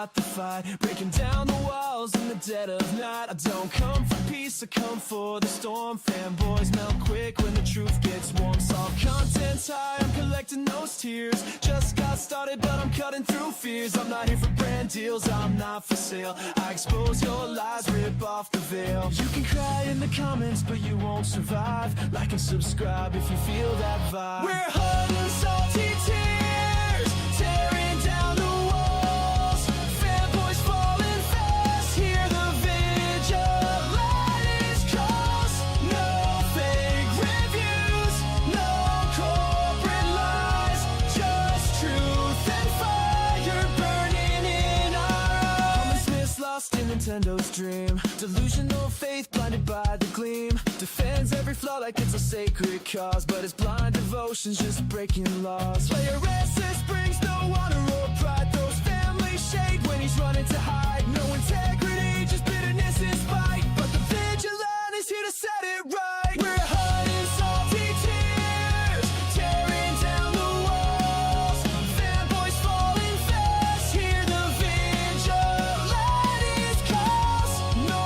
fought the fight, breaking down the walls in the dead of night. I don't come for peace, I come for the storm. Fanboys melt quick when the truth gets warm. Soft content's high, I'm collecting those tears. Just got started, but I'm cutting through fears. I'm not here for brand deals, I'm not for sale. I expose your lies, rip off the veil. You can cry in the comments, but you won't survive. Like and subscribe if you feel that vibe. We're hot and salty tears, tearing down the walls. Fanboys falling fast, hear the vigilantes calls. No fake reviews, no corporate lies, just truth and fire burning in our eyes. Promise lost in Nintendo's dream, delusional faith blinded by the gleam. Defends every flaw like it's a sacred cause, but his blind devotion's just breaking laws. Player SS brings no honor or pride, throws family shade when he's running to hide. No integrity, just bitterness and spite, but the vigilante's here to set it right. We're hot and salty tears, tearing down the walls. Fanboys falling fast, hear the vigilante's calls. No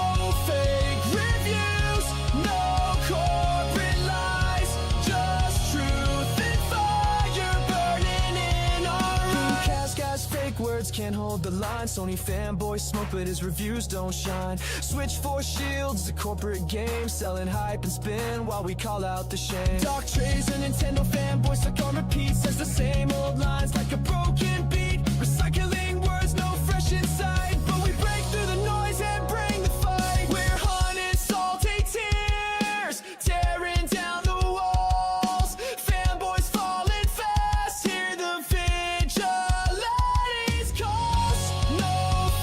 fake reviews, no corporate lies, just truth and fire burning in our eyes. Cast guys, fake words can't hold the line. Sony fanboys smoke, but his reviews don't shine. Switch for shields, the corporate game, selling hype and spin while we call out the shame. Dark trays and Nintendo fanboys stuck on repeat, says the same old lines like a broken beat. Recycling words, no fresh insight, but we break through the noise and bring the fight. We're hot and salty tears, tearing down the walls. Fanboys falling fast, hear the vigilante's calls. No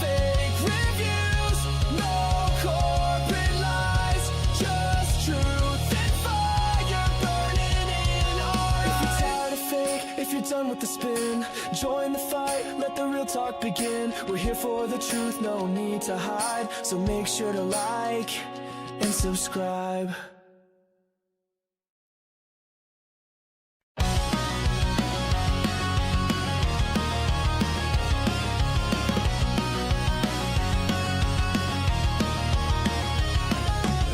fake reviews, no corporate lies, just truth and fire burning in our eyes. If you're tired of fake, if you're done with the spin, join the fight, let the real talk begin. We're here for the truth, no need to hide, so make sure to like and subscribe.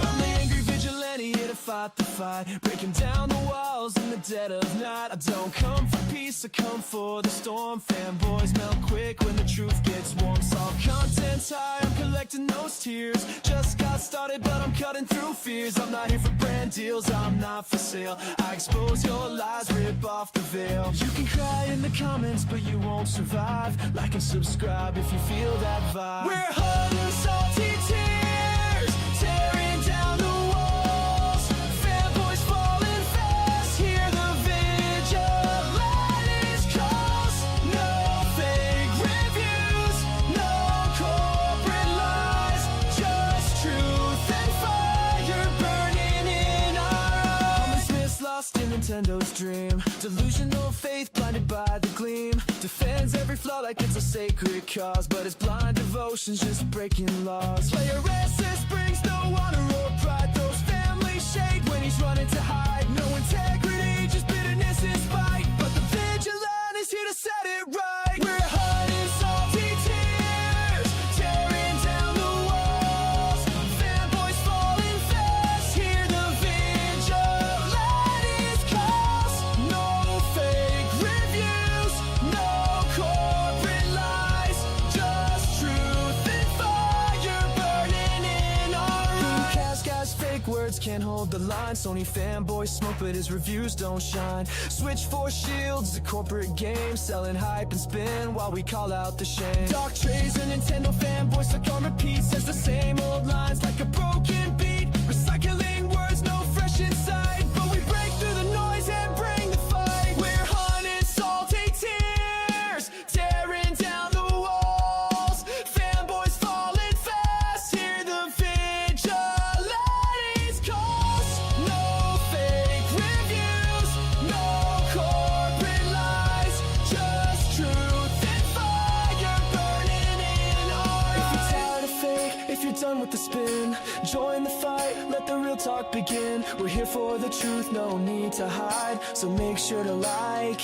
I'm the angry vigilante here to fight the fight, breaking down the walls in the dead of night. I don't come for peace, I come for the storm. Fanboys melt quick when the truth gets warm. Soft content's high, I'm collecting those tears. Just got started, but I'm cutting through fears. I'm not here for brand deals, I'm not for sale. I expose your lies, rip off the veil. You can cry in the comments, but you won't survive. Like and subscribe if you feel that vibe. We're hot and salty tears, tearing down the walls. Fanboys falling fast, hear the vigilante's calls. No fake reviews, no corporate lies, just truth and fire burning in our eyes. Promise lost in Nintendo's dream, delusional faith blinded by the gleam. Defends every flaw like it's a sacred cause, but his blind devotion's just breaking laws. Player SS brings no honor or pride, throws family shade when he's running to hide. No integrity, just bitterness and spite, but the vigilante's here to set it right. We're hot and salty tears, tearing down the walls. Fanboys falling fast, hear the vigilante's calls. No fake reviews, no corporate lies, just truth and fire burning in our eyes. Cast guys, fake words can't hold the line. Sony fanboys smoke, but his reviews don't shine. Switch for shields, the corporate game, selling hype and spin while we call out the shame. Dark trays and Nintendo fanboys stuck on repeat, says the same old lines like a broken beat. Recycling words, no fresh insight, but we break through the noise and bring the fight. We're hot and salty tears, tearing down the walls. Fanboys falling fast, hear the vigilante's calls. No fake reviews, no corporate lies, just truth and fire burning in our eyes. If you're tired of fake, if you're done with the spin, join the fight, let the real talk begin. We're here for the truth, no need to hide, so make sure to like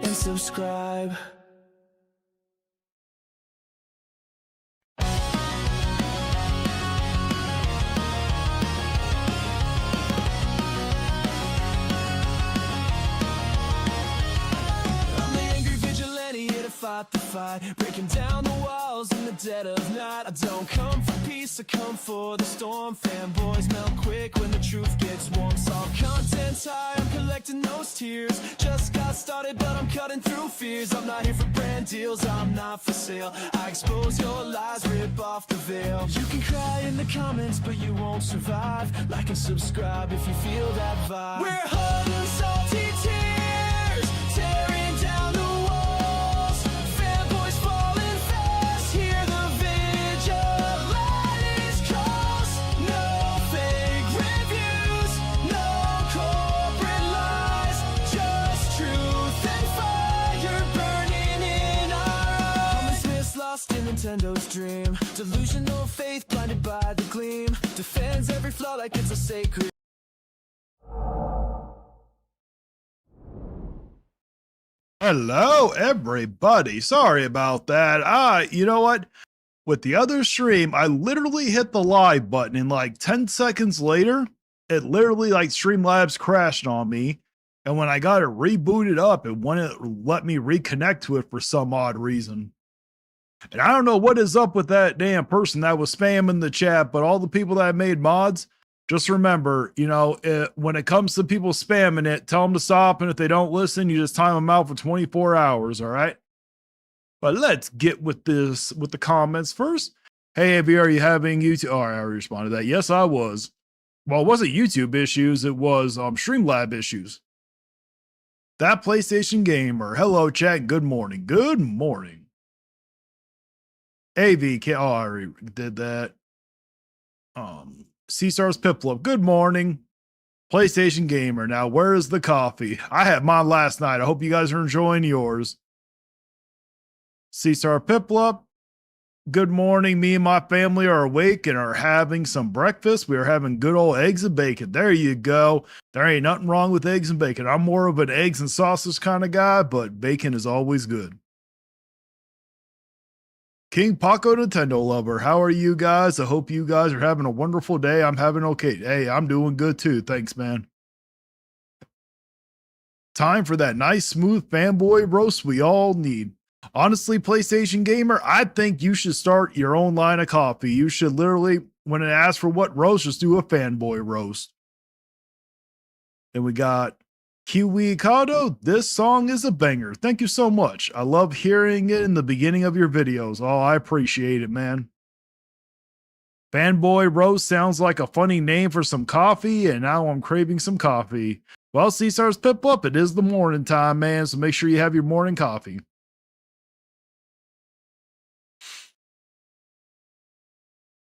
and subscribe. fight, breaking down the walls in the dead of night. I don't come for peace, I come for the storm. Fanboys melt quick when the truth gets warm. Saw content's high, I'm collecting those tears. Just got started, but I'm cutting through fears. I'm not here for brand deals, I'm not for sale. I expose your lies, rip off the veil. You can cry in the comments, but you won't survive. Like and subscribe if you feel that vibe. We're hot and salty tears, tearing down the walls. Fanboys falling fast, hear the vigilantes calls. No fake reviews, no corporate lies, just truth and fire burning in our eyes. Promise lost in Nintendo's dream, delusional faith blinded by the gleam, defends every flaw like it's a sacred. Hello, everybody. Sorry about that. You know what? With the other stream, I literally hit the live button and like 10 seconds later, it literally like Streamlabs crashed on me. And when I got it rebooted up, it wouldn't let me reconnect to it for some odd reason. And I don't know what is up with that damn person that was spamming the chat, but all the people that made mods, just remember, you know, when it comes to people spamming it, tell them to stop. And if they don't listen, you just time them out for 24 hours. All right. But let's get with this, with the comments first. Hey, Abby, are you having YouTube? Oh, I already responded to that. Yes, I was. Well, it wasn't YouTube issues. It was Streamlab issues. That PlayStation Gamer. Hello, chat. Good morning. Good morning. AV. Oh, I already did that. C-Stars Piplup, good morning. PlayStation Gamer, now where is the coffee? I had mine last night. I hope you guys are enjoying yours. C-Star Piplup, good morning. Me and my family are awake and are having some breakfast. We are having good old eggs and bacon. There you go. There ain't nothing wrong with eggs and bacon. I'm more of an eggs and sausage kind of guy, but bacon is always good. King Paco Nintendo Lover, how are you guys? I hope you guys are having a wonderful day. I'm having okay. Hey, I'm doing good too. Thanks, man. Time for that nice, smooth fanboy roast we all need. Honestly, PlayStation Gamer, I think you should start your own line of coffee. You should literally, when it asks for what roast, just do a fanboy roast. And we got Kiwi Kado, this song is a banger. Thank you so much. I love hearing it in the beginning of your videos. Oh, I appreciate it, man. Fanboy Roast sounds like a funny name for some coffee, and now I'm craving some coffee. Well, C-Stars Piplup, it is the morning time, man, so make sure you have your morning coffee.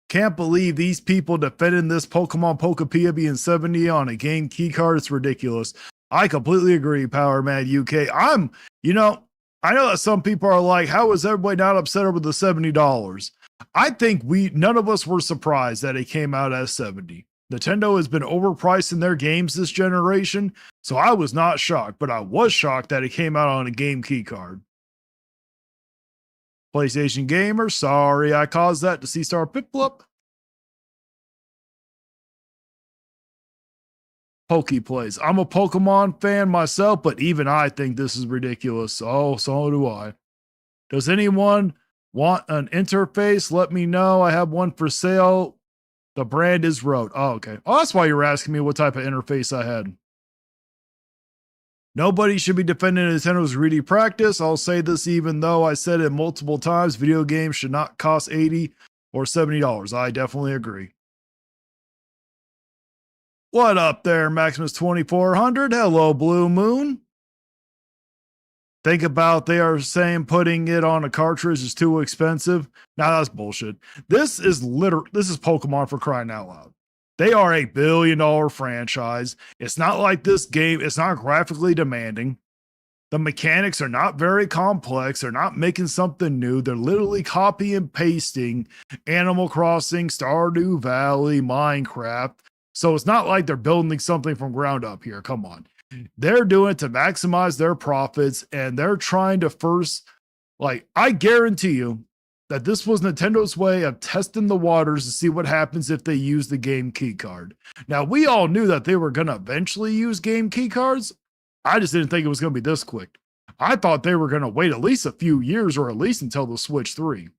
Can't believe these people defending this Pokemon Pokepia being 70 on a game keycard. It's ridiculous. I completely agree, Power Man UK. I know that some people are like, how is everybody not upset over the $70? I think none of us were surprised that it came out as 70. Nintendo has been overpricing their games this generation, so I was not shocked, but I was shocked that it came out on a game key card. PlayStation Gamer, sorry I caused that to C-Star Piplup. Pokeplays. I'm a Pokemon fan myself, but even I think this is ridiculous. Oh, so do I. Does anyone want an interface? Let me know. I have one for sale. The brand is Rode. Oh, okay. Oh, that's why you were asking me what type of interface I had. Nobody should be defending Nintendo's greedy practice. I'll say this even though I said it multiple times. Video games should not cost $80 or $70. I definitely agree. What up there, Maximus 2400? Hello, Blue Moon. Think about they are saying putting it on a cartridge is too expensive. Now that's bullshit. This is Pokemon, for crying out loud. They are a $1 billion franchise. It's not like this game, it's not graphically demanding. The mechanics are not very complex. They're not making something new. They're literally copy and pasting Animal Crossing, Stardew Valley, Minecraft. So it's not like they're building something from ground up here. Come on. They're doing it to maximize their profits, and they're trying to first, I guarantee you that this was Nintendo's way of testing the waters to see what happens if they use the game key card. Now, we all knew that they were going to eventually use game key cards. I just didn't think it was going to be this quick. I thought they were going to wait at least a few years or at least until the Switch 3.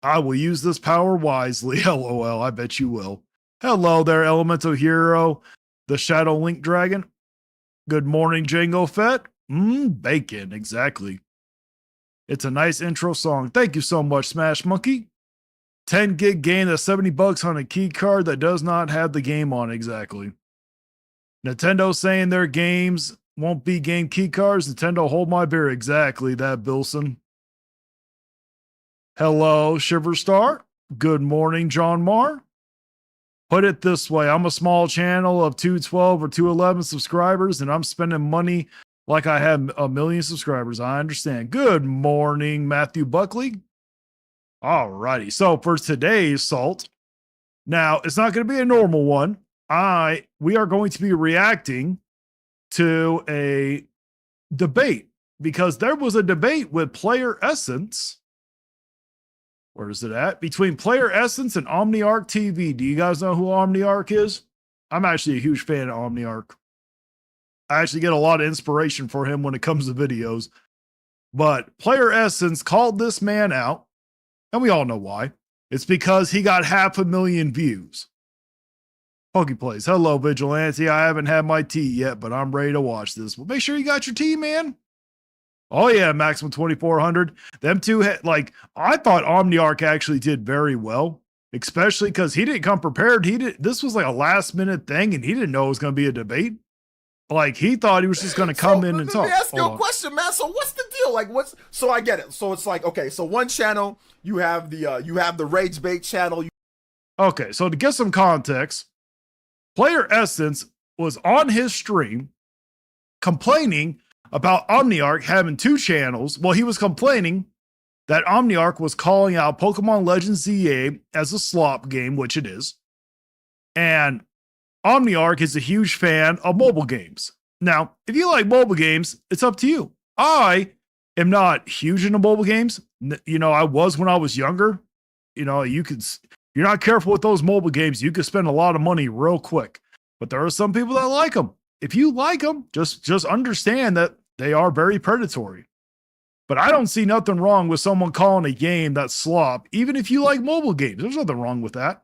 I will use this power wisely. LOL. I bet you will. Hello there, Elemental Hero, the Shadow Link Dragon. Good morning, Jango Fett. Bacon. Exactly. It's a nice intro song. Thank you so much, Smash Monkey. 10 gig game that's $70 on a key card that does not have the game on. Exactly. Nintendo saying their games won't be game key cards. Nintendo, hold my beer. Exactly that, Bilson. Hello, Shiverstar. Good morning, John Marr. Put it this way, I'm a small channel of 212 or 211 subscribers, and I'm spending money like I have a million subscribers. I understand. Good morning, Matthew Buckley. Alrighty, so for today's Salt, now it's not going to be a normal one. We are going to be reacting to a debate because there was a debate with Player Essence. Where is it at? Between Player Essence and OmniArc TV. Do you guys know who OmniArc is? I'm actually a huge fan of OmniArc. I actually get a lot of inspiration for him when it comes to videos. But Player Essence called this man out, and we all know why. It's because he got 500,000 views. PokePlays. Hello, Vigilante. I haven't had my tea yet, but I'm ready to watch this. Well, make sure you got your tea, man. Oh yeah, maximum 2,400. Them two I thought OmniArc actually did very well, especially because he didn't come prepared. This was like a last minute thing, and he didn't know it was going to be a debate. Like he thought he was just going to come in and talk. Let me ask you a question, man. So what's the deal? So I get it. So it's like, okay, so one channel, you have the Rage Bait channel. Okay, so to get some context, Player Essence was on his stream complaining about OmniArc having two channels. Well, he was complaining that OmniArc was calling out Pokemon Legends ZA as a slop game, which it is. And OmniArc is a huge fan of mobile games. Now, if you like mobile games, it's up to you. I am not huge into mobile games. I was when I was younger. You're not careful with those mobile games, you could spend a lot of money real quick. But there are some people that like them. If you like them, just understand that they are very predatory. But I don't see nothing wrong with someone calling a game that's slop, even if you like mobile games. There's nothing wrong with that.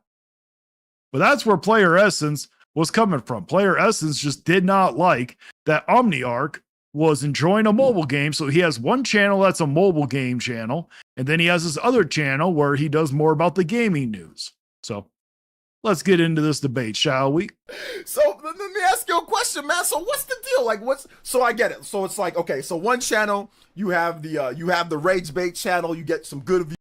But that's where Player Essence was coming from. Player Essence just did not like that OmniArc was enjoying a mobile game. So he has one channel that's a mobile game channel, and then he has this other channel where he does more about the gaming news. So let's get into this debate, shall we? So let me ask you a question, man. So what's the deal? So I get it. So it's like, okay, so one channel, you have the Rage Bait channel, you get some good views.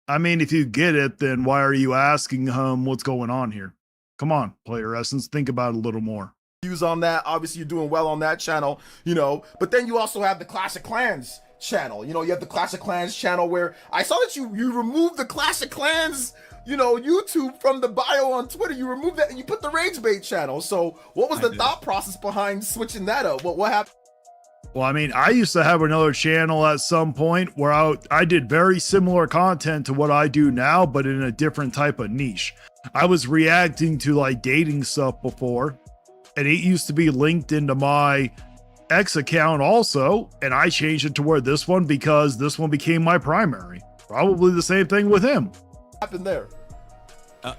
I mean, if you get it, then why are you asking him what's going on here? Come on, Player Essence, think about it a little more. On that, obviously you're doing well on that channel, but then you also have the Clash of Clans channel. You have the Clash of Clans channel where I saw that you removed the Clash of Clans YouTube from the bio on Twitter. You removed that and you put the Rage Bait channel. So what was the thought process behind switching that up? What happened? Well, I mean, I used to have another channel at some point where I did very similar content to what I do now, but in a different type of niche. I was reacting to like dating stuff before, and it used to be linked into my X account also, and I changed it to where this one because this one became my primary. Probably the same thing with him. What happened there?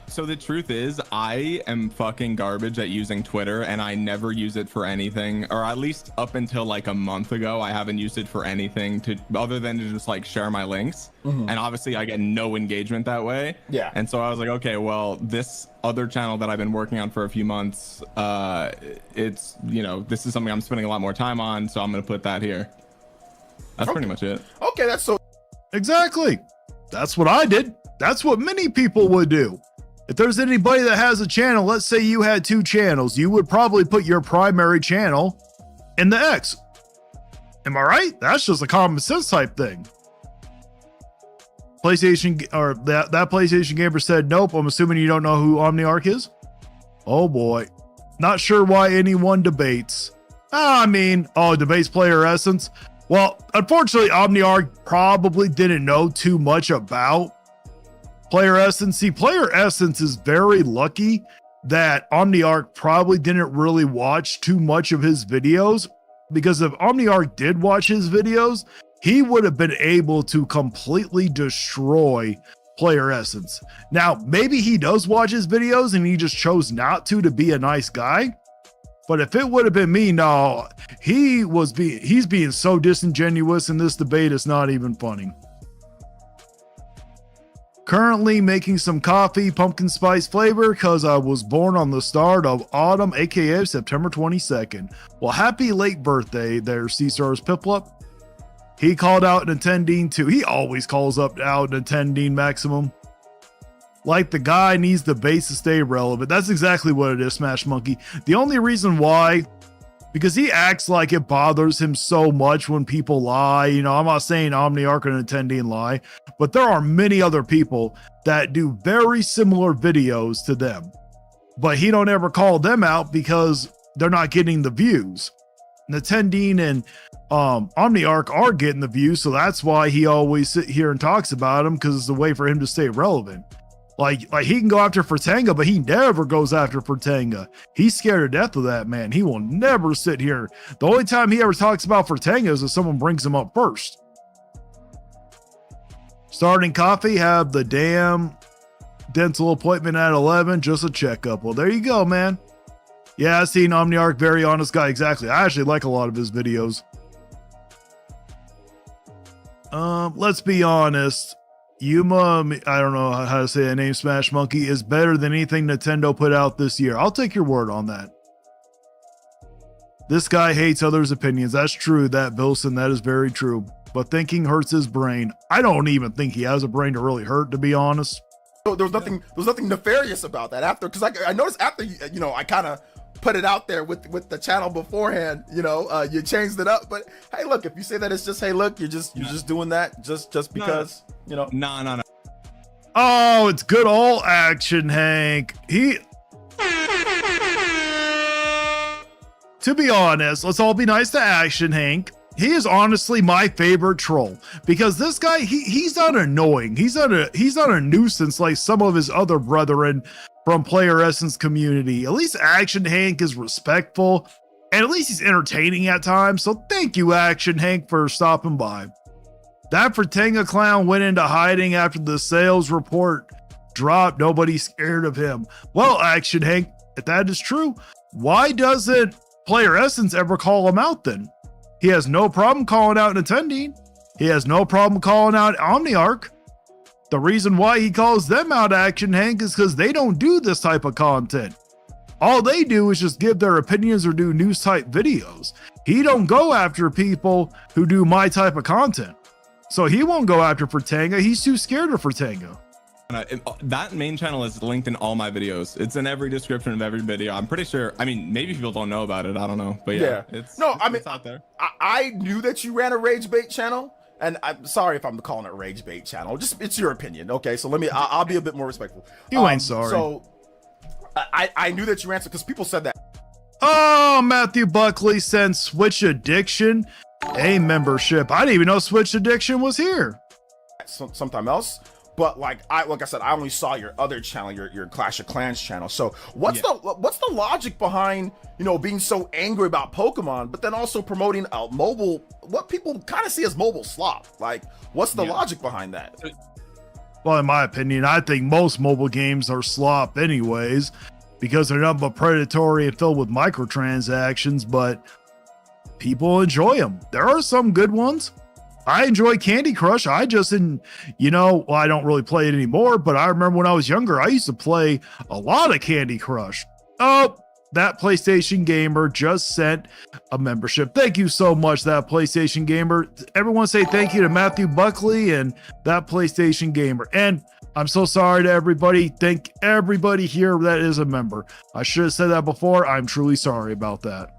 So the truth is, I am fucking garbage at using Twitter, and I never use it for anything, or at least up until like a month ago, I haven't used it for anything other than to just like share my links. And obviously I get no engagement that way. Yeah. And so I was like, okay, well, this other channel that I've been working on for a few months, it's, this is something I'm spending a lot more time on, so I'm going to put that here. That's pretty much it. Okay, that's so... Exactly. That's what I did. That's what many people would do. If there's anybody that has a channel, let's say you had two channels, you would probably put your primary channel in the X. Am I right? That's just a common sense type thing. PlayStation, or that PlayStation gamer said, nope, I'm assuming you don't know who OmniArc is? Oh boy. Not sure why anyone debates. Debates Player Essence. Well, unfortunately, OmniArc probably didn't know too much about Player Essence. See, Player Essence is very lucky that OmniArc probably didn't really watch too much of his videos, because if Omniarch did watch his videos, he would have been able to completely destroy Player Essence. Now, maybe he does watch his videos and he just chose not to be a nice guy. But if it would have been me, no, he's being so disingenuous in this debate, it's not even funny. Currently making some coffee, pumpkin spice flavor, because I was born on the start of autumn, aka September 22nd. Well, happy late birthday there, Caesar's Piplup. He called out Nintendine too. He always calls out Nintendine Maximum. Like the guy needs the base to stay relevant. That's exactly what it is, Smash Monkey. The only reason why, because he acts like it bothers him so much when people lie. You know, I'm not saying Omniarch or Nintendine lie, but there are many other people that do very similar videos to them. But he don't ever call them out because they're not getting the views. Nintendine and Omniarch are getting the views, so that's why he always sit here and talks about them, because it's a way for him to stay relevant. Like he can go after Fertanga, but he never goes after Fertanga. He's scared to death of that man. He will never sit here. The only time he ever talks about Fertanga is if someone brings him up first. Starting coffee, have the damn dental appointment at 11, just a checkup. Well, there you go, man. Yeah, I've seen Omniarch, very honest guy. Exactly. I actually like a lot of his videos. Let's be honest. Yuma, I don't know how to say that name, Smash Monkey, is better than anything Nintendo put out this year. I'll take your word on that. This guy hates others' opinions. That's true, that Bilson, that is very true. But thinking hurts his brain. I don't even think he has a brain to really hurt, to be honest. So there was nothing nefarious about that after, because I noticed after, you know, I kind of put it out there with the channel beforehand, you know, you changed it up. But hey, look, if you say that it's just, hey, look, you're just doing that just because, you know. No. Oh, it's good old Action Hank. To be honest, let's all be nice to Action Hank. He is honestly my favorite troll, because this guy, he's not annoying. He's not a nuisance like some of his other brethren from Player Essence community. At least Action Hank is respectful, and at least he's entertaining at times. So thank you, Action Hank, for stopping by. That Fertanga clown went into hiding after the sales report dropped. Nobody's scared of him. Well, Action Hank, if that is true, why doesn't Player Essence ever call him out then? He has no problem calling out Nintendine. He has no problem calling out Omniarch. The reason why he calls them out, Action Hank, is because they don't do this type of content. All they do is just give their opinions or do news type videos. He don't go after people who do my type of content. So he won't go after Fertanga. He's too scared of Fertanga. That main channel is linked in all my videos. It's in every description of every video. I'm pretty sure. I mean, maybe people don't know about it. I don't know. But yeah. It's out there. I knew that you ran a rage bait channel. And I'm sorry if I'm calling it rage bait channel. Just, it's your opinion. Okay, so I'll be a bit more respectful. You ain't sorry. So I knew that you answered, because people said that. Oh, Matthew Buckley sent Switch Addiction a membership. I didn't even know Switch Addiction was here. Sometime else. But like I said, I only saw your other channel, your Clash of Clans channel. So what's the logic behind, you know, being so angry about Pokemon, but then also promoting mobile, what people kind of see as mobile slop? Like, what's the logic behind that? Well, in my opinion, I think most mobile games are slop anyways, because they're nothing but predatory and filled with microtransactions, but people enjoy them. There are some good ones. I enjoy Candy Crush. I just didn't, you know, well, I don't really play it anymore, but I remember when I was younger, I used to play a lot of Candy Crush. Oh, that PlayStation Gamer just sent a membership. Thank you so much, that PlayStation Gamer. Everyone say thank you to Matthew Buckley and that PlayStation Gamer. And I'm so sorry to everybody. Thank everybody here that is a member. I should have said that before. I'm truly sorry about that.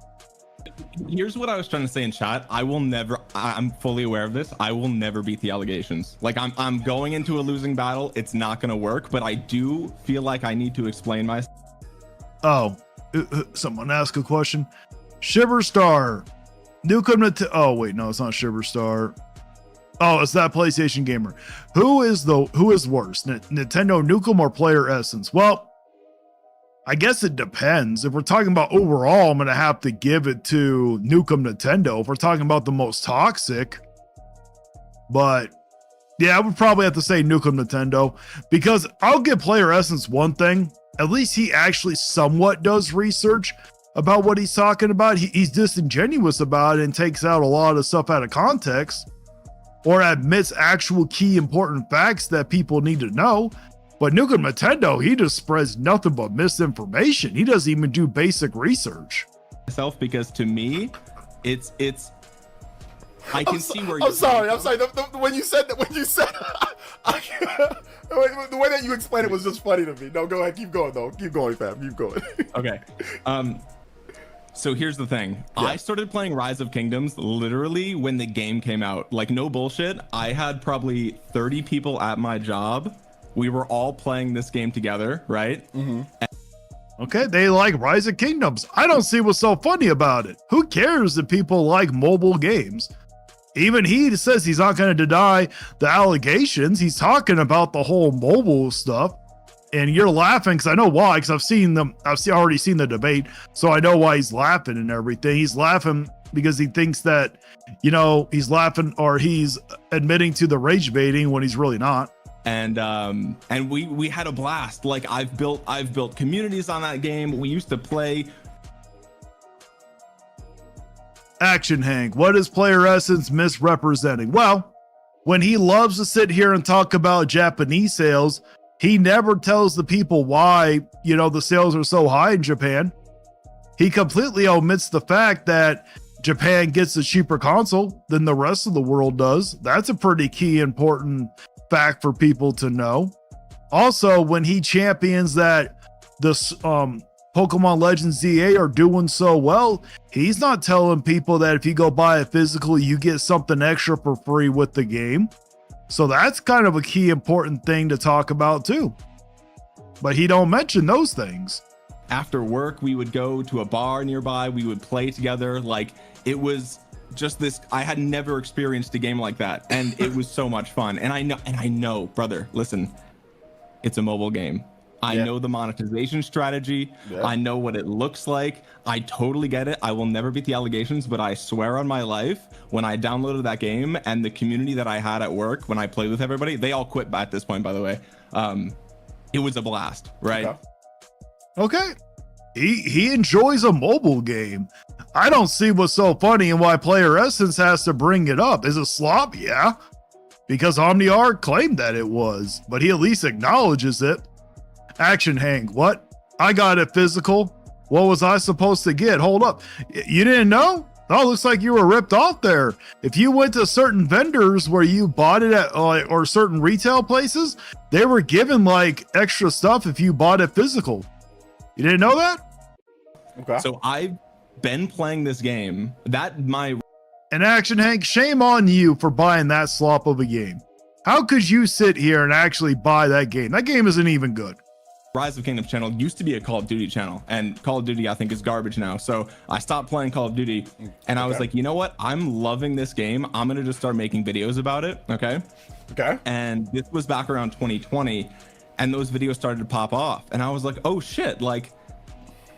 Here's what I was trying to say in chat. I'm fully aware of this. I will never beat the allegations. Like, I'm going into a losing battle. It's not going to work, but I do feel like I need to explain myself. Oh, someone asked a question. Shiverstar. Newcomb. Oh, wait, no, it's not Shiverstar. Oh, it's that PlayStation Gamer. Who is worse, Nintendo Nukem or Player Essence? Well, I guess it depends. If we're talking about overall, I'm going to have to give it to Nukem Nintendo. If we're talking about the most toxic, but yeah, I would probably have to say Nukem Nintendo, because I'll give Player Essence one thing. At least he actually somewhat does research about what he's talking about. He's disingenuous about it and takes out a lot of stuff out of context, or admits actual key important facts that people need to know. But Nukem Nintendo, he just spreads nothing but misinformation. He doesn't even do basic research. Myself, because to me, it's. I can see where you're. I'm sorry. When you said that, the way that you explained it was just funny to me. No, go ahead. Keep going though. Keep going, fam. Keep going. Okay. So here's the thing. Yeah. I started playing Rise of Kingdoms literally when the game came out. Like, no bullshit. I had probably 30 people at my job. We were all playing this game together, right? Okay, they like Rise of Kingdoms. I don't see what's so funny about it. Who cares if people like mobile games? Even he says he's not going to deny the allegations. He's talking about the whole mobile stuff. And you're laughing because I know why, because I've already seen the debate, so I know why he's laughing and everything. He's laughing because he thinks that, you know, he's laughing or he's admitting to the rage baiting when he's really not. And we had a blast. Like, I've built communities on that game. We used to play. Action Hank, what is Player Essence misrepresenting? Well, when he loves to sit here and talk about Japanese sales, he never tells the people why, you know, the sales are so high in Japan. He completely omits the fact that Japan gets a cheaper console than the rest of the world does. That's a pretty key important fact for people to know. Also, when he champions that the Pokemon Legends ZA are doing so well, he's not telling people that if you go buy a physical, you get something extra for free with the game. So that's kind of a key important thing to talk about too. But he don't mention those things. After work, we would go to a bar nearby. We would play together. Like, it was just this. I had never experienced a game like that, and it was so much fun. And I know, brother, listen, it's a mobile game. I know the monetization strategy. I know what it looks like. I totally get it. I will never beat the allegations, but I swear on my life, when I downloaded that game and the community that I had at work, when I played with everybody, they all quit at this point, by the way. It was a blast, right? Okay. He enjoys a mobile game. I don't see what's so funny and why Player Essence has to bring it up. Is it slop? Yeah. Because OmniArc claimed that it was, but he at least acknowledges it. Action Hank, what? I got it physical. What was I supposed to get? Hold up. You didn't know? Oh, looks like you were ripped off there. If you went to certain vendors where you bought it at, or certain retail places, they were given like extra stuff if you bought it physical. You didn't know that? Okay. So I've been playing this game. And Action Hank, shame on you for buying that slop of a game. How could you sit here and actually buy that game? That game isn't even good. Rise of Kingdoms channel used to be a Call of Duty channel, and Call of Duty I think is garbage now. So I stopped playing Call of Duty, and I was like, you know what? I'm loving this game. I'm gonna just start making videos about it. Okay. And this was back around 2020, and those videos started to pop off, and I was like, oh shit! Like,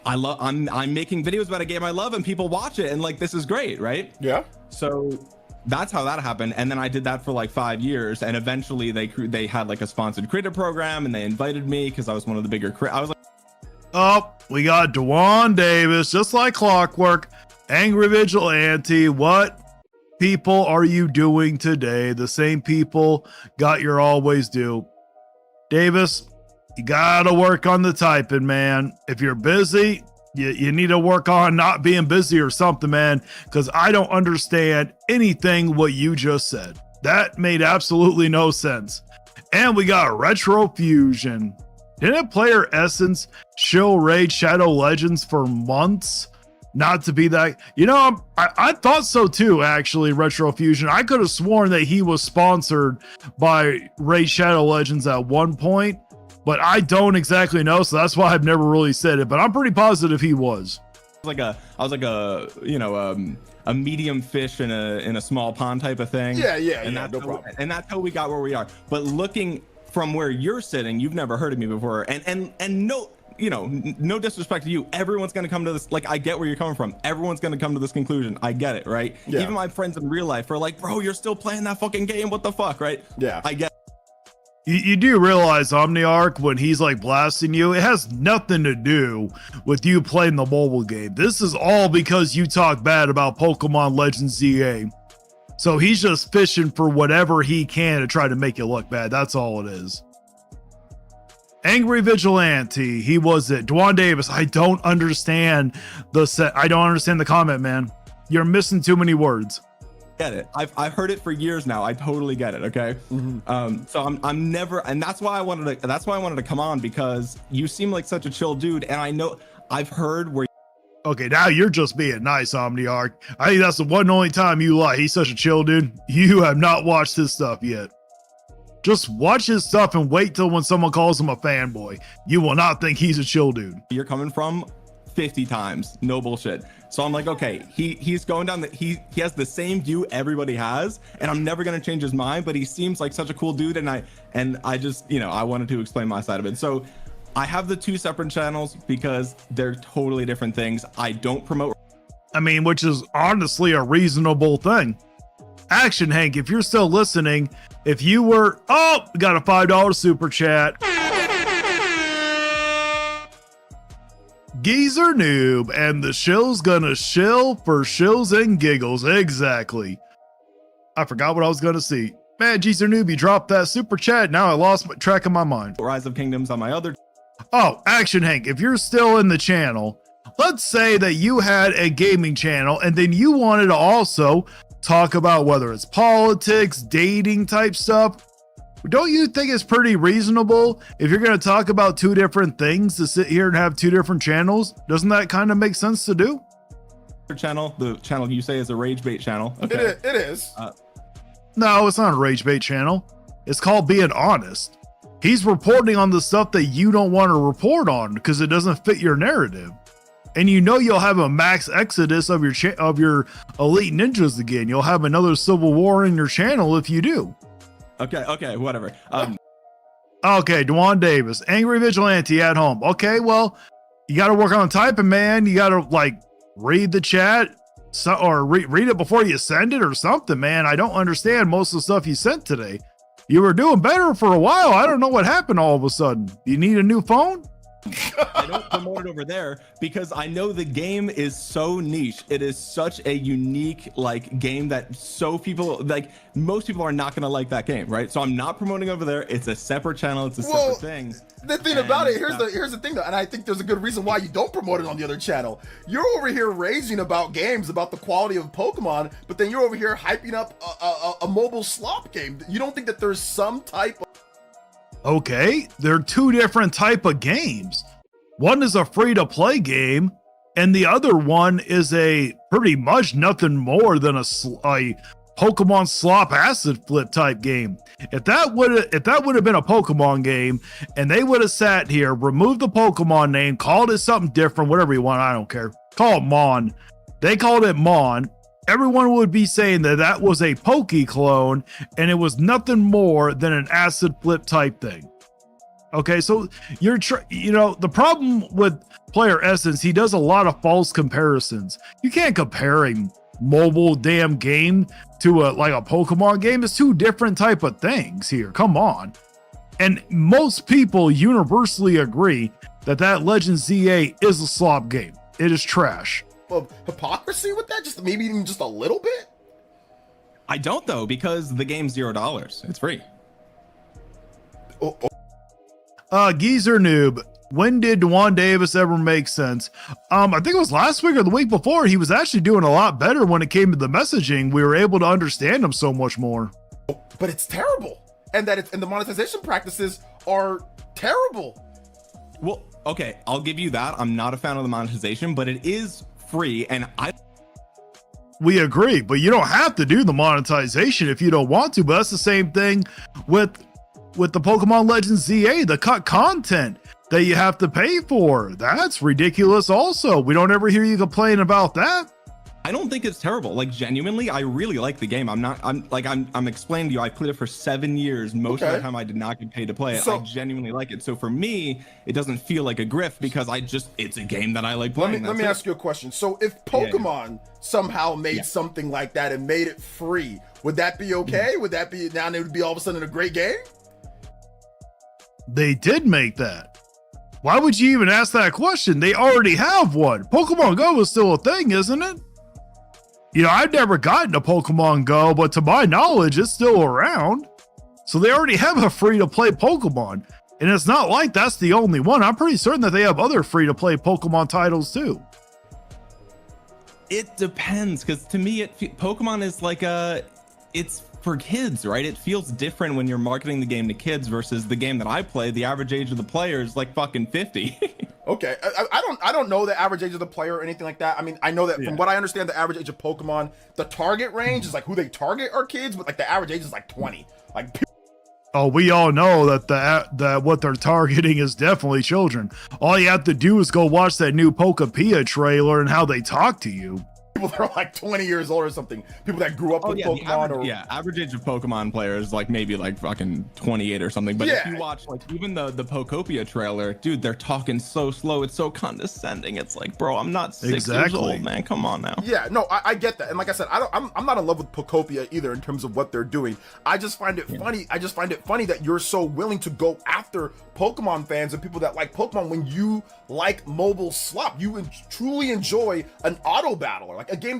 I'm making videos about a game I love, and people watch it, and like, this is great, right? Yeah. So that's how that happened. And then I did that for like 5 years, and eventually they had like a sponsored creator program, and they invited me because I was one of the bigger I was like, oh, we got Dewan Davis, just like clockwork. Angry Vigilante, what people are you doing today? The same people got your always do. Davis, you gotta work on the typing, man. If you're busy, you need to work on not being busy or something, man, because I don't understand anything what you just said. That made absolutely no sense. And we got Retro Fusion. Didn't Player Essence show Raid Shadow Legends for months? Not to be that, you know, I thought so too, actually, Retro Fusion. I could have sworn that he was sponsored by Raid Shadow Legends at one point, but I don't exactly know, so that's why I've never really said it, but I'm pretty positive he was. I was like a you know, a medium fish in a small pond type of thing. And that's how we got where we are. But looking from where you're sitting, you've never heard of me before, and no, you know, no disrespect to you, everyone's gonna come to this. Like, I get where you're coming from. Everyone's gonna come to this conclusion. I get it, right? Yeah. Even my friends in real life are like, bro, you're still playing that fucking game. What the fuck, right? Yeah. I get. You do realize, Omniarch, when he's like blasting you, it has nothing to do with you playing the mobile game. This is all because you talk bad about Pokemon Legends ZA. So he's just fishing for whatever he can to try to make you look bad. That's all it is. Angry Vigilante, he was it. Dwan Davis, I don't understand the set. I don't understand the comment, man. You're missing too many words. Get it. I've heard it for years now. I totally get it. Okay. So I'm never, and that's why I wanted to come on, because you seem like such a chill dude, and I know I've heard where. Okay, now you're just being nice, Omniarch. I think that's the one and only time you lie. He's such a chill dude. You have not watched his stuff yet. Just watch his stuff and wait till when someone calls him a fanboy. You will not think he's a chill dude. You're coming from 50 times. No bullshit. So I'm like, okay, he's going down he has the same view everybody has, and I'm never gonna change his mind, but he seems like such a cool dude, and I just, you know, I wanted to explain my side of it. So I have the two separate channels because they're totally different things. I don't promote. I mean, which is honestly a reasonable thing. Action Hank, if you're still listening, if you were, oh, we got a $5 super chat. Geezer Noob, and the shill's gonna shill for shills and giggles. Exactly. I forgot what I was gonna see. Man, Geezer Noob, you dropped that super chat. Now I lost track of my mind. Rise of Kingdoms on my other. Oh, Action Hank, if you're still in the channel, let's say that you had a gaming channel and then you wanted to also talk about whether it's politics, dating type stuff. Don't you think it's pretty reasonable if you're going to talk about two different things to sit here and have two different channels? Doesn't that kind of make sense to do? Channel, the channel you say is a rage bait channel. Okay. It is. No, it's not a rage bait channel. It's called Being Honest. He's reporting on the stuff that you don't want to report on because it doesn't fit your narrative. And you know you'll have a max exodus of your elite ninjas again. You'll have another civil war in your channel if you do. Okay, whatever. Okay, Dwan Davis, Angry Vigilante at home. Okay, well, you got to work on typing, man. You got to like read the chat or read it before you send it or something, man. I don't understand most of the stuff you sent today. You were doing better for a while. I don't know what happened all of a sudden. You need a new phone? I don't promote it over there because I know the game is so niche. It is such a unique like game that most people are not going to like that game, right? So I'm not promoting over there. It's a separate channel. It's a separate thing. The thing about it, here's the thing though, and I think there's a good reason why you don't promote it on the other channel. You're over here raging about games, about the quality of Pokemon, but then you're over here hyping up a mobile slop game. You don't think that there's some type of... Okay, they're two different type of games. One is a free-to-play game, and the other one is a pretty much nothing more than a Pokemon slop acid flip type game. If that would have been a Pokemon game, and they would have sat here, removed the Pokemon name, called it something different, whatever you want, I don't care. Call it Mon. They called it Mon. Everyone would be saying that that was a Poke clone, and it was nothing more than an acid flip type thing. Okay, so the problem with Player Essence, he does a lot of false comparisons. You can't compare a mobile damn game to a Pokemon game. It's two different type of things here. Come on. And most people universally agree that Legends ZA is a slop game. It is trash. Of hypocrisy with that? Just maybe even just a little bit? I don't though, because the game's $0. It's free. Geezer Noob, when did Dwan Davis ever make sense? I think it was last week or the week before. He was actually doing a lot better when it came to the messaging. We were able to understand him so much more. But it's terrible. And the monetization practices are terrible. Well, okay, I'll give you that. I'm not a fan of the monetization, but it is free, and we agree, but you don't have to do the monetization if you don't want to. But that's the same thing with the Pokemon Legends ZA, the cut content that you have to pay for. That's ridiculous also. We don't ever hear you complain about that. I don't think it's terrible. Like, genuinely, I really like the game. I'm explaining to you, I played it for 7 years. Most of the time I did not get paid to play it. I genuinely like it. So for me, it doesn't feel like a grift because it's a game that I like playing. Let me ask you a question. So if Pokemon somehow made something like that and made it free, would that be okay? Would that be, now it would be all of a sudden a great game? They did make that. Why would you even ask that question? They already have one. Pokemon Go is still a thing, isn't it? You know, I've never gotten a Pokemon Go, but to my knowledge, it's still around. So they already have a free-to-play Pokemon. And it's not like that's the only one. I'm pretty certain that they have other free-to-play Pokemon titles, too. It depends, because to me, Pokemon is like it's for kids, right? It feels different when you're marketing the game to kids versus the game that I play. The average age of the player is like fucking 50. Okay, I don't know the average age of the player or anything like that. I mean, I know that from what I understand, the average age of Pokemon, the target range is like who they target are kids, but like the average age is like 20. Like, oh, we all know that that what they're targeting is definitely children. All you have to do is go watch that new Pokapia trailer and how they talk to you. People that are like 20 years old or something. People that grew up with Pokemon. Average age of Pokemon players like maybe like fucking 28 or something. But if you watch like even the Pokopia trailer, dude, they're talking so slow. It's so condescending. It's like, bro, I'm not 6 years old, man. Come on now. Yeah, no, I get that. And like I said, I'm not in love with Pokopia either in terms of what they're doing. I just find it funny. I just find it funny that you're so willing to go after Pokemon fans and people that like Pokemon when you like mobile slop. You truly enjoy an auto battler, like a game.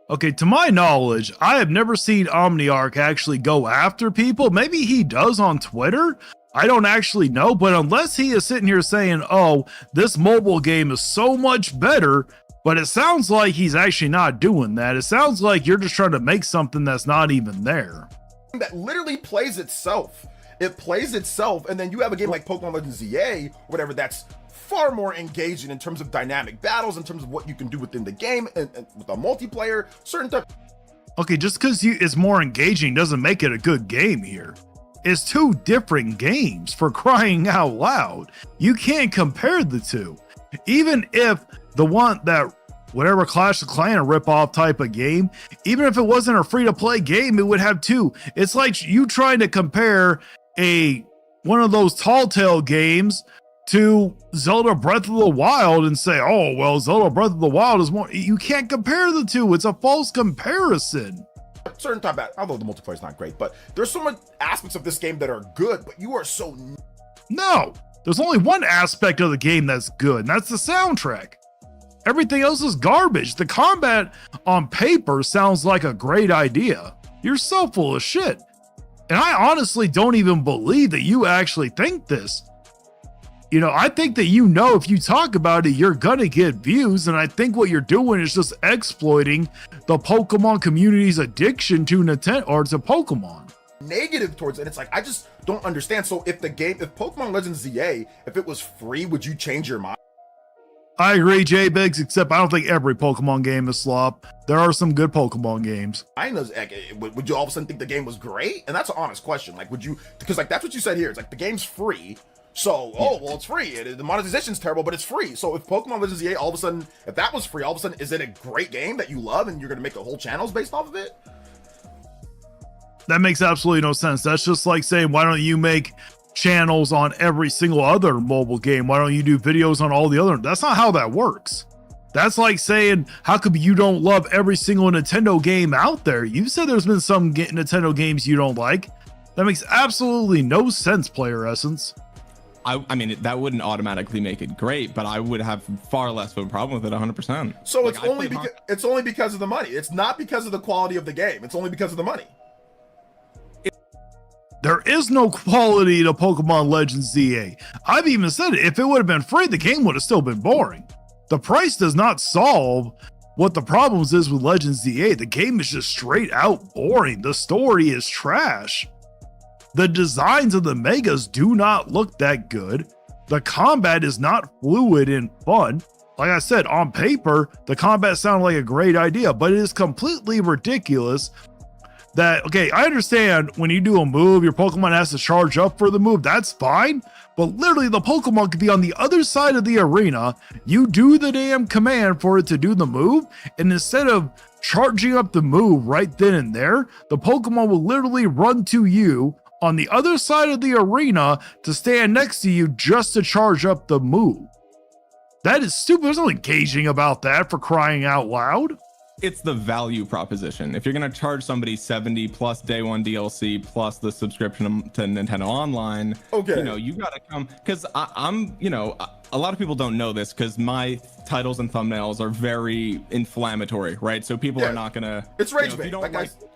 Okay, to my knowledge, I have never seen Omniarch actually go after people. Maybe he does on Twitter. I don't actually know, but unless he is sitting here saying, oh, this mobile game is so much better, but it sounds like he's actually not doing that. It sounds like you're just trying to make something that's not even there. That literally plays itself. It plays itself, and then you have a game like Pokemon Legends ZA, whatever, that's far more engaging in terms of dynamic battles, in terms of what you can do within the game, and with a multiplayer, certain type. Okay, just because it's more engaging doesn't make it a good game here. It's two different games, for crying out loud. You can't compare the two. Even if the one that, whatever Clash of Clans ripoff type of game, even if it wasn't a free-to-play game, it would have two. It's like you trying to compare one of those Tall Tale games to Zelda Breath of the Wild and say, oh, well, Zelda Breath of the Wild is more. You can't compare the two. It's a false comparison. Certain type of, although the multiplayer is not great, but there's so many aspects of this game that are good, but you are so. No, there's only one aspect of the game that's good, and that's the soundtrack. Everything else is garbage. The combat on paper sounds like a great idea. You're so full of shit. And I honestly don't even believe that you actually think this. You know, I think that if you talk about it, you're gonna get views, and I think what you're doing is just exploiting the Pokemon community's addiction to Nintendo or to Pokemon. Negative towards it. It's like, I just don't understand. So if Pokemon Legends ZA, if it was free, would you change your mind? I agree, J-Biggs, except I don't think every Pokemon game is slop. There are some good Pokemon games. Would you all of a sudden think the game was great? And that's an honest question. Like, would you, because like that's what you said here. It's like the game's free. So, well, it's free. The monetization's terrible, but it's free. So if Pokemon Legends ZA, all of a sudden, if that was free, all of a sudden, is it a great game that you love and you're going to make a whole channels based off of it? That makes absolutely no sense. That's just like saying, why don't you make channels on every single other mobile game? Why don't you do videos on all the other? That's not how that works. That's like saying, how come you don't love every single Nintendo game out there? You said there's been some Nintendo games you don't like. That makes absolutely no sense, Player Essence. I mean, that wouldn't automatically make it great, but I would have far less of a problem with it 100%. So like, it's only because of the money. It's not because of the quality of the game. It's only because of the money. There is no quality to Pokemon Legends ZA. I've even said it. If it would have been free, the game would have still been boring. The price does not solve what the problems is with Legends ZA. The game is just straight out boring. The story is trash. The designs of the megas do not look that good. The combat is not fluid and fun. Like I said, on paper, the combat sounded like a great idea, but it is completely ridiculous that, okay, I understand when you do a move, your Pokemon has to charge up for the move. That's fine. but literally the Pokemon could be on the other side of the arena. You do the damn command for it to do the move, and instead of charging up the move right then and there, the Pokemon will literally run to you on the other side of the arena to stand next to you just to charge up the move. That is stupid. There's nothing engaging about that, for crying out loud. It's the value proposition. If you're going to charge somebody 70 plus day one DLC plus the subscription to Nintendo Online, Okay. you know, you got to come, because I'm, you know, a lot of people don't know this because my titles and thumbnails are very inflammatory, right? So people are not going to. It's rage you know, if bait. you don't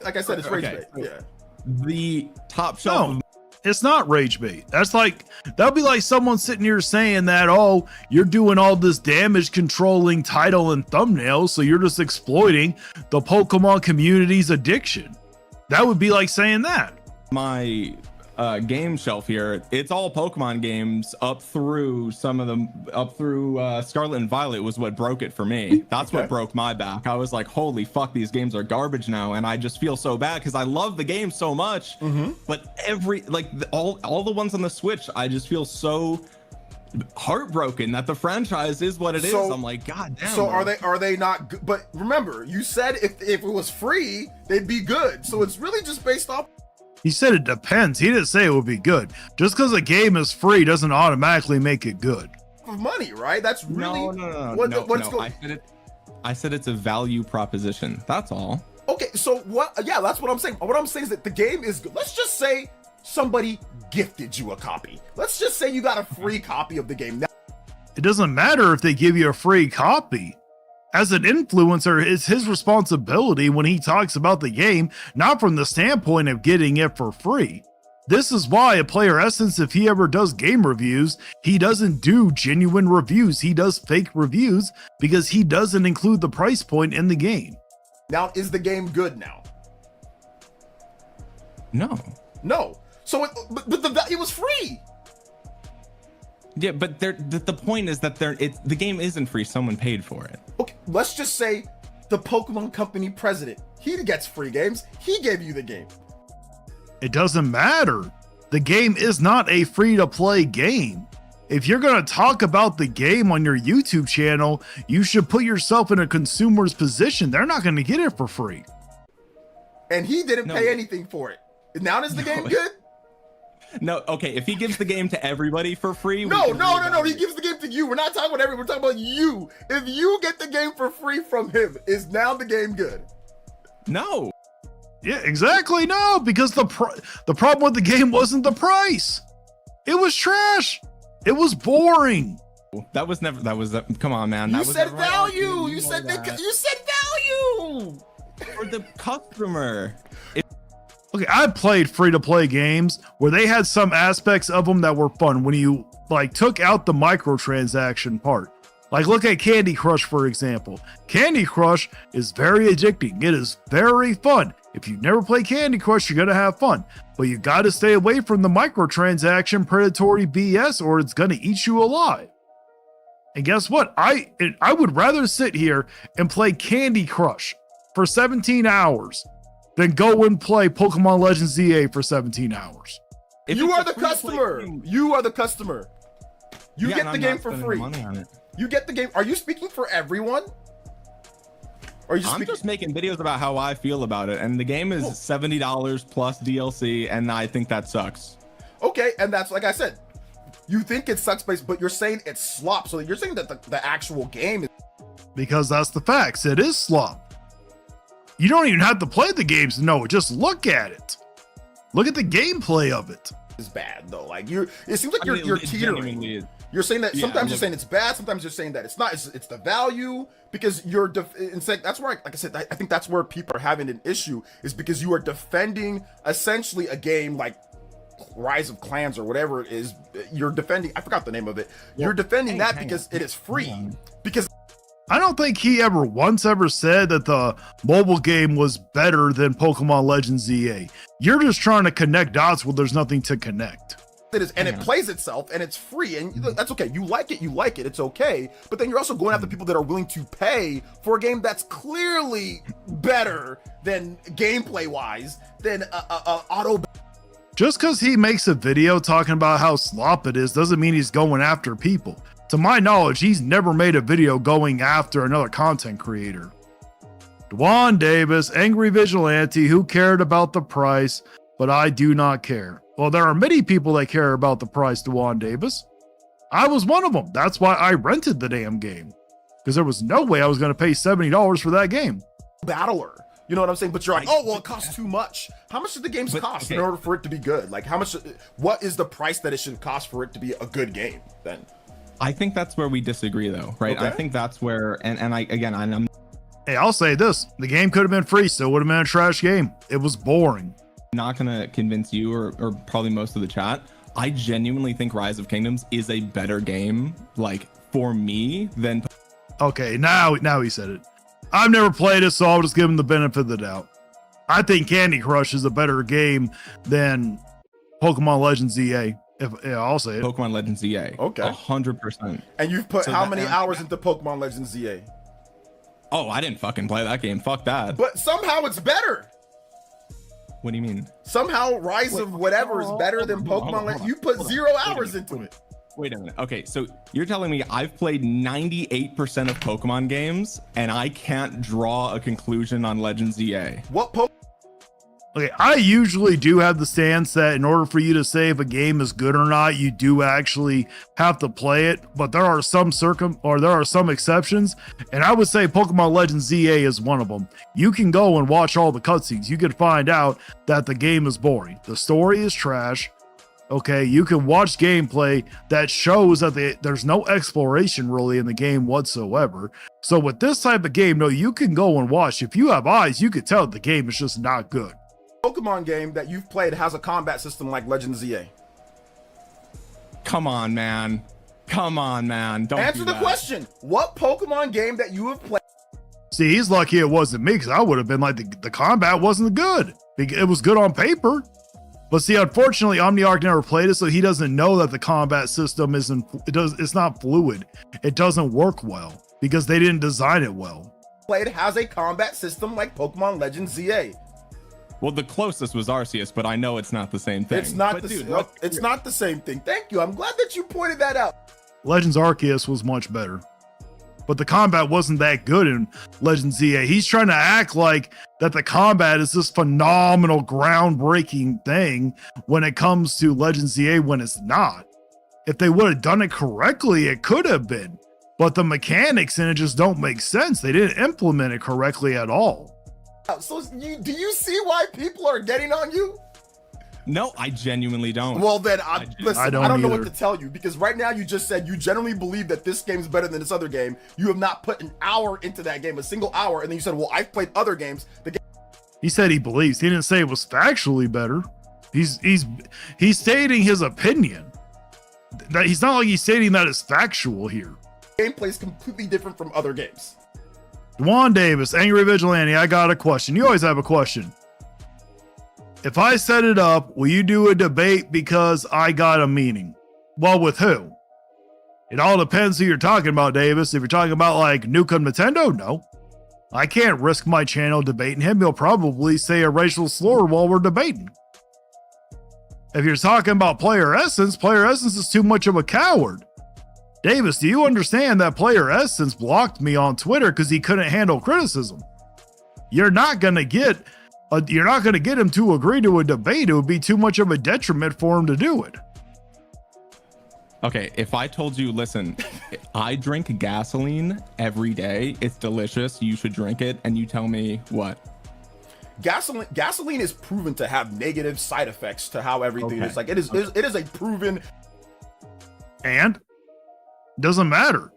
Like I said, it's rage okay. bait. Yeah. The top shelf. No, it's not rage bait. That's like, that'd be like someone sitting here saying that, oh, you're doing all this damage controlling title and thumbnails, so you're just exploiting the Pokemon community's addiction. That would be like saying that. My game shelf here, it's all Pokemon games up through some of them, up through Scarlet and Violet was what broke it for me. That's what broke my back. I was like, holy fuck, these games are garbage now, and I just feel so bad because I love the game so much. But all the ones on the Switch, I just feel so heartbroken that the franchise is what it is. I'm like, god damn. So bro. are they not good? But remember, you said if it was free, they'd be good. So it's really just based off. He said it depends. He didn't say it would be good. Just because a game is free doesn't automatically make it good. Of money, right? That's really no. I said it's a value proposition. That's all. Okay, so what? Yeah, that's what I'm saying. What I'm saying is that the game is good. Let's just say somebody gifted you a copy. Let's just say you got a free copy of the game. Now, It doesn't matter if they give you a free copy. As an influencer, it's his responsibility when he talks about the game, not from the standpoint of getting it for free. This is why at Player Essence, if he ever does game reviews, he doesn't do genuine reviews. He does fake reviews because he doesn't include the price point in the game. now is the game good now? No. No. So it was free. Yeah, but the point is that the game isn't free. Someone paid for it. Okay, let's just say the Pokemon Company president, he gets free games. He gave you the game. It doesn't matter. The game is not a free-to-play game. If you're going to talk about the game on your YouTube channel, you should put yourself in a consumer's position. They're not going to get it for free. And he didn't pay anything for it. Now is the game good? No, okay, if he gives the game to everybody for free, No. He gives the game to you. We're not talking about everyone. We're talking about you. If you get the game for free from him, is now the game good? No. Yeah, exactly. No, because the problem with the game wasn't the price. It was trash. It was boring. That was come on, man. You said value. You said value for the customer. Okay, I played free-to-play games where they had some aspects of them that were fun when you like took out the microtransaction part. Like look at Candy Crush, for example. Candy Crush is very addicting. It is very fun. If you never play Candy Crush, you're gonna have fun. But you gotta stay away from the microtransaction predatory BS or it's gonna eat you alive. And guess what? I would rather sit here and play Candy Crush for 17 hours than go and play Pokemon Legends ZA for 17 hours. You are the customer. You are the customer. You get the game for free. You get the game. Are you speaking for everyone? Or are you I'm just making videos about how I feel about it, and the game is $70 plus DLC, and I think that sucks. Okay, and that's like I said. You think it sucks, but you're saying it's slop. So you're saying that the actual game is. Because that's the facts. It is slop. You don't even have to play the games to know it. Just look at it. Look at the gameplay of it. Is bad though. Like it seems like you're teetering. You're saying that sometimes you're saying it's bad, sometimes you're saying that it's not. It's the value because you're. In fact, that's where, like I said, I think that's where people are having an issue is because you are defending essentially a game like Rise of Clans or whatever it is. You're defending. I forgot the name of it. You're defending that because it is free. Because I don't think he once said that the mobile game was better than Pokemon Legends ZA. You're just trying to connect dots where there's nothing to connect. it is, and it plays itself, and it's free, and that's okay. You like it, it's okay. But then you're also going after people that are willing to pay for a game that's clearly better than gameplay wise than auto. Just because he makes a video talking about how slop it is doesn't mean he's going after people. To my knowledge, he's never made a video going after another content creator. Dwan Davis, angry vigilante who cared about the price, but I do not care. Well, there are many people that care about the price, Dwan Davis. I was one of them. That's why I rented the damn game. Because there was no way I was going to pay $70 for that game. Battler. You know what I'm saying? But you're like, oh, well, it costs too much. How much do the games cost in order for it to be good? Like, how much, what is the price that it should cost for it to be a good game then? I think that's where we disagree though, right? Okay. I think that's where, and I, again, I'm Hey, I'll say this. The game could have been free, still would have been a trash game. It was boring. not gonna convince you or probably most of the chat. I genuinely think Rise of Kingdoms is a better game, like, for me than. Okay, now he said it. I've never played it, so I'll just give him the benefit of the doubt. I think Candy Crush is a better game than Pokemon Legends EA. I'll say it. Pokemon Legends EA. Okay. 100%. And you've put how many hours into Pokemon Legends EA? Oh, I didn't fucking play that game. Fuck that. But somehow it's better. What do you mean? Somehow Rise of whatever is better than Pokemon Legends. You put 0 hours into it. Wait a minute. Okay, so you're telling me I've played 98% of Pokemon games and I can't draw a conclusion on Legends EA. What Pokemon? Okay, I usually do have the stance that in order for you to say if a game is good or not, you do actually have to play it. But there are some exceptions, and I would say Pokemon Legends EA is one of them. You can go and watch all the cutscenes. You can find out that the game is boring. The story is trash. Okay, you can watch gameplay that shows that there's no exploration really in the game whatsoever. So with this type of game, no, you can go and watch. If you have eyes, you could tell the game is just not good. Pokemon game that you've played has a combat system like Legends EA? Come on, man. Come on, man. Don't Answer do the that. question. What Pokemon game that you have played? See, he's lucky it wasn't me because I would have been like, the combat wasn't good. It was good on paper. But see, unfortunately, OmniArc never played it, so he doesn't know that the combat system it's not fluid. It doesn't work well because they didn't design it well. Played has a combat system like Pokemon Legends EA. Well, the closest was Arceus, but I know it's not the same thing. It's not But not the same thing. Thank you. I'm glad that you pointed that out. Legends Arceus was much better. But the combat wasn't that good in Legends EA. He's trying to act like that the combat is this phenomenal, groundbreaking thing when it comes to Legends EA when it's not. If they would have done it correctly, it could have been. But the mechanics in it just don't make sense. They didn't implement it correctly at all. So do you see why people are getting on you? No, I genuinely don't. Well, then, listen, I don't know what either. to tell you because right now you just said you generally believe that this game is better than this other game. You have not put an hour into that game, a single hour, and then you said, well, I've played other games. He said he believes. He didn't say it was factually better. He's stating his opinion. That he's not like he's stating that it's factual here. Gameplay is completely different from other games. Juan Davis, Angry Vigilante, I got a question. You always have a question. If I set it up, will you do a debate because I got a meaning? Well, with who? It all depends who you're talking about, Davis. If you're talking about like Nukem Nintendo, no. I can't risk my channel debating him. He'll probably say a racial slur while we're debating. If you're talking about Player Essence is too much of a coward. Davis, do you understand that Player Essence blocked me on Twitter because he couldn't handle criticism? You're not gonna get him to agree to a debate. It would be too much of a detriment for him to do it. Okay, if I told you, listen, I drink gasoline every day. It's delicious. You should drink it. And you tell me what? Gasoline is proven to have negative side effects to how everything is. Like it is a proven. And doesn't matter.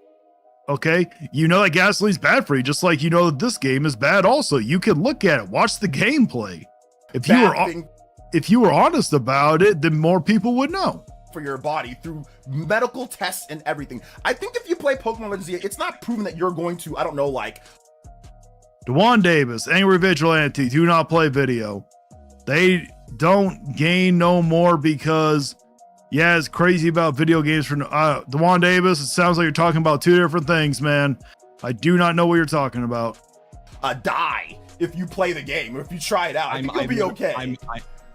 Okay, you know that gasoline's bad for you, just like you know that this game is bad also. You can look at it, watch the gameplay. If you were honest about it, then more people would know. For your body through medical tests and everything. I think if you play Pokemon Legends, it's not proven that you're going to, I don't know, like. Dewan Davis, Angry Vigilante, do not play video. They don't gain no more because, yeah, it's crazy about video games for Dewan Davis. It sounds like you're talking about two different things, man. I do not know what you're talking about. Die if you play the game or if you try it out. I think you'll be okay.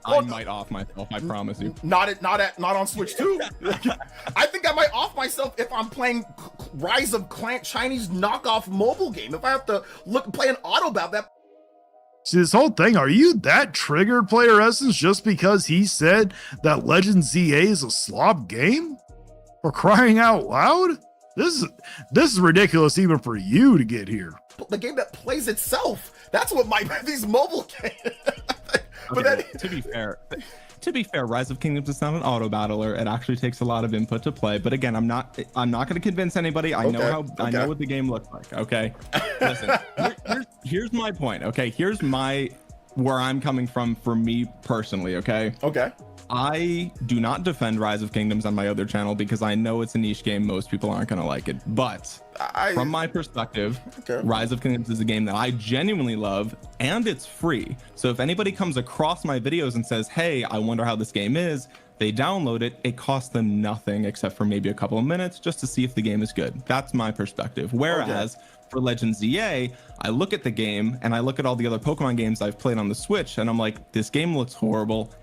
I might off myself. I promise you. Not on Switch 2. I think I might off myself if I'm playing Rise of Clan Chinese knockoff mobile game. If I have to play an auto battle, that. See, this whole thing, are you that triggered, Player Essence, just because he said that Legend ZA is a slop game? For crying out loud? This is ridiculous even for you to get here. The game that plays itself. That's what these mobile games. But Okay, to be fair, Rise of Kingdoms is not an auto battler. It actually takes a lot of input to play. But again, I'm not going to convince anybody. I know what the game looks like. Okay, listen. Here's my point. Okay, here's where I'm coming from for me personally. Okay. Okay. I do not defend Rise of Kingdoms on my other channel because I know it's a niche game. Most people aren't going to like it. But from my perspective, Rise of Kingdoms is a game that I genuinely love, and it's free. So if anybody comes across my videos and says, hey, I wonder how this game is, they download it. It costs them nothing except for maybe a couple of minutes just to see if the game is good. That's my perspective. Whereas for Legend ZA, I look at the game and I look at all the other Pokemon games I've played on the Switch, and I'm like, this game looks horrible.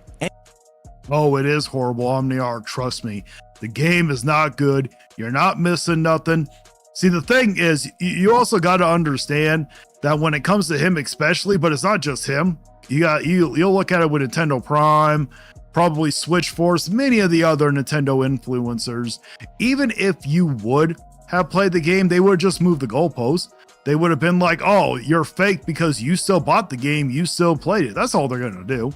Oh, it is horrible, Omniarch. Trust me. The game is not good. You're not missing nothing. See, the thing is, you also got to understand that when it comes to him especially, but it's not just him. You'll look at it with Nintendo Prime, probably Switch Force, many of the other Nintendo influencers. Even if you would have played the game, they would have just moved the goalposts. They would have been like, oh, you're fake because you still bought the game. You still played it. That's all they're going to do.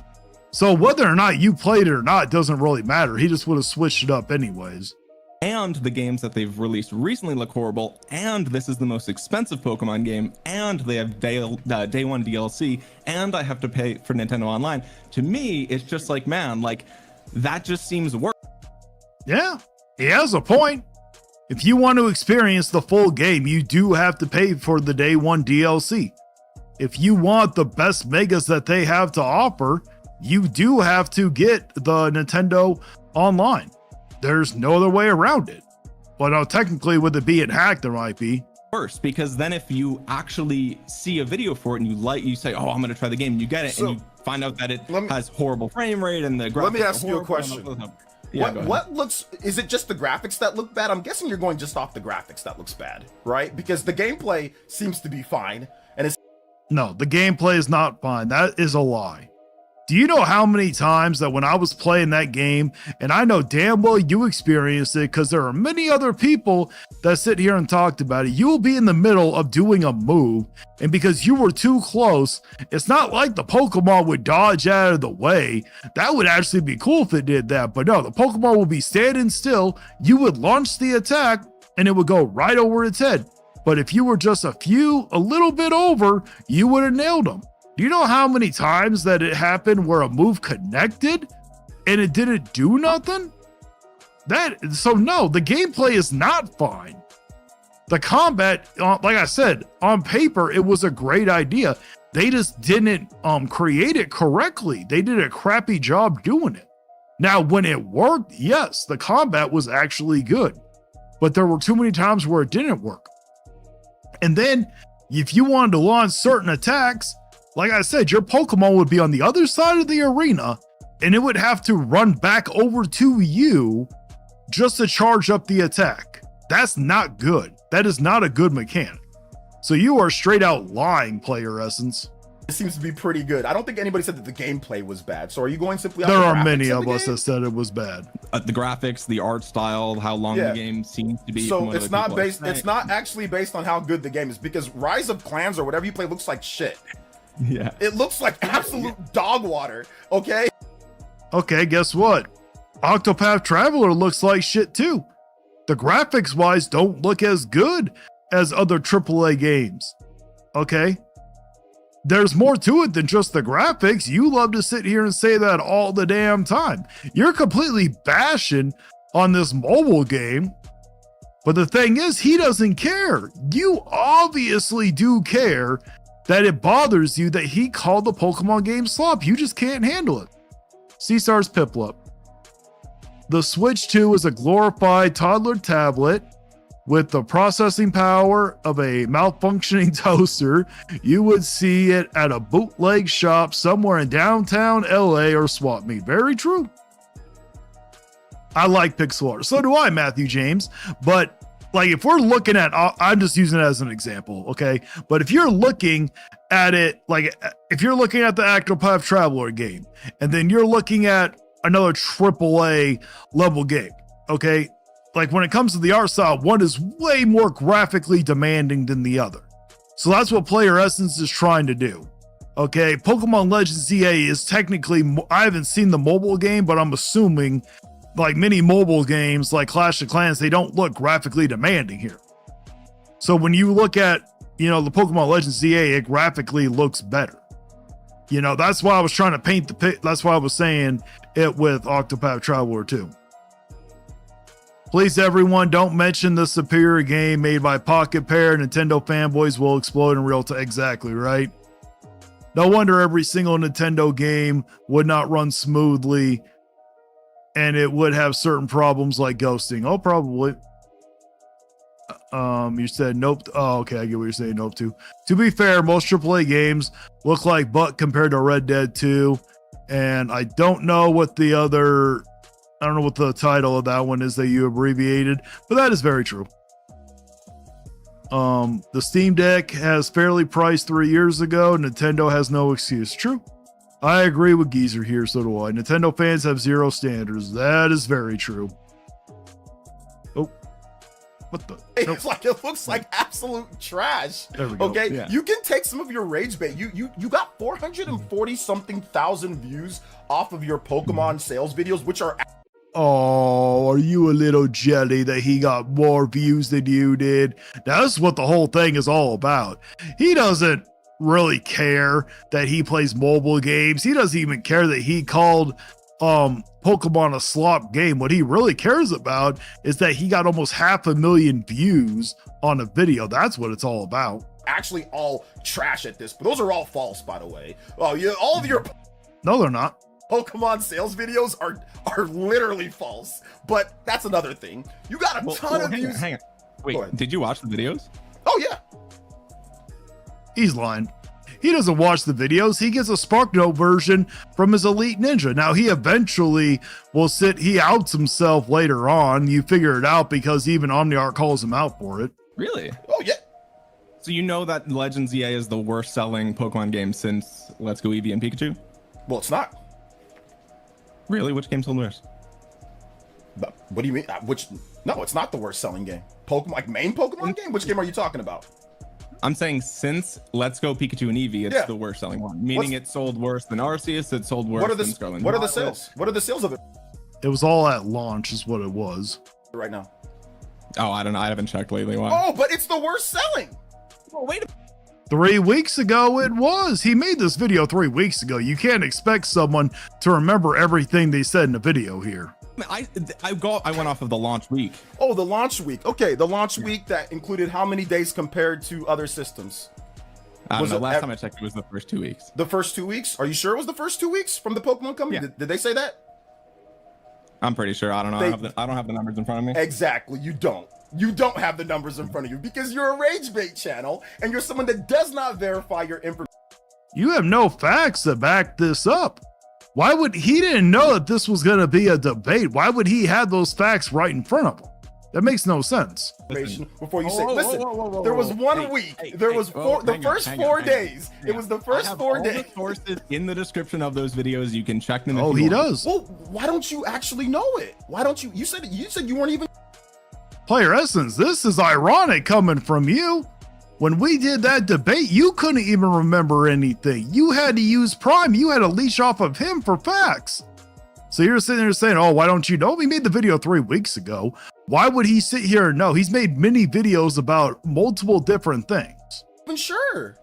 So whether or not you played it or not doesn't really matter. He just would have switched it up anyways. And the games that they've released recently look horrible, and this is the most expensive Pokemon game, and they have day one DLC, and I have to pay for Nintendo Online. To me, it's just like, man, like, that just seems worse. Yeah, he has a point. If you want to experience the full game, you do have to pay for the day one DLC. If you want the best megas that they have to offer, you do have to get the Nintendo Online. There's no other way around it. Well, technically, with it being hacked, there might be. Worse, because then if you actually see a video for it and you say, oh, I'm going to try the game, and you get it, and you find out that it has horrible frame rate and the graphics. Let me ask you a question. Yeah, is it just the graphics that look bad? I'm guessing you're going just off the graphics that looks bad, right? Because the gameplay seems to be fine. And it's no, the gameplay is not fine. That is a lie. Do you know how many times that when I was playing that game, and I know damn well you experienced it because there are many other people that sit here and talked about it, you will be in the middle of doing a move, and because you were too close, it's not like the Pokemon would dodge out of the way. That would actually be cool if it did that, but no, the Pokemon would be standing still, you would launch the attack, and it would go right over its head. But if you were just a little bit over, you would have nailed them. Do you know how many times that it happened where a move connected and it didn't do nothing? So no, the gameplay is not fine. The combat, like I said, on paper, it was a great idea. They just didn't create it correctly. They did a crappy job doing it. Now, when it worked, yes, the combat was actually good, but there were too many times where it didn't work. And then if you wanted to launch certain attacks, like I said, your Pokemon would be on the other side of the arena and it would have to run back over to you just to charge up the attack. That's not good. That is not a good mechanic. So you are straight out lying, Player Essence. It seems to be pretty good. I don't think anybody said that the gameplay was bad. So are you going simply off There the are graphics many of of the us game? that said it was bad. The graphics, the art style, how long the game seems to be. So it's not actually based on how good the game is, because Rise of Clans or whatever you play looks like shit. Yeah. It looks like absolute dog water, okay? Okay, guess what? Octopath Traveler looks like shit too. The graphics wise don't look as good as other AAA games. Okay? There's more to it than just the graphics. You love to sit here and say that all the damn time. You're completely bashing on this mobile game. But the thing is, he doesn't care. You obviously do care that it bothers you that he called the Pokemon game slop. You just can't handle it. C-Stars Piplup. The Switch 2 is a glorified toddler tablet with the processing power of a malfunctioning toaster, you would see it at a bootleg shop somewhere in downtown LA or swap meet. Very true. I like pixel art. So do I, Matthew James. But like, if we're looking at, I'm just using it as an example, okay? But if you're looking at it, like if you're looking at the Octopath Traveler game, and then you're looking at another AAA level game, okay? Like when it comes to the art style, one is way more graphically demanding than the other. So that's what Player Essence is trying to do. Okay, Pokemon Legends ZA is technically, I haven't seen the mobile game, but I'm assuming like many mobile games like Clash of Clans, they don't look graphically demanding here. So when you look at, you know, the Pokemon Legends ZA, it graphically looks better. You know, that's why I was trying to paint the pic. That's why I was saying it with Octopath Traveler 2. Please, everyone, don't mention the superior game made by Pocket Pair. Nintendo fanboys will explode in real time. Exactly, right? No wonder every single Nintendo game would not run smoothly, and it would have certain problems like ghosting. Oh, probably. You said nope. Oh, okay, I get what you're saying. Nope to. To be fair, most AAA games look like butt compared to Red Dead 2, and I don't know what the other. I don't know what the title of that one is that you abbreviated, but that is very true. The Steam Deck has fairly priced 3 years ago. Nintendo has no excuse. True. I agree with Geezer here, so do I. Nintendo fans have zero standards. That is very true. Oh. What the? It's like, it looks like absolute trash. There we go. Okay, Yeah. you can take some of your rage bait. You got 440 something thousand views off of your Pokemon sales videos, which are Oh, are you a little jelly that he got more views than you did? That's what the whole thing is all about. He doesn't really care that he plays mobile games. He doesn't even care that he called Pokemon a slop game. What he really cares about is that he got almost 500,000 views on a video. That's what it's all about. actually all trash at this, but those are all false, by the way. Oh, yeah, all of your No, they're not. Pokemon sales videos are literally false, but that's another thing. You got a ton of views. Hang on. Go Wait, ahead. did you watch the videos? Oh yeah, He's lying. He doesn't watch the videos. He gets a SparkNote version from his Elite Ninja. Now, he eventually will he outs himself later on. You figure it out because even OmniArt calls him out for it. Really? oh yeah. So you know that Legends EA is the worst selling Pokemon game since Let's Go Eevee and Pikachu? Well, it's not. Really? Which game sold worse? But what do you mean? No, it's not the worst selling game. Pokemon, like main Pokemon game? Which game are you talking about? I'm saying since Let's Go Pikachu and Eevee, it's Yeah. the worst selling one. Meaning it sold worse than Arceus, it sold worse than Scarlet. What are the sales? What are the sales of it It was all at launch is what it was. right now? Oh, I don't know. I haven't checked lately. Why? Oh, but it's the worst selling. Oh, wait. 3 weeks ago, it was. He made this video 3 weeks ago. You can't expect someone to remember everything they said in the video here. I went off of the launch week. Oh, the launch week. Okay, the launch week that included how many days compared to other systems? I don't Was know. it Last ev- time I checked, it was the first 2 weeks. The first 2 weeks? Are you sure it was the first 2 weeks from the Pokemon Company? Yeah. Did they say that? I'm pretty sure. I don't know. I don't have the numbers in front of me. Exactly. You don't. You don't have the numbers in front of you because you're a rage bait channel and you're someone that does not verify your information. You have no facts to back this up. Why would he didn't know that this was going to be a debate? Why would he have those facts right in front of him? That makes no sense. Before you say, Whoa, listen, whoa, whoa, whoa, there was whoa. one Hey, week. hey, There hey, was whoa, the hang on, first hang 4 on, hang on. days. Hang It on. was the I first have 4 all days. the sources in the description of those videos. You can check them. Oh, if you he want. does. Well, why don't you actually know it? Why don't you? You said you weren't even. Player Essence, this is ironic coming from you. When we did that debate, you couldn't even remember anything. You had to use Prime. You had to leash off of him for facts. So you're sitting there saying, oh, why don't you know? We made the video 3 weeks ago. Why would he sit here and know? He's made many videos about multiple different things. Even sure.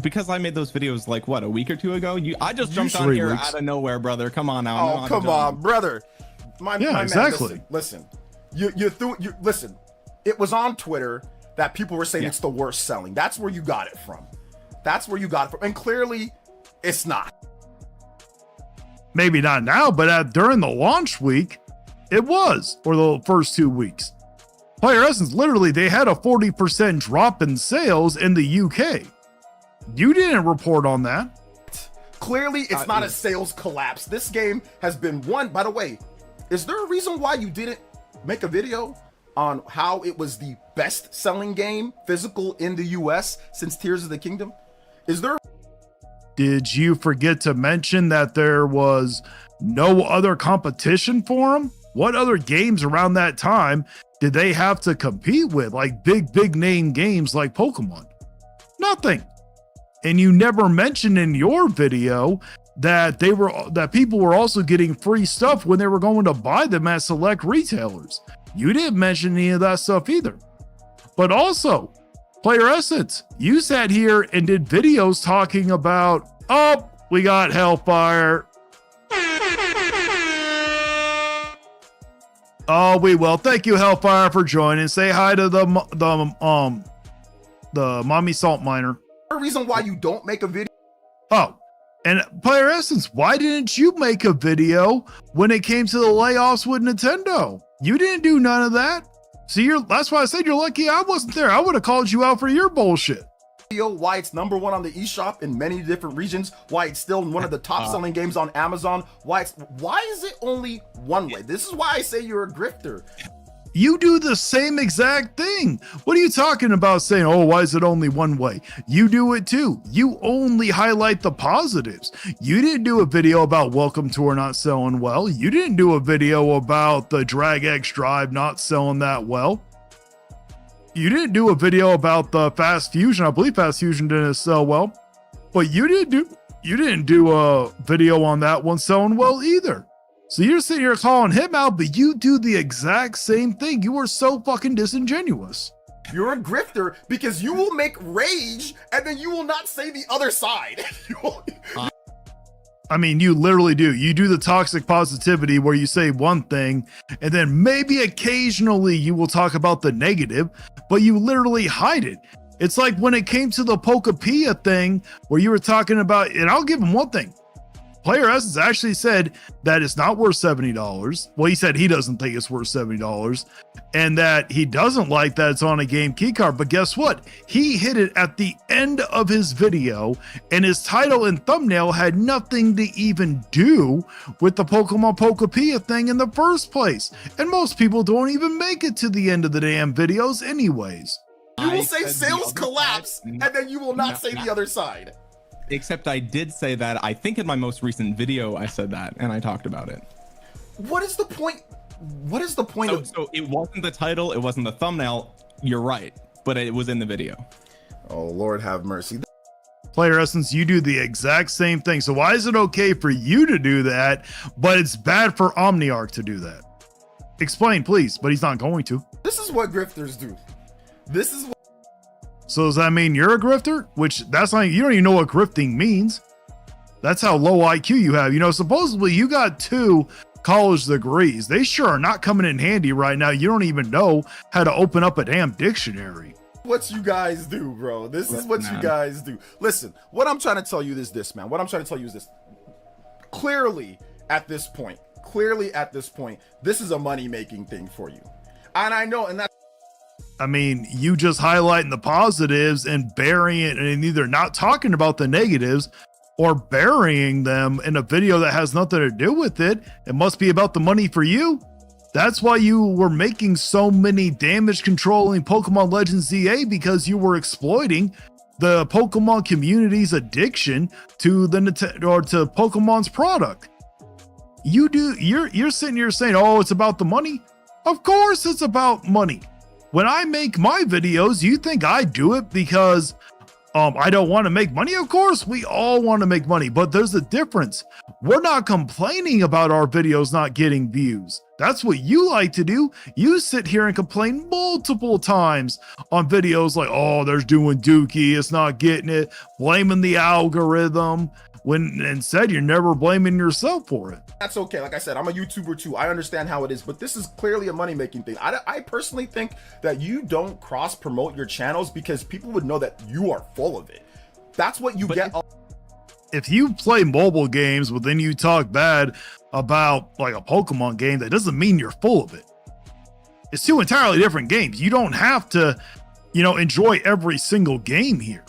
Because I made those videos like what, a week or two ago. I just jumped on 3 here weeks. out of nowhere, brother. Come on now. Oh, come on, brother. My man, exactly. listen. You listen. It was on Twitter that people were saying it's the worst selling. That's where you got it from. And clearly, it's not. Maybe not now, but during the launch week, it was, or the first 2 weeks. Player Essence, literally, they had a 40% drop in sales in the UK. You didn't report on that. Clearly, it's not a sales collapse. This game has been won. By the way, is there a reason why you didn't make a video on how it was the best-selling game physical in the US since Tears of the Kingdom? Is there? Did you forget to mention that there was no other competition for them? What other games around that time did they have to compete with? Like big name games like Pokemon? Nothing. And you never mentioned in your video that people were also getting free stuff when they were going to buy them at select retailers. You didn't mention any of that stuff either. But also, Player Essence, you sat here and did videos talking about, oh, we got Hellfire. Oh, we will. Thank you, Hellfire, for joining. Say hi to the mommy salt miner. A reason why you don't make a video? Oh, and Player Essence, why didn't you make a video when it came to the layoffs with Nintendo? You didn't do none of that. See, that's why I said you're lucky I wasn't there. I would have called you out for your bullshit. Why it's #1 on the eShop in many different regions, why it's still one of the top selling games on Amazon, why is it only one way? This is why I say you're a grifter. You do the same exact thing. What are you talking about saying, oh, why is it only one way? You do it too. You only highlight the positives. You didn't do a video about Welcome Tour not selling well. You didn't do a video about the Drag X Drive not selling that well. You didn't do a video about the Fast Fusion. I believe Fast Fusion didn't sell well, but you didn't do a video on that one selling well either. So you're sitting here calling him out, but you do the exact same thing. You are so fucking disingenuous. You're a grifter because you will make rage and then you will not say the other side. I mean, you literally do. You do the toxic positivity where you say one thing and then maybe occasionally you will talk about the negative, but you literally hide it. It's like when it came to the Pokapia thing where you were talking about, and I'll give him one thing. Player Essence actually said that it's not worth $70. Well, he said he doesn't think it's worth $70 and that he doesn't like that it's on a game keycard. But guess what? He hit it at the end of his video and his title and thumbnail had nothing to even do with the Pokemon Pokapia thing in the first place. And most people don't even make it to the end of the damn videos anyways. You will say sales collapse and then you will not say the other side. Except I did say that, I think in my most recent video, I said that and I talked about it. What is the point? What is the point of? So it wasn't the title, it wasn't the thumbnail. You're right, but it was in the video. Oh, Lord have mercy. Player Essence, you do the exact same thing. So why is it okay for you to do that, but it's bad for Omniarch to do that? Explain, please, but he's not going to. This is what grifters do. This is what. So does that mean you're a grifter? Which that's not, you don't even know what grifting means. That's how low IQ you have. You know, supposedly you got 2 college degrees. They sure are not coming in handy right now. You don't even know how to open up a damn dictionary. What you guys do, bro. This is what you guys do. Listen, what I'm trying to tell you is this, man. What I'm trying to tell you is this. Clearly at this point, this is a money-making thing for you. And I know, and that's, I mean, you just highlighting the positives and burying it and either not talking about the negatives or burying them in a video that has nothing to do with it. It must be about the money for you. That's why you were making so many damage controlling Pokemon Legends ZA, because you were exploiting the Pokemon community's addiction to the Nintendo or to Pokemon's product. You're sitting here saying, oh, it's about the money. Of course it's about money. When I make my videos, you think I do it because I don't want to make money? Of course, we all want to make money, but there's a difference. We're not complaining about our videos not getting views. That's what you like to do. You sit here and complain multiple times on videos like, oh, there's doing dookie, it's not getting it, blaming the algorithm, when instead you're never blaming yourself for it. that's okay. Like I said, I'm a YouTuber too. I understand how it is, but this is clearly a money-making thing. I personally think that you don't cross-promote your channels because people would know that you are full of it. That's what you get. If you play mobile games, but then you talk bad about like a Pokemon game, that doesn't mean you're full of it. It's two entirely different games. You don't have to, enjoy every single game here.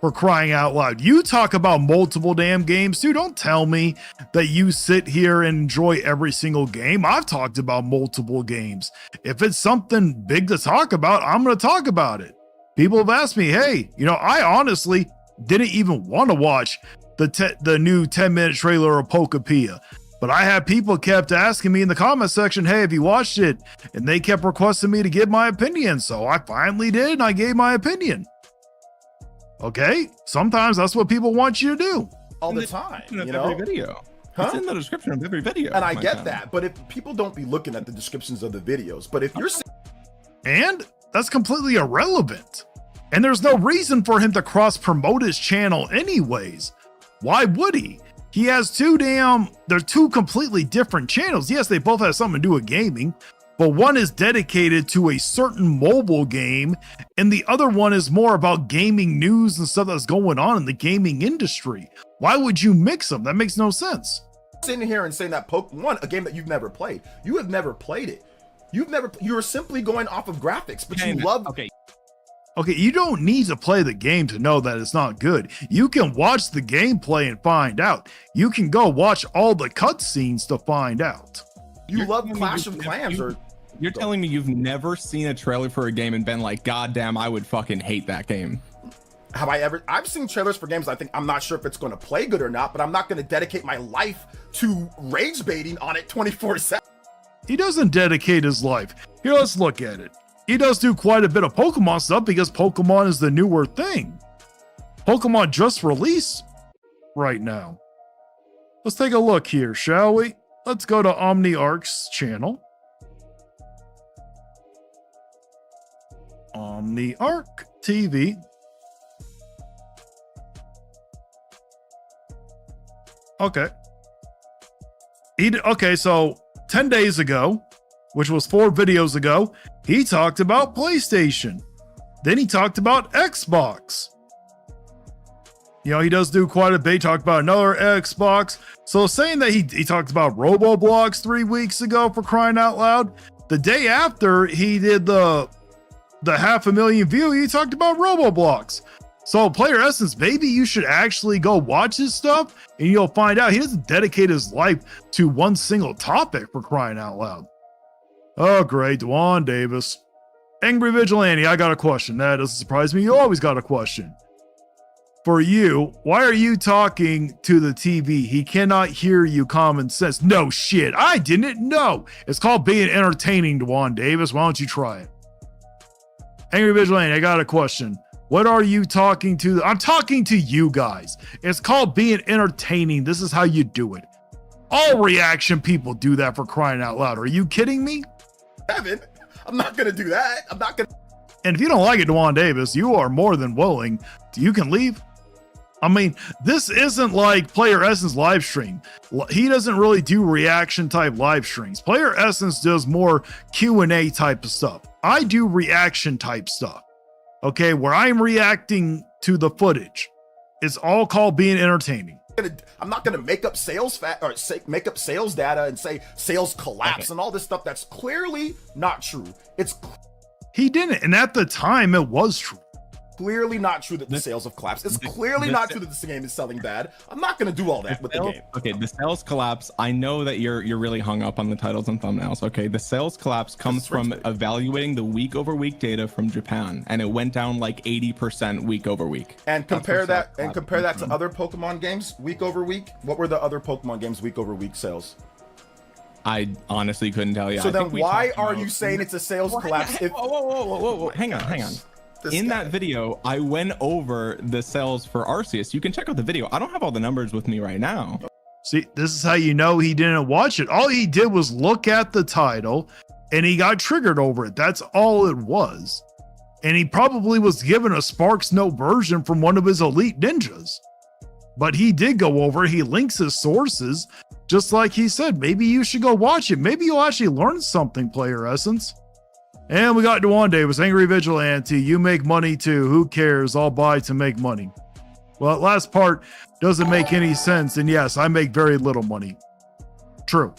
For crying out loud. You talk about multiple damn games too. Don't tell me that you sit here and enjoy every single game. I've talked about multiple games. If it's something big to talk about, I'm going to talk about it. People have asked me, hey, I honestly didn't even want to watch the new 10-minute trailer of Pokepia. But I had people kept asking me in the comment section, hey, have you watched it? And they kept requesting me to give my opinion. So I finally did, and I gave my opinion. Okay, sometimes that's what people want you to do. All the time, every video. It's in the description of every video. And I get that, but if people don't be looking at the descriptions of the videos, but if you're... And that's completely irrelevant. And there's no reason for him to cross-promote his channel anyways. Why would he? He has they're two completely different channels. Yes, they both have something to do with gaming, but one is dedicated to a certain mobile game, and the other one is more about gaming news and stuff that's going on in the gaming industry. Why would you mix them? That makes no sense. Sitting here and saying that Pokemon, a game that you've never played. You have never played it. You're simply going off of graphics, but you love... Okay, you don't need to play the game to know that it's not good. You can watch the gameplay and find out. You can go watch all the cutscenes to find out. You love Clash of Clans or... You're telling me you've never seen a trailer for a game and been like, God damn, I would fucking hate that game. Have I ever? I've seen trailers for games. I'm not sure if it's going to play good or not, but I'm not going to dedicate my life to rage baiting on it 24/7. He doesn't dedicate his life. Here, let's look at it. He does do quite a bit of Pokemon stuff because Pokemon is the newer thing. Pokemon just released right now. Let's take a look here, shall we? Let's go to OmniArc's channel. OmniArc TV. Okay. Okay, so 10 days ago, which was 4 videos ago, he talked about PlayStation. Then he talked about Xbox. He does do quite a bit. He talked about another Xbox. So saying that he talked about Roblox 3 weeks ago, for crying out loud, the day after he did the 500,000 view, he talked about Roblox. So Player Essence, maybe you should actually go watch his stuff and you'll find out he doesn't dedicate his life to one single topic, for crying out loud. Oh, great. Dwan Davis. Angry Vigilante, I got a question. That doesn't surprise me. You always got a question. For you, why are you talking to the TV? He cannot hear you, common sense. No shit. I didn't know. It's called being entertaining, Dwan Davis. Why don't you try it? Angry Vigilante, I got a question. What are you talking to? I'm talking to you guys. It's called being entertaining. This is how you do it. All reaction people do that, for crying out loud. Are you kidding me? Evan, I'm not going to do that. I'm not going to. And if you don't like it, Dwan Davis, you are more than willing. You can leave. I mean, this isn't like Player Essence live stream. He doesn't really do reaction type live streams. Player Essence does more Q&A type of stuff. I do reaction type stuff. Okay, where I'm reacting to the footage. It's all called being entertaining. I'm not going to make up sales make up sales data and say sales collapse and all this stuff that's clearly not true. He didn't, and at the time it was true. Clearly not true that the sales have collapsed. It's clearly not true that this game is selling bad. I'm not going to do all that with the game. Okay, the sales collapse. I know that you're really hung up on the titles and thumbnails. Okay, the sales collapse comes from evaluating the week over week data from Japan, and it went down like 80% week over week. And compare that to other Pokemon games week over week. What were the other Pokemon games week over week sales? I honestly couldn't tell you. So then why are you saying it's a sales collapse? Whoa. Hang on. In that video, I went over the sales for Arceus. You can check out the video. I don't have all the numbers with me right now. See, this is how you know he didn't watch it. All he did was look at the title and he got triggered over it. That's all it was. And he probably was given a Sparks Note version from one of his elite ninjas. But he did go over, he links his sources, just like he said. Maybe you should go watch it. Maybe you'll actually learn something, Player Essence. And we got Dwan Davis, Angry Vigilante. You make money too. Who cares? I'll buy to make money. Well, that last part doesn't make any sense. And yes, I make very little money. True.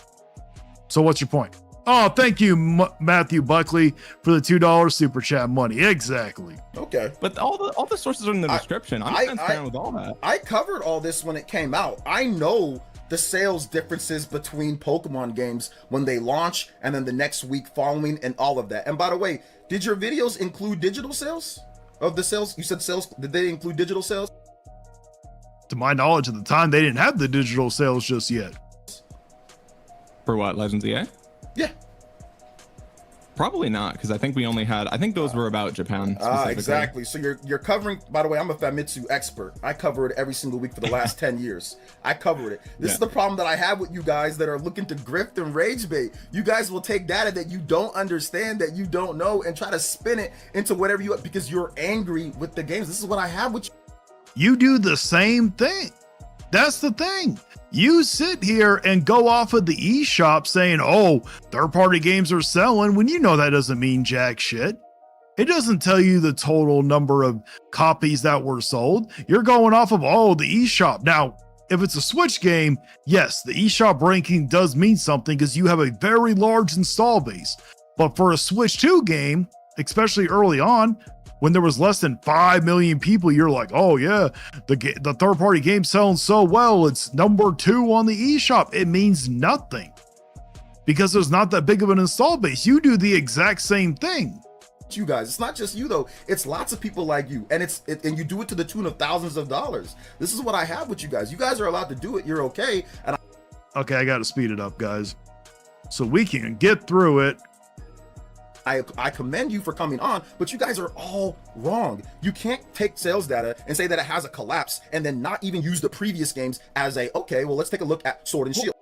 So what's your point? Oh, thank you, Matthew Buckley, for the $2 super chat money. Exactly. Okay. But all the sources are in the description. I'm transparent with all that. I covered all this when it came out. I know the sales differences between Pokemon games when they launch and then the next week following and all of that. And by the way, did your videos include digital sales of the sales? You said sales. Did they include digital sales? To my knowledge, at the time, they didn't have the digital sales just yet. For what, Legends EA? Yeah. Probably not, because I think we only had, I think those were about Japan. Exactly. So you're covering, by the way, I'm a Famitsu expert. I cover it every single week for the last 10 years. I covered it. This is the problem that I have with you guys that are looking to grift and rage bait. You guys will take data that you don't understand, that you don't know, and try to spin it into whatever you want because you're angry with the games. This is what I have with you. You do the same thing. That's the thing. You sit here and go off of the eShop saying, oh, third-party games are selling, when you know that doesn't mean jack shit. It doesn't tell you the total number of copies that were sold. You're going off of, oh, the eShop. Now, if it's a Switch game, yes, the eShop ranking does mean something because you have a very large install base. But for a Switch 2 game, especially early on, when there was less than 5 million people, you're like, oh yeah, the third-party game selling so well, it's number 2 on the eShop. It means nothing because there's not that big of an install base. You do the exact same thing. You guys, it's not just you though, it's lots of people like you, and and you do it to the tune of thousands of dollars. This is what I have with you guys. You guys are allowed to do it. You're okay. And okay, I got to speed it up, guys, so we can get through it. I commend you for coming on, but you guys are all wrong. You can't take sales data and say that it has a collapse and then not even use the previous games as okay, well, let's take a look at Sword and Shield.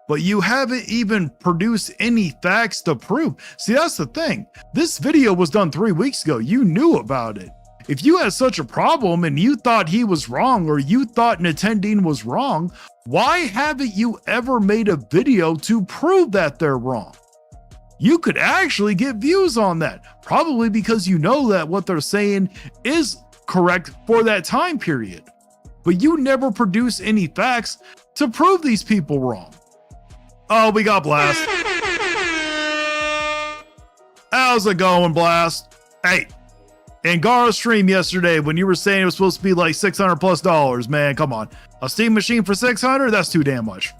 But you haven't even produced any facts to prove. See, that's the thing. This video was done 3 weeks ago. You knew about it. If you had such a problem and you thought he was wrong or you thought Nintendo was wrong, why haven't you ever made a video to prove that they're wrong? You could actually get views on that, probably because you know that what they're saying is correct for that time period. But you never produce any facts to prove these people wrong. Oh, we got Blast. How's it going, Blast? Hey, in Gara's stream yesterday, when you were saying it was supposed to be like $600+, man, come on. A Steam machine for $600? That's too damn much.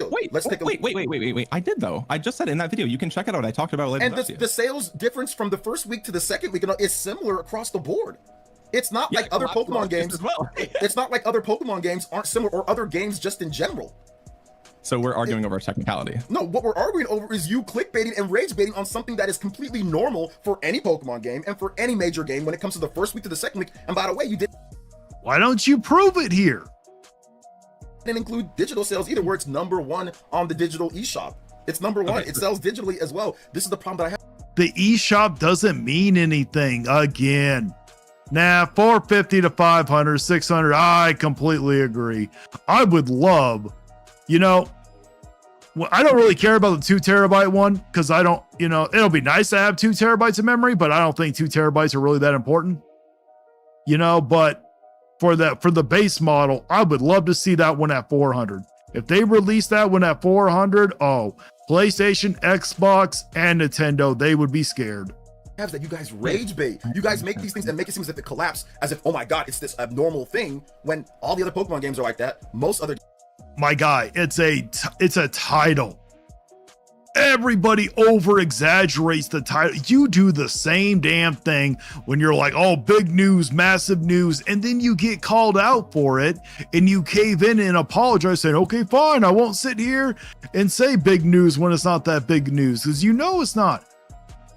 Wait, let's take a wait. I did though. I just said in that video. You can check it out. I talked about it later. And the sales difference from the first week to the second week is similar across the board. It's not like other Pokemon games as well. It's not like other Pokemon games aren't similar or other games just in general. So we're arguing over technicality. No, what we're arguing over is you clickbaiting and rage baiting on something that is completely normal for any Pokemon game and for any major game when it comes to the first week to the second week. And by the way, you did. Why don't you prove it here? Didn't include digital sales either, where it's number 1 on the digital eShop. It's number 1. Okay. It sells digitally as well. This is the problem that I have. The eShop doesn't mean anything again. Nah, 450 to 500, 600. I completely agree. I would love, you know, I don't really care about the 2 terabyte one because I don't, you know, it'll be nice to have 2 terabytes of memory, but I don't think 2 terabytes are really that important, you know, but for the base model, I would love to see that one at 400. If they release that one at 400, oh, PlayStation, Xbox, and Nintendo, they would be scared. That you guys rage bait. You guys make these things and make it seem as if it collapsed, as if, oh my god, it's this abnormal thing, when all the other Pokemon games are like that. Most other... My guy, it's a title. Everybody over exaggerates the title. You do the same damn thing when you're like, oh, big news, massive news, and then you get called out for it and you cave in and apologize saying, okay, fine, I won't sit here and say big news when it's not that big news, because you know it's not.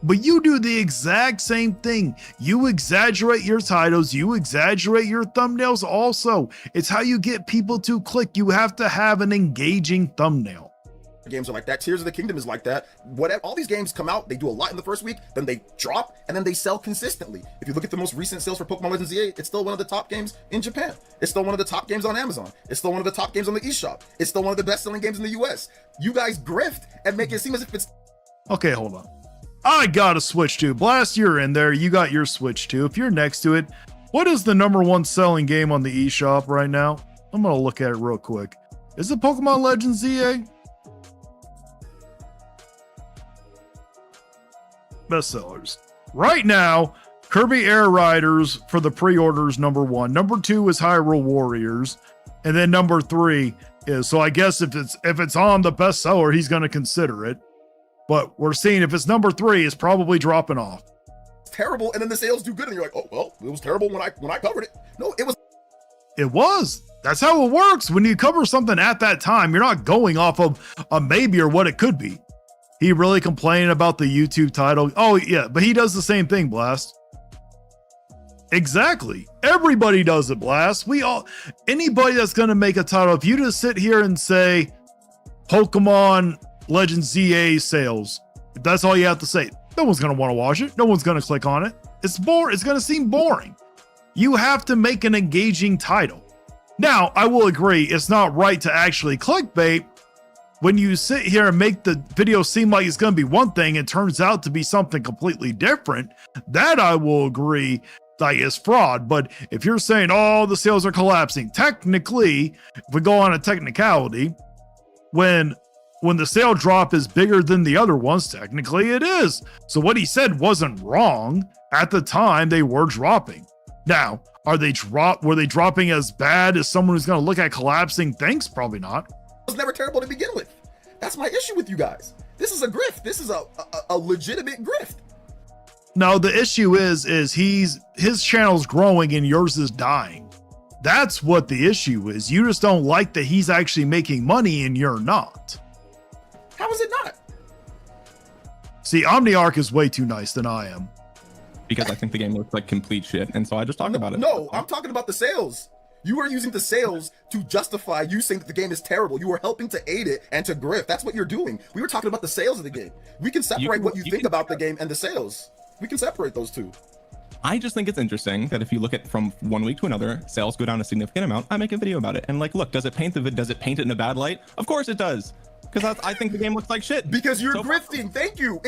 But you do the exact same thing. You exaggerate your titles, you exaggerate your thumbnails also. It's how you get people to click. You have to have an engaging thumbnail. Games are like that. Tears of the Kingdom is like that. Whatever, all these games come out, they do a lot in the first week, then they drop, and then they sell consistently. If you look at the most recent sales for Pokemon Legends EA, it's still one of the top games in Japan. It's still one of the top games on Amazon. It's still one of the top games on the eShop. It's still one of the best-selling games in the US. You guys grift and make it seem as if it's... Okay, hold on. I got a Switch 2. Blast, you're in there. You got your Switch 2. If you're next to it, what is the #1 selling game on the eShop right now? I'm going to look at it real quick. Is it Pokemon Legends EA? bestsellers. Right now, Kirby Air Riders for the pre-orders #1. #2 is Hyrule Warriors, and then #3 is, so I guess if it's on the bestseller, he's going to consider it. But we're seeing if it's #3, it's probably dropping off. It's terrible, and then the sales do good, and you're like, oh well, it was terrible when I covered it. No, it was. It was. That's how it works. When you cover something at that time, you're not going off of a maybe or what it could be. He really complaining about the YouTube title. Oh yeah, but he does the same thing, Blast. Exactly. Everybody does it, Blast. Anybody that's going to make a title, if you just sit here and say Pokemon Legends ZA sales, if that's all you have to say, no one's going to want to watch it. No one's going to click on it. It's boring. It's going to seem boring. You have to make an engaging title. Now, I will agree, it's not right to actually clickbait. When you sit here and make the video seem like it's going to be one thing, it turns out to be something completely different. That I will agree like is fraud. But if you're saying, oh, the sales are collapsing, technically, if we go on a technicality, when the sale drop is bigger than the other ones, technically it is. So what he said wasn't wrong. At the time, they were dropping. Now, were they dropping as bad as someone who's going to look at collapsing things? Probably not. It was never terrible to begin with. That's my issue with you guys. This is a grift. This is a legitimate grift. No, the issue is his channel's growing and yours is dying. That's what the issue is. You just don't like that he's actually making money and you're not. How is it not? See, OmniArc is way too nice than I am. Because I think the game looks like complete shit, and so I just talked about it. No, I'm talking about the sales. You are using the sales to justify you saying that the game is terrible. You are helping to aid it and to grift. That's what you're doing. We were talking about the sales of the game. We can separate what you think about the game and the sales. We can separate those two. I just think it's interesting that if you look at from one week to another, sales go down a significant amount. I make a video about it, and like, look, does it paint it in a bad light? Of course it does, because I think the game looks like shit. Because you're grifting. Thank you.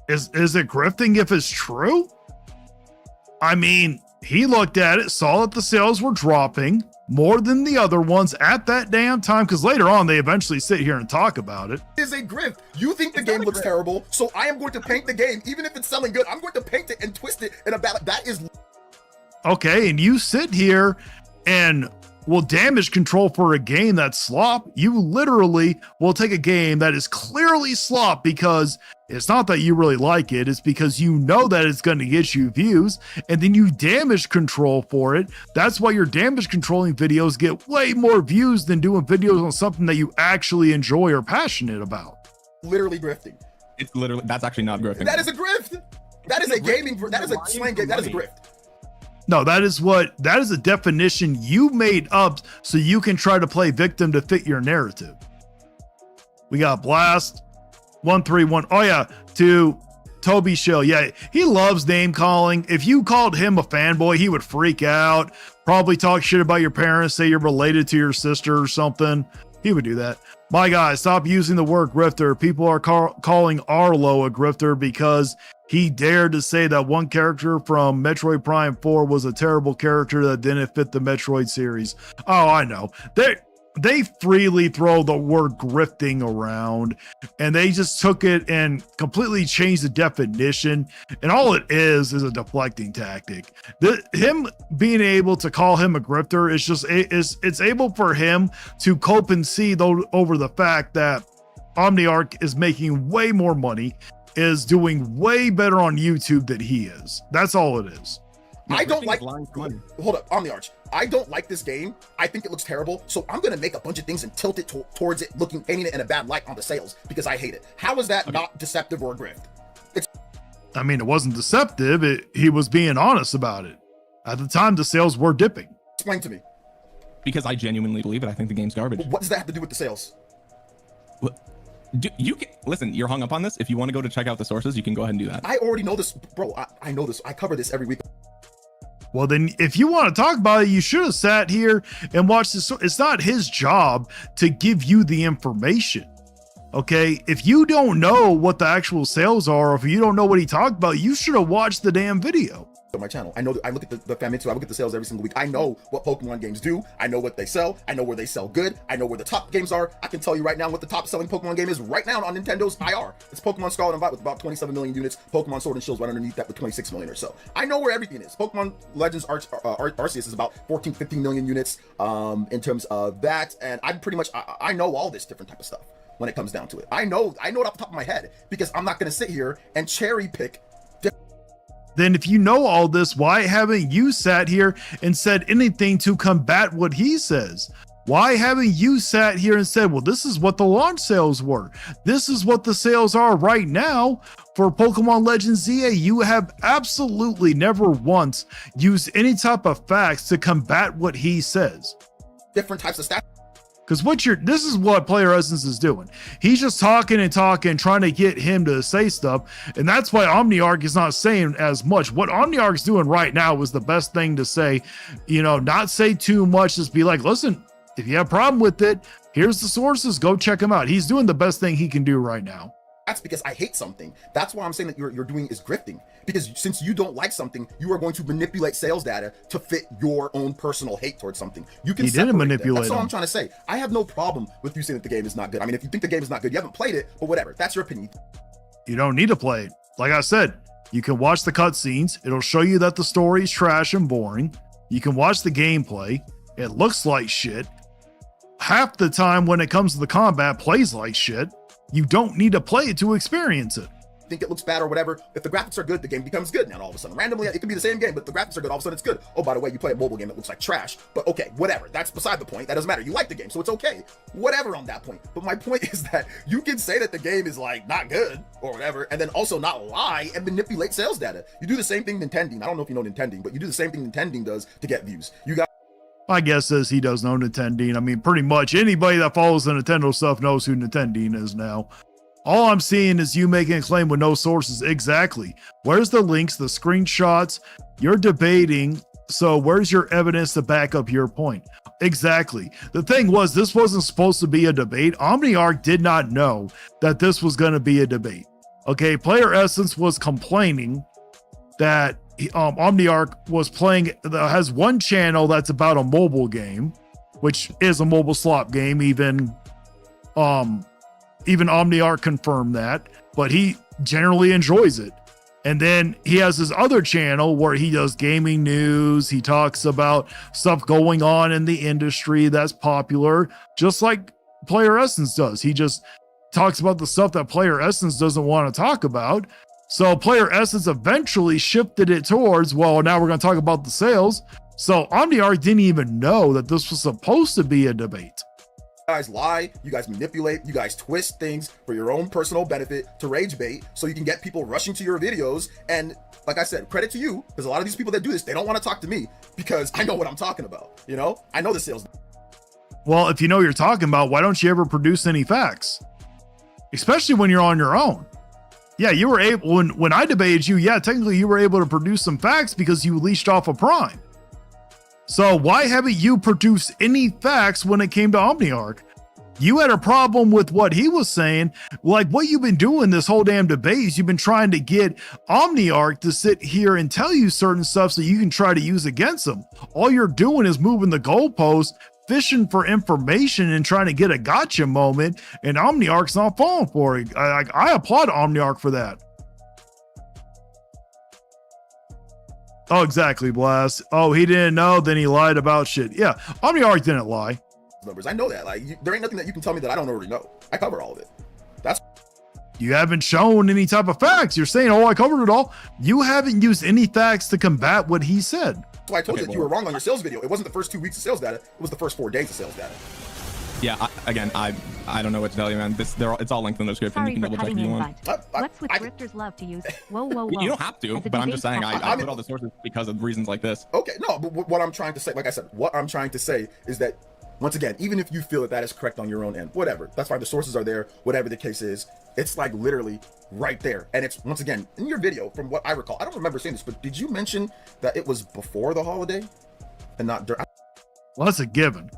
Is it grifting if it's true? I mean, he looked at it, saw that the sales were dropping more than the other ones at that damn time, because later on they eventually sit here and talk about it. It is a grift. You think the game looks terrible, so I am going to paint the game, even if it's selling good. I'm going to paint it and twist it in a bad. That is okay. And you sit here and will damage control for a game that's slop. You literally will take a game that is clearly slop because it's not that you really like it. It's because you know that it's going to get you views, and then you damage control for it. That's why your damage controlling videos get way more views than doing videos on something that you actually enjoy or passionate about. Literally grifting. It's literally, that's actually not grifting. That is a grift. That is a gaming, that is a slang game. That is a grift. No, that is a definition you made up so you can try to play victim to fit your narrative. We got Blast 131. Oh yeah, to Toby Shill. Yeah, he loves name calling. If you called him a fanboy, he would freak out, probably talk shit about your parents, say you're related to your sister or something. He would do that. My guy, stop using the word grifter. People are calling Arlo a grifter because he dared to say that one character from Metroid Prime 4 was a terrible character that didn't fit the Metroid series. Oh, I know. They freely throw the word grifting around, and they just took it and completely changed the definition. And all it is a deflecting tactic. Him being able to call him a grifter is just it's able for him to cope and see over the fact that OmniArc is making way more money, is doing way better on YouTube than he is. That's all it is. No, I don't like. Hold up, OmniArch. I don't like this game. I think it looks terrible. So I'm gonna make a bunch of things and tilt it towards it, painting it in a bad light on the sales because I hate it. How is that not deceptive or a grift? I mean, it wasn't deceptive. He was being honest about it. At the time, the sales were dipping. Explain to me. Because I genuinely believe it. I think the game's garbage. What does that have to do with the sales? You can listen. You're hung up on this. If you want to go to check out the sources, you can go ahead and do that. I already know this, bro. I know this. I cover this every week. Well, then if you want to talk about it, you should have sat here and watched this. It's not his job to give you the information. Okay. If you don't know what the actual sales are, or if you don't know what he talked about, you should have watched the damn video. on my channel. I know that I look at the Famitsu, I look at the sales every single week. I know what Pokemon games do. I know what they sell. I know where they sell good. I know where the top games are. I can tell you right now what the top selling Pokemon game is right now on Nintendo's IR. It's Pokemon Scarlet and Violet with about 27 million units. Pokemon Sword and Shield right underneath that with 26 million or so. I know where everything is. Pokemon Legends Arceus is about 14, 15 million units in terms of that. And I'm pretty much, I know all this different type of stuff when it comes down to it. I know it off the top of my head because I'm not going to sit here and cherry pick. Then if you know all this, why haven't you sat here and said anything to combat what he says? Why haven't you sat here and said, well, this is what the launch sales were. This is what the sales are right now for Pokemon Legends ZA. You have absolutely never once used any type of facts to combat what he says. Different types of stats. Because this is what Player Essence is doing. He's just talking and talking, trying to get him to say stuff. And that's why Omniarch is not saying as much. What Omniarch's doing right now is the best thing to say. You know, not say too much, just be like, listen, if you have a problem with it, here's the sources, go check them out. He's doing the best thing he can do right now. That's because I hate something. That's why I'm saying that you're doing is grifting. Because since you don't like something, you are going to manipulate sales data to fit your own personal hate towards something. You can. He didn't manipulate. That's all I'm trying to say. I have no problem with you saying that the game is not good. I mean, if you think the game is not good, you haven't played it, but whatever. That's your opinion. You don't need to play it. Like I said, you can watch the cutscenes. It'll show you that the story is trash and boring. You can watch the gameplay. It looks like shit. Half the time when it comes to the combat, plays like shit. You don't need to play it to experience it. Think it looks bad or whatever. If the graphics are good, the game becomes good. Now all of a sudden, randomly, it could be the same game, but the graphics are good. All of a sudden, it's good. Oh, by the way, you play a mobile game that looks like trash. But okay, whatever. That's beside the point. That doesn't matter. You like the game, so it's okay. Whatever on that point. But my point is that you can say that the game is like not good or whatever, and then also not lie and manipulate sales data. You do the same thing Nintending. I don't know if you know Nintending, but you do the same thing Nintending does to get views. You got. My guess is he does know Nintending. I mean, pretty much anybody that follows the Nintendo stuff knows who Nintending is now. All I'm seeing is you making a claim with no sources. Exactly. Where's the links, the screenshots? You're debating. So where's your evidence to back up your point? Exactly. The thing was, this wasn't supposed to be a debate. Omniarch did not know that this was going to be a debate. Okay. Player Essence was complaining that Omniarch was playing, has one channel that's about a mobile game, which is a mobile slot game. Even Omniarch confirmed that, but he generally enjoys it. And then he has his other channel where he does gaming news. He talks about stuff going on in the industry that's popular, just like Player Essence does. He just talks about the stuff that Player Essence doesn't want to talk about. So Player Essence eventually shifted it towards, well, now we're going to talk about the sales. So Omniarch didn't even know that this was supposed to be a debate. You guys lie, you guys manipulate, you guys twist things for your own personal benefit to rage bait so you can get people rushing to your videos. And like I said, credit to you, because a lot of these people that do this, they don't want to talk to me because I know what I'm talking about. You know, I know the sales. Well, if you know what you're talking about, why don't you ever produce any facts? Especially when you're on your own. Yeah, you were able, when I debated you, yeah, technically you were able to produce some facts because you leashed off of Prime. So why haven't you produced any facts when it came to Omniarch? You had a problem with what he was saying. Like what you've been doing this whole damn debate is you've been trying to get Omniarch to sit here and tell you certain stuff so you can try to use against him. All you're doing is moving the goalpost, fishing for information and trying to get a gotcha moment, and Omniarch's not falling for it. I applaud Omniarch for that. Oh, exactly, Blast. Oh, he didn't know, then he lied about shit. Yeah, Omniarch didn't lie. Numbers. I know that. Like, there ain't nothing that you can tell me that I don't already know. I cover all of it. That's. You haven't shown any type of facts. You're saying, oh, I covered it all. You haven't used any facts to combat what he said. That's why I told you that you were wrong on your sales video. It wasn't the first 2 weeks of sales data. It was the first 4 days of sales data. Yeah, I don't know what to tell you, man. It's all linked in the description. Sorry You can for double check cutting if you in, want. but what's with grifters love to use? Whoa, whoa, whoa. You don't have to, As a but I'm debate just saying topic. I put all the sources because of reasons like this. Okay, no, but what I'm trying to say, like I said, what I'm trying to say is that, once again, even if you feel that that is correct on your own end, whatever, that's fine. The sources are there, whatever the case is. It's like literally right there. And it's, once again, in your video, from what I recall, I don't remember saying this, but did you mention that it was before the holiday and not during? Well, that's a given.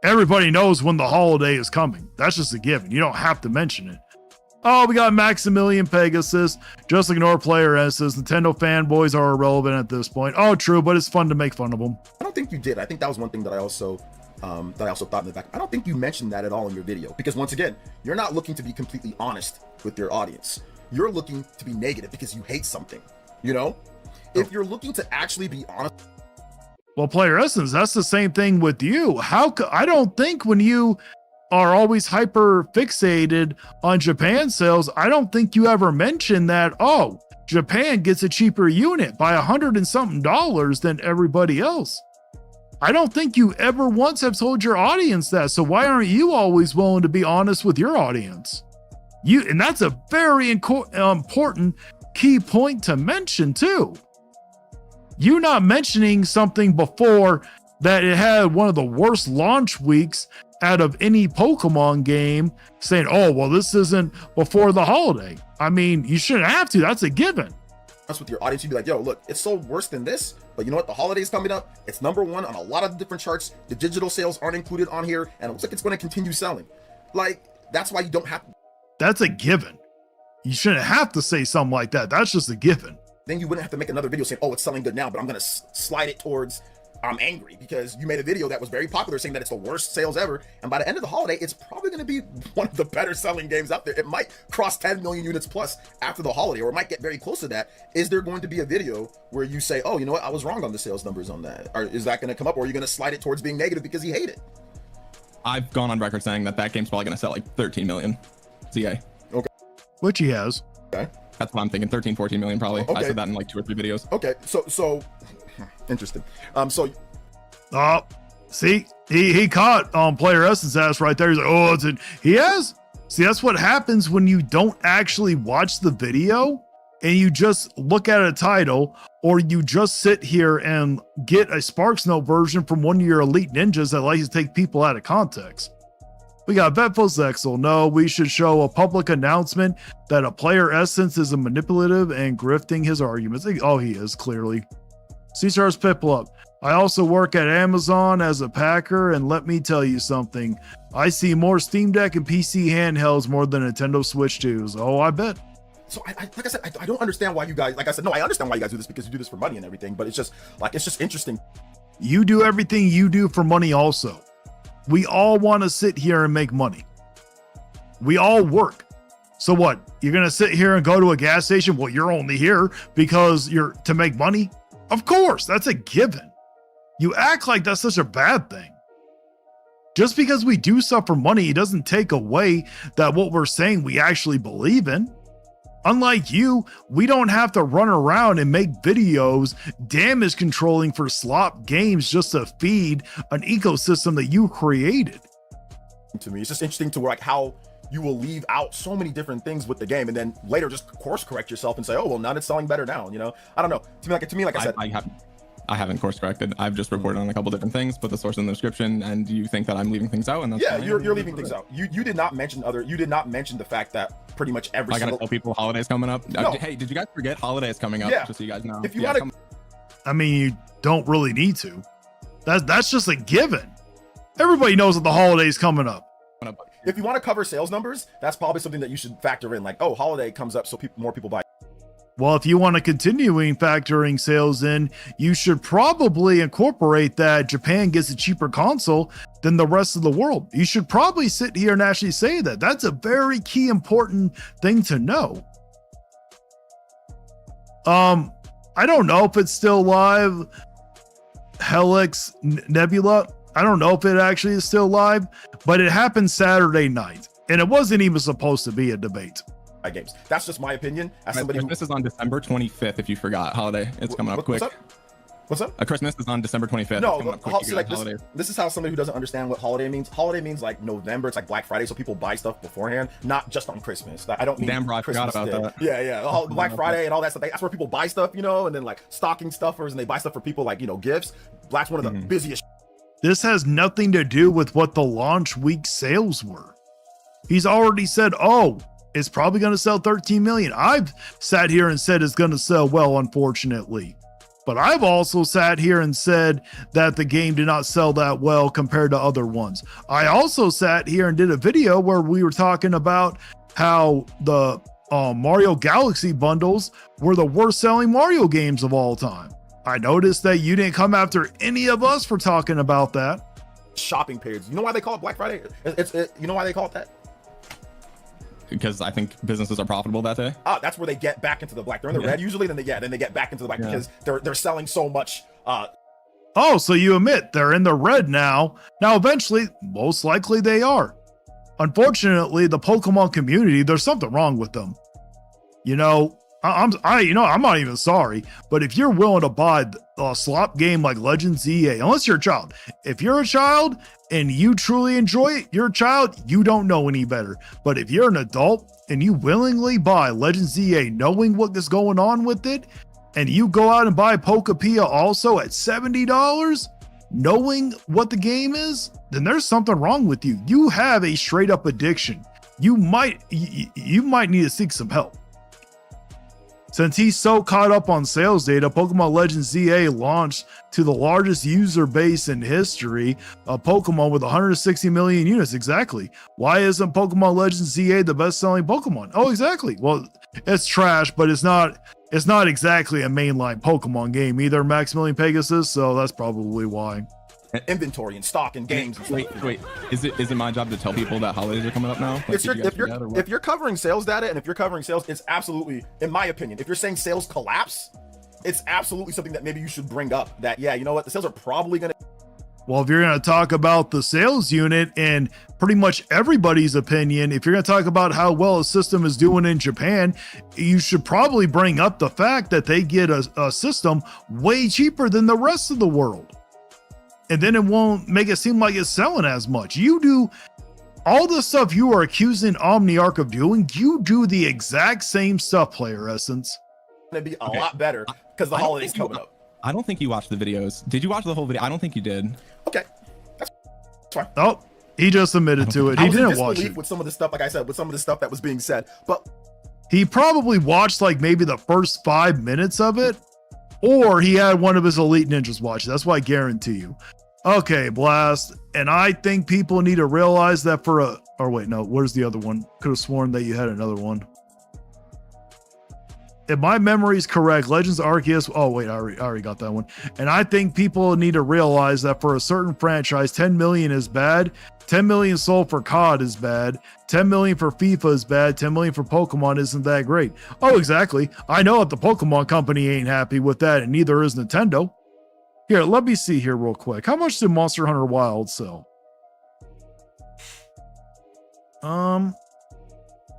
Everybody knows when the holiday is coming. That's just a given. You don't have to mention it. Oh, we got Maximilian Pegasus. Just ignore player S's. Nintendo fanboys are irrelevant at this point. Oh, true, but it's fun to make fun of them. I don't think you did. I think that was one thing that I also thought in the back. I don't think you mentioned that at all in your video, because once again, you're not looking to be completely honest with your audience. You're looking to be negative because you hate something, you know? If you're looking to actually be honest. Well, player essence, that's the same thing with you. I don't think when you are always hyper fixated on Japan sales, I don't think you ever mention that, oh, Japan gets a cheaper unit by $100 and something than everybody else. I don't think you ever once have told your audience that. So why aren't you always willing to be honest with your audience? And that's a very important key point to mention too. You not mentioning something before that it had one of the worst launch weeks out of any Pokemon game, saying, oh, well, this isn't before the holiday. I mean, you shouldn't have to. That's a given. With your audience, you'd be like, yo, look, it's so worse than this, but you know what? The holiday's coming up. It's #1 on a lot of different charts. The digital sales aren't included on here, and it looks like it's going to continue selling. Like, that's why you don't have to. That's a given. You shouldn't have to say something like that. That's just a given. Then you wouldn't have to make another video saying, oh, it's selling good now, but I'm going to slide it towards I'm angry, because you made a video that was very popular saying that it's the worst sales ever, and by the end of the holiday, it's probably going to be one of the better selling games out there. It might cross 10 million units plus after the holiday, or it might get very close to that. Is there going to be a video where you say, oh, you know what, I was wrong on the sales numbers on that? Or is that going to come up, or are you going to slide it towards being negative because you hate it? I've gone on record saying that game's probably going to sell like 13 million CA. Okay. Which he has. Okay. That's what I'm thinking, 13, 14 million probably. Okay. I said that in like 2 or 3 videos. Okay, so interesting. See, he caught player Essence ass right there. He's like, oh, he has. See, that's what happens when you don't actually watch the video and you just look at a title, or you just sit here and get a Sparks Note version from one of your elite ninjas that likes to take people out of context. We got Vetfos Exel. No, we should show a public announcement that a player Essence is a manipulative and grifting his arguments. Oh, he is, clearly. C-Stars Piplup. I also work at Amazon as a packer, and let me tell you something. I see more Steam Deck and PC handhelds more than Nintendo Switch 2s. Oh, I bet. So like I said, I don't understand why you guys, like I said, no, I understand why you guys do this, because you do this for money and everything, but it's just interesting. You do everything you do for money also. We all want to sit here and make money. We all work. So what? You're going to sit here and go to a gas station? Well, you're only here because you're to make money? Of course, that's a given. You act like that's such a bad thing. Just because we do stuff for money, it doesn't take away that what we're saying we actually believe in. Unlike you, we don't have to run around and make videos damage controlling for slop games just to feed an ecosystem that you created. To me, it's just interesting to like how you will leave out so many different things with the game, and then later just course correct yourself and say, oh, well, now it's selling better now. You know, I don't know. To me, like I said, I haven't course corrected. I've just reported on a couple different things, put the source in the description, and you think that I'm leaving things out, and that's yeah, you're leaving things out. You did not mention the fact that pretty much every I gotta tell people holidays coming up. No. Hey, did you guys forget holidays coming up? Yeah. Just so you guys know. If you want to, I mean, you don't really need to. That's just a given. Everybody knows that the holidays coming up. if you want to cover sales numbers, that's probably something that you should factor in. Like, oh, holiday comes up, so more people buy. Well, if you want to continuing factoring sales in, you should probably incorporate that Japan gets a cheaper console than the rest of the world. You should probably sit here and actually say that. That's a very key important thing to know. I don't know if it's still live. Helix Nebula. I don't know if it actually is still live, but it happened Saturday night, and it wasn't even supposed to be a debate. Games. That's just my opinion. As somebody Christmas is on December 25th. If you forgot, holiday. It's coming up quick. What's up? Christmas is on December 25th. No, this is how somebody who doesn't understand what holiday means. Holiday means like November. It's like Black Friday, so people buy stuff beforehand, not just on Christmas. I don't mean damn, bro, I Christmas forgot about that. Yeah. Black Friday and all that stuff. That's where people buy stuff, you know, and then like stocking stuffers, and they buy stuff for people like, you know, gifts. Black's one of the busiest. This has nothing to do with what the launch week sales were. He's already said, oh, it's probably going to sell 13 million. I've sat here and said it's going to sell well, unfortunately. But I've also sat here and said that the game did not sell that well compared to other ones. I also sat here and did a video where we were talking about how the Mario Galaxy bundles were the worst selling Mario games of all time. I noticed that you didn't come after any of us for talking about that. Shopping periods. You know why they call it Black Friday? You know why they call it that? Because I think businesses are profitable that day. That's where they get back into the black. They're in the red usually, then they get back into the black because they're selling so much. Oh, so you admit they're in the red now. Now, eventually, most likely they are. Unfortunately, the Pokemon community, there's something wrong with them. You know, I'm not even sorry, but if you're willing to buy a slop game like Legends EA, unless you're a child, if you're a child and you truly enjoy it, you're a child, you don't know any better. But if you're an adult and you willingly buy Legends EA, knowing what is going on with it, and you go out and buy Pokepia also at $70, knowing what the game is, then there's something wrong with you. You have a straight up addiction. You might need to seek some help. Since he's so caught up on sales data, Pokemon Legends ZA launched to the largest user base in history of Pokemon with 160 million units. Exactly. Why isn't Pokemon Legends ZA the best-selling Pokemon? Oh, exactly. Well, it's trash, but it's not exactly a mainline Pokemon game either, Maximilian Pegasus, so that's probably why. Inventory and stock and games. And wait. Is it my job to tell people that holidays are coming up now? Like, if you're covering sales data and if you're covering sales, it's absolutely, in my opinion, if you're saying sales collapse, it's absolutely something that maybe you should bring up. That you know what, the sales are probably gonna. Well, if you're going to talk about the sales unit and pretty much everybody's opinion, if you're going to talk about how well a system is doing in Japan, you should probably bring up the fact that they get a system way cheaper than the rest of the world. And then it won't make it seem like it's selling as much. You do all the stuff you are accusing OmniArc of doing, you do the exact same stuff, Player Essence. Gonna be a lot better because the holidays coming up. I don't think you watched the videos. Did you watch the whole video? I don't think you did. Okay, that's fine. Oh, he just admitted to it. He didn't watch it. With some of the stuff, like I said, with some of the stuff that was being said, but he probably watched like maybe the first 5 minutes of it, or he had one of his elite ninjas watch it. That's why I guarantee you. Okay, Blast. And I think people need to realize that where's the other one? Could have sworn that you had another one. If my memory is correct, Legends Arceus. Oh, wait, I already got that one. And I think people need to realize that for a certain franchise, 10 million is bad. 10 million sold for COD is bad. 10 million for FIFA is bad. 10 million for Pokemon isn't that great. Oh, exactly. I know that the Pokemon company ain't happy with that, and neither is Nintendo. Here, let me see here real quick. How much did Monster Hunter Wild sell?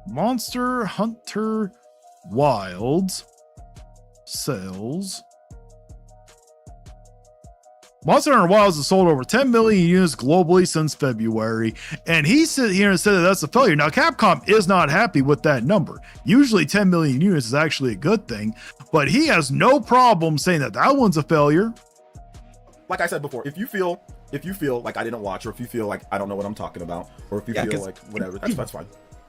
Monster Hunter Wild sales. Monster Hunter Wilds has sold over 10 million units globally since February, and he sit here and said that that's a failure. Now, Capcom is not happy with that number. Usually 10 million units is actually a good thing, but he has no problem saying that that one's a failure. Like I said before, if you feel like I didn't watch, or if you feel like I don't know what I'm talking about, or if you feel like whatever, that's fine.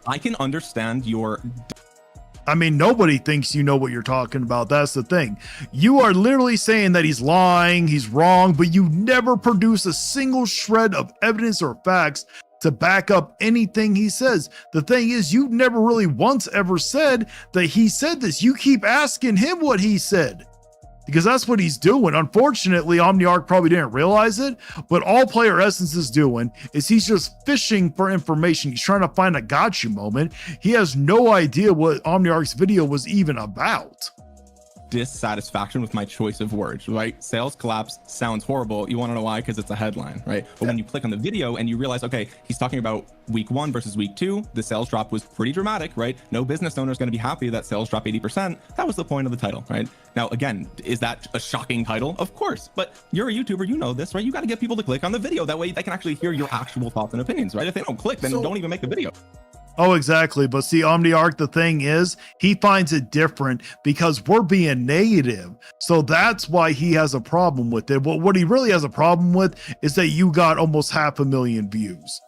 I can understand your. I mean, nobody thinks you know what you're talking about. That's the thing. You are literally saying that he's lying, he's wrong, but you never produce a single shred of evidence or facts to back up anything he says. The thing is, you never really once ever said that he said this. You keep asking him what he said, because that's what he's doing. Unfortunately, OmniArc probably didn't realize it, but all Player Essence is doing is he's just fishing for information. He's trying to find a gotcha moment. He has no idea what OmniArc's video was even about. Dissatisfaction with my choice of words, right? Sales collapse sounds horrible. You want to know why? Because it's a headline, right? But when you click on the video and you realize, okay, he's talking about week 1 versus week 2, the sales drop was pretty dramatic, right? No business owner is going to be happy that sales drop 80%. That was the point of the title, right? Now, again, is that a shocking title? Of course, but you're a YouTuber, you know this, right? You got to get people to click on the video. That way they can actually hear your actual thoughts and opinions, right? If they don't click, then don't even make the video. Oh, exactly. But see, OmniArc, the thing is, he finds it different because we're being negative. So that's why he has a problem with it. But what he really has a problem with is that you got almost 500,000 views.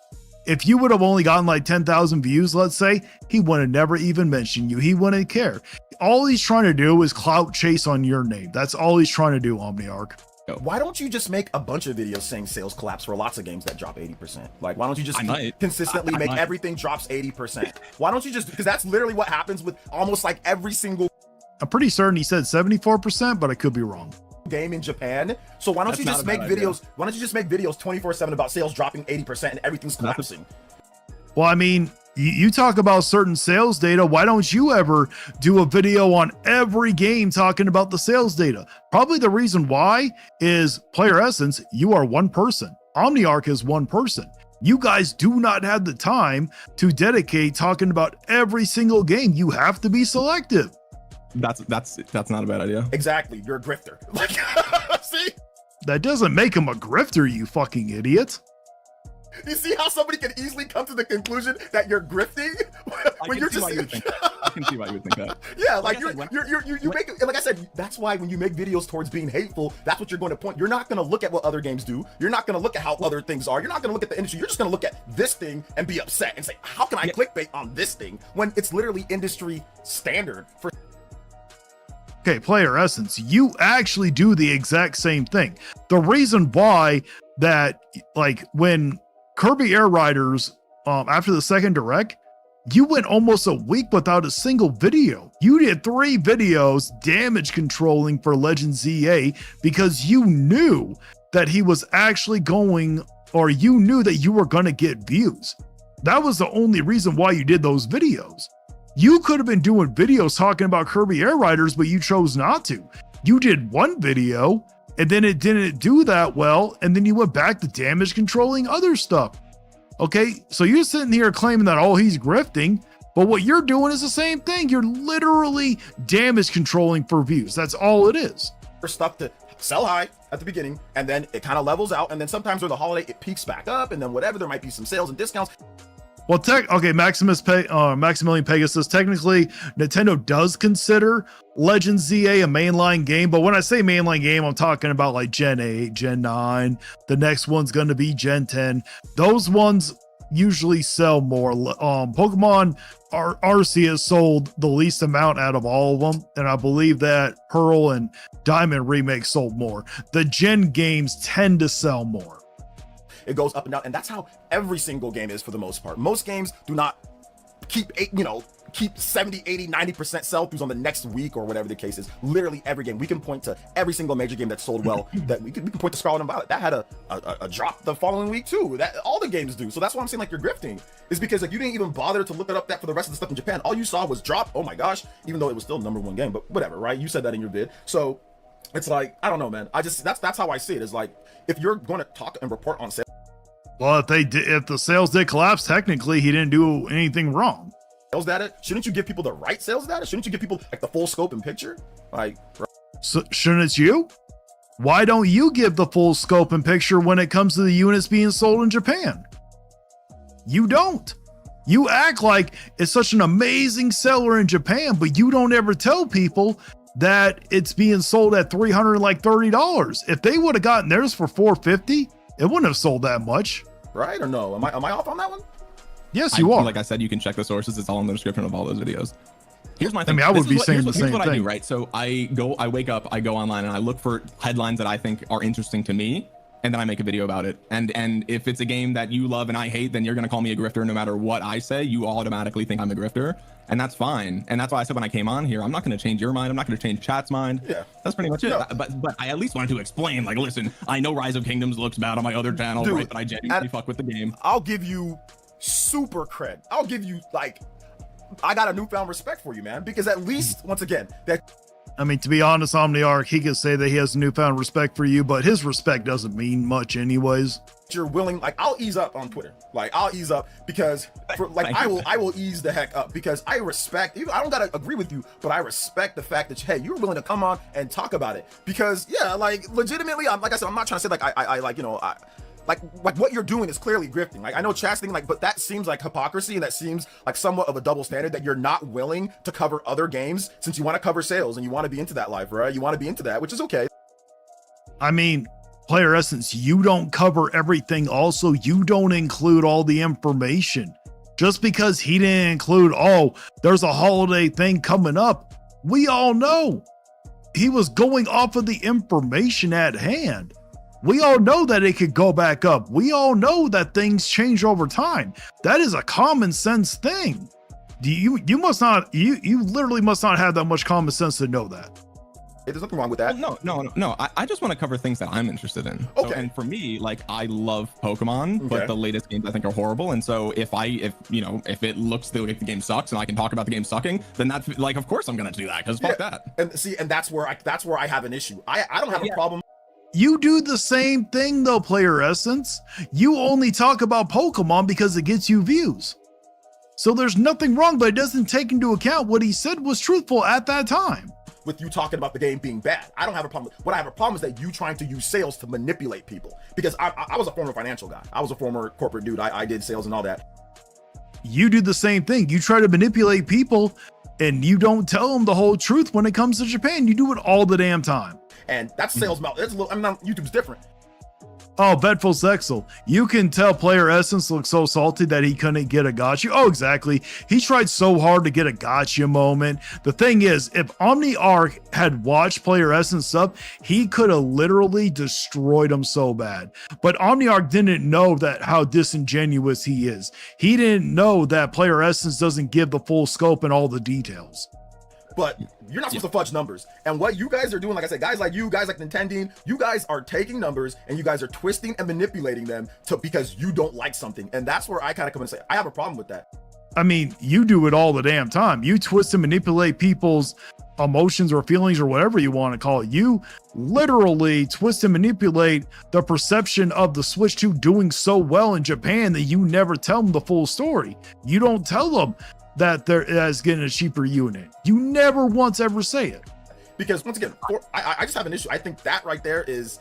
If you would have only gotten like 10,000 views, let's say, he would have never even mentioned you. He wouldn't care. All he's trying to do is clout chase on your name. That's all he's trying to do, OmniArc. Why don't you just make a bunch of videos saying sales collapse for lots of games that drop 80%? Like, why don't you just consistently make everything drops 80%? Why don't you just, because that's literally what happens with almost like every single I'm pretty certain he said 74%, but I could be wrong. game in Japan. So why don't you just make videos? Why don't you just make videos 24/7 about sales dropping 80% and everything's collapsing? Well, I mean, you talk about certain sales data. Why don't you ever do a video on every game talking about the sales data? Probably the reason why is Player Essence, you are one person. OmniArc is one person. You guys do not have the time to dedicate talking about every single game. You have to be selective. That's not a bad idea. Exactly. You're a grifter. Like, see? That doesn't make him a grifter, you fucking idiot. You see how somebody can easily come to the conclusion that you're grifting when you're just. I can see why you would think that. Yeah, like you make it. Like I said, that's why when you make videos towards being hateful, that's what you're going to point. You're not going to look at what other games do. You're not going to look at how other things are. You're not going to look at the industry. You're just going to look at this thing and be upset and say, how can I clickbait on this thing when it's literally industry standard for. Okay, Player Essence, you actually do the exact same thing. The reason why that, like, when Kirby Air Riders, after the second direct, you went almost a week without a single video. You did 3 videos damage controlling for Legend ZA because you knew that he was actually going, or you knew that you were going to get views. That was the only reason why you did those videos. You could have been doing videos talking about Kirby Air Riders, but you chose not to. You did one video and then it didn't do that well. And then you went back to damage controlling other stuff. Okay. So you're sitting here claiming that, oh, he's grifting, but what you're doing is the same thing. You're literally damage controlling for views. That's all it is. For stuff to sell high at the beginning and then it kind of levels out. And then sometimes during the holiday, it peaks back up and then whatever, there might be some sales and discounts. Well, Maximilian Pegasus, technically, Nintendo does consider Legend ZA a mainline game, but when I say mainline game, I'm talking about like Gen 8, Gen 9. The next one's going to be Gen 10. Those ones usually sell more. Pokemon Arceus sold the least amount out of all of them, and I believe that Pearl and Diamond Remake sold more. The Gen games tend to sell more. It goes up and down, and that's how every single game is for the most part. Most games do not keep 70, 80, 90% sell-throughs on the next week or whatever the case is. Literally every game. We can point to every single major game that sold well. That we can point to Scarlet and Violet. That had a drop the following week too. That all the games do. So that's why I'm saying like you're grifting. Is because like you didn't even bother to look it up that for the rest of the stuff in Japan. All you saw was drop. Oh my gosh. Even though it was still #1 game, but whatever, right? You said that in your vid. So it's like, I don't know, man. That's how I see it. Is like, if you're going to talk and report on sales. Well, if the sales did collapse, technically he didn't do anything wrong. Sales data, shouldn't you give people the right sales data? Shouldn't you give people like the full scope and picture? Like, so shouldn't it you? Why don't you give the full scope and picture when it comes to the units being sold in Japan? You don't. You act like it's such an amazing seller in Japan, but you don't ever tell people that it's being sold at $330. If they would have gotten theirs for $450, it wouldn't have sold that much. Right or no? Am I off on that one? Yes, you are. Like I said, you can check the sources. It's all in the description of all those videos. Here's my thing. I mean, I would be saying the same thing. Here's what I do, right? So I wake up, I go online and I look for headlines that I think are interesting to me. And then I make a video about it. And if it's a game that you love and I hate, then you're going to call me a grifter no matter what I say. You automatically think I'm a grifter. And that's fine. And that's why I said when I came on here, I'm not going to change your mind. I'm not going to change chat's mind. Yeah. That's pretty much it. No. But I at least wanted to explain, like, listen, I know Rise of Kingdoms looks bad on my other channel, Dude, right? But I genuinely fuck with the game. I'll give you super cred. I'll give you, like, I got a newfound respect for you, man. Because at least, once again, that... I mean, to be honest, OmniArc, he could say that he has newfound respect for you, but his respect doesn't mean much anyways. You're willing, like, I'll ease up on Twitter. Like, I'll ease up because, I will ease the heck up because I respect, I don't gotta agree with you, but I respect the fact that, hey, you're willing to come on and talk about it. Because, yeah, like, legitimately, like I said, I'm not trying to say, like, I like, you know, like what you're doing is clearly grifting. Like I know chat's thing, like, but that seems like hypocrisy, and that seems like somewhat of a double standard that you're not willing to cover other games since you want to cover sales and you want to be into that life, right? You want to be into that, which is okay. I mean, Player Essence, you don't cover everything. Also, you don't include all the information. Just because he didn't include, oh, there's a holiday thing coming up. We all know. he was going off of the information at hand. We all know that it could go back up. We all know that things change over time. That is a common sense thing. You must not, you literally must not have that much common sense to know that. There's nothing wrong with that. Well, no. I just want to cover things that I'm interested in. Okay. So, and for me, like, I love Pokemon, but the latest games I think are horrible. And so if it looks like the game sucks and I can talk about the game sucking, then that's like, of course I'm gonna do that, because fuck that. And see, and that's where I have an issue. I don't have a problem. You do the same thing though, Player Essence. You only talk about Pokemon because it gets you views. So there's nothing wrong, but it doesn't take into account what he said was truthful at that time. With you talking about the game being bad, I don't have a problem. What I have a problem is that you trying to use sales to manipulate people. Because I was a former financial guy. I was a former corporate dude. I did sales and all that. You do the same thing. You try to manipulate people and you don't tell them the whole truth when it comes to Japan. You do it all the damn time. And that's sales mouth. That's a little, YouTube's different. Oh, Betful Sexel, you can tell Player Essence looks so salty that he couldn't get a gotcha. Oh, exactly. He tried so hard to get a gotcha moment. The thing is, if OmniArc had watched Player Essence up, he could have literally destroyed him so bad. But OmniArc didn't know that how disingenuous he is. He didn't know that Player Essence doesn't give the full scope and all the details. But you're not supposed to fudge numbers. And what you guys are doing, like I said, guys like you, guys like Nintendo, you guys are taking numbers and you guys are twisting and manipulating them because you don't like something. And that's where I kind of come and say, I have a problem with that. I mean, you do it all the damn time. You twist and manipulate people's emotions or feelings or whatever you want to call it. You literally twist and manipulate the perception of the Switch 2 doing so well in Japan that you never tell them the full story. You don't tell them that they're getting a cheaper unit. You never once ever say it. Because once again, I just have an issue. I think that right there is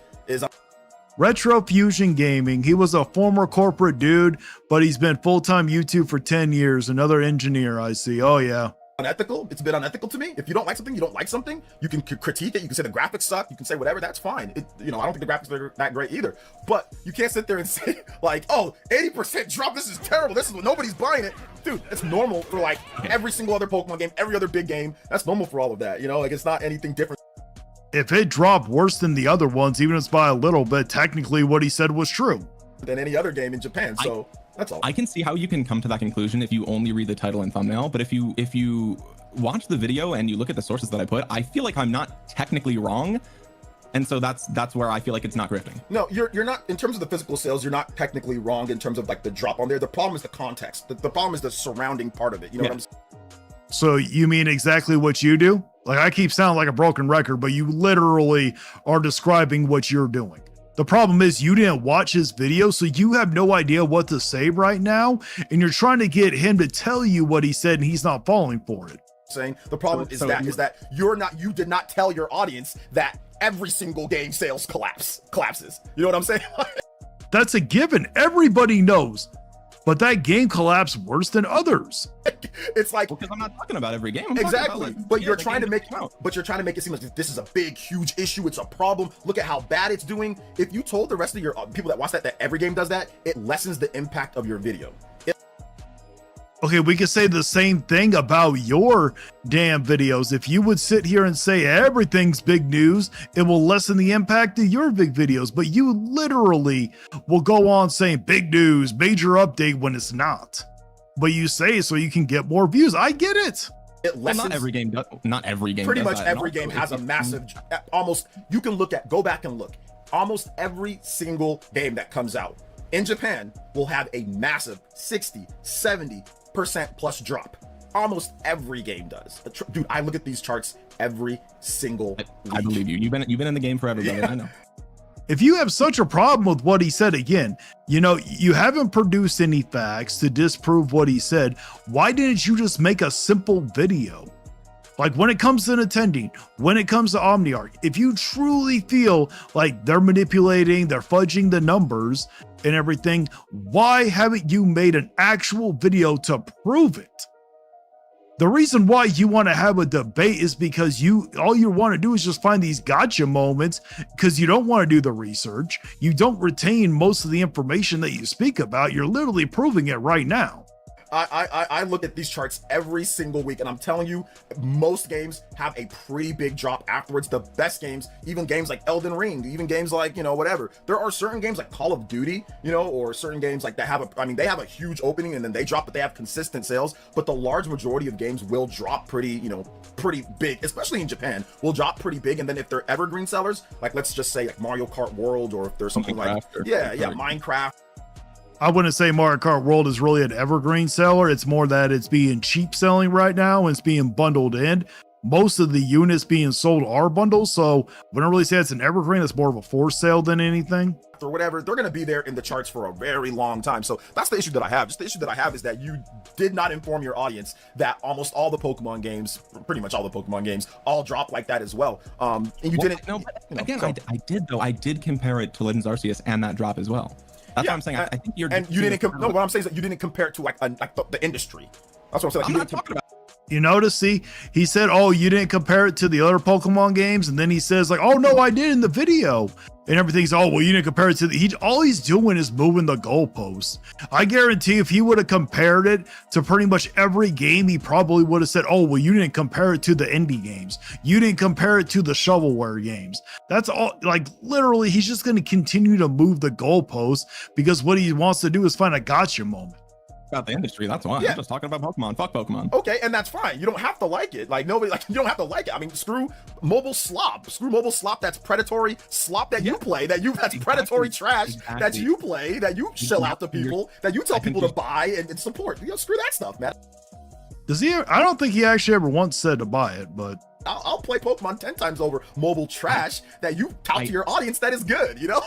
Retro Fusion Gaming. He was a former corporate dude, but he's been full-time YouTube for 10 years. Another engineer, I see. Oh yeah. unethical. It's a bit unethical to me. If you don't like something, you don't like something. You can critique it. You can say the graphics suck. You can say whatever. That's fine. I don't think the graphics are that great either. But you can't sit there and say like, oh, 80% drop. This is terrible. This is what nobody's buying it. Dude, it's normal for like every single other Pokemon game, every other big game. That's normal for all of that. Like it's not anything different. If it dropped worse than the other ones, even if it's by a little bit, technically what he said was true. Than any other game in Japan. So that's all. I can see how you can come to that conclusion if you only read the title and thumbnail, but if you watch the video and you look at the sources that I put, I feel like I'm not technically wrong. And so that's where I feel like it's not grifting. No, you're not, in terms of the physical sales, you're not technically wrong in terms of like the drop on there. The problem is the context. The problem is the surrounding part of it. You know what I'm saying? So you mean exactly what you do? Like I keep sounding like a broken record, but you literally are describing what you're doing. The problem is you didn't watch his video, so you have no idea what to say right now, and you're trying to get him to tell you what he said, and he's not falling for it. Saying the problem is that you did not tell your audience that every single game sales collapses. You know what I'm saying? That's a given. Everybody knows. But that game collapsed worse than others. It's like, because I'm not talking about every game. Exactly. But you're trying to make it seem like this is a big, huge issue. It's a problem. Look at how bad it's doing. If you told the rest of your people that watch that every game does that, it lessens the impact of your video. Okay, we could say the same thing about your damn videos. If you would sit here and say everything's big news, it will lessen the impact of your big videos. But you literally will go on saying big news, major update when it's not. But you say it so you can get more views. I get it. It lessens. Well, not every game. Pretty much every game has a massive, you can go back and look. Almost every single game that comes out in Japan will have a massive 60, 70% plus drop. Almost every game does. Dude, I look at these charts every single week. I believe you. You've been in the game forever, brother. I know. If you have such a problem with what he said, again, you haven't produced any facts to disprove what he said. Why didn't you just make a simple video? Like when it comes to Nintendo, when it comes to OmniArc, if you truly feel like they're manipulating, they're fudging the numbers and everything, why haven't you made an actual video to prove it? The reason why you want to have a debate is because all you want to do is just find these gotcha moments because you don't want to do the research. You don't retain most of the information that you speak about. You're literally proving it right now. I look at these charts every single week, and I'm telling you, most games have a pretty big drop afterwards. The best games, even games like Elden Ring, even games like, you know, whatever. There are certain games like Call of Duty, you know, or certain games like that have they have a huge opening and then they drop, but they have consistent sales. But the large majority of games will drop pretty big, especially in Japan, will drop pretty big. And then if they're evergreen sellers, like let's just say like Mario Kart World, or if there's something like Minecraft. I wouldn't say Mario Kart World is really an evergreen seller. It's more that it's being cheap selling right now and it's being bundled in. Most of the units being sold are bundles, so I wouldn't really say it's an evergreen. It's more of a forced sale than anything. Or whatever, they're going to be there in the charts for a very long time. So that's the issue that I have. Just the issue that I have is that you did not inform your audience that almost all the Pokemon games, pretty much all the Pokemon games, all drop like that as well. And you didn't. No, but again, I did though. I did compare it to Legends Arceus and that drop as well. That's what I'm saying. I think you're. And you didn't. No, what I'm saying is that you didn't compare it to like the industry. That's what I'm saying. I'm not talking about. You notice, see, he said, oh, you didn't compare it to the other Pokemon games. And then he says like, oh, no, I did in the video. And everything's, oh, well, you didn't compare it to all he's doing is moving the goalposts. I guarantee if he would have compared it to pretty much every game, he probably would have said, oh, well, you didn't compare it to the indie games. You didn't compare it to the shovelware games. That's all. Like literally, he's just going to continue to move the goalposts because what he wants to do is find a gotcha moment. About the industry, that's why. I'm just talking about Pokemon. Fuck Pokemon. Okay, and that's fine. You don't have to like it. Like nobody, like you don't have to like it. I mean, screw mobile slop. Screw mobile slop. That's predatory slop that you play. That's predatory trash that you play. That you shell out to people. That you tell people to buy and support. You know, screw that stuff, man. Does he? I don't think he actually ever once said to buy it, but I'll play Pokemon 10 times over mobile trash that you tout to your audience that is good. You know.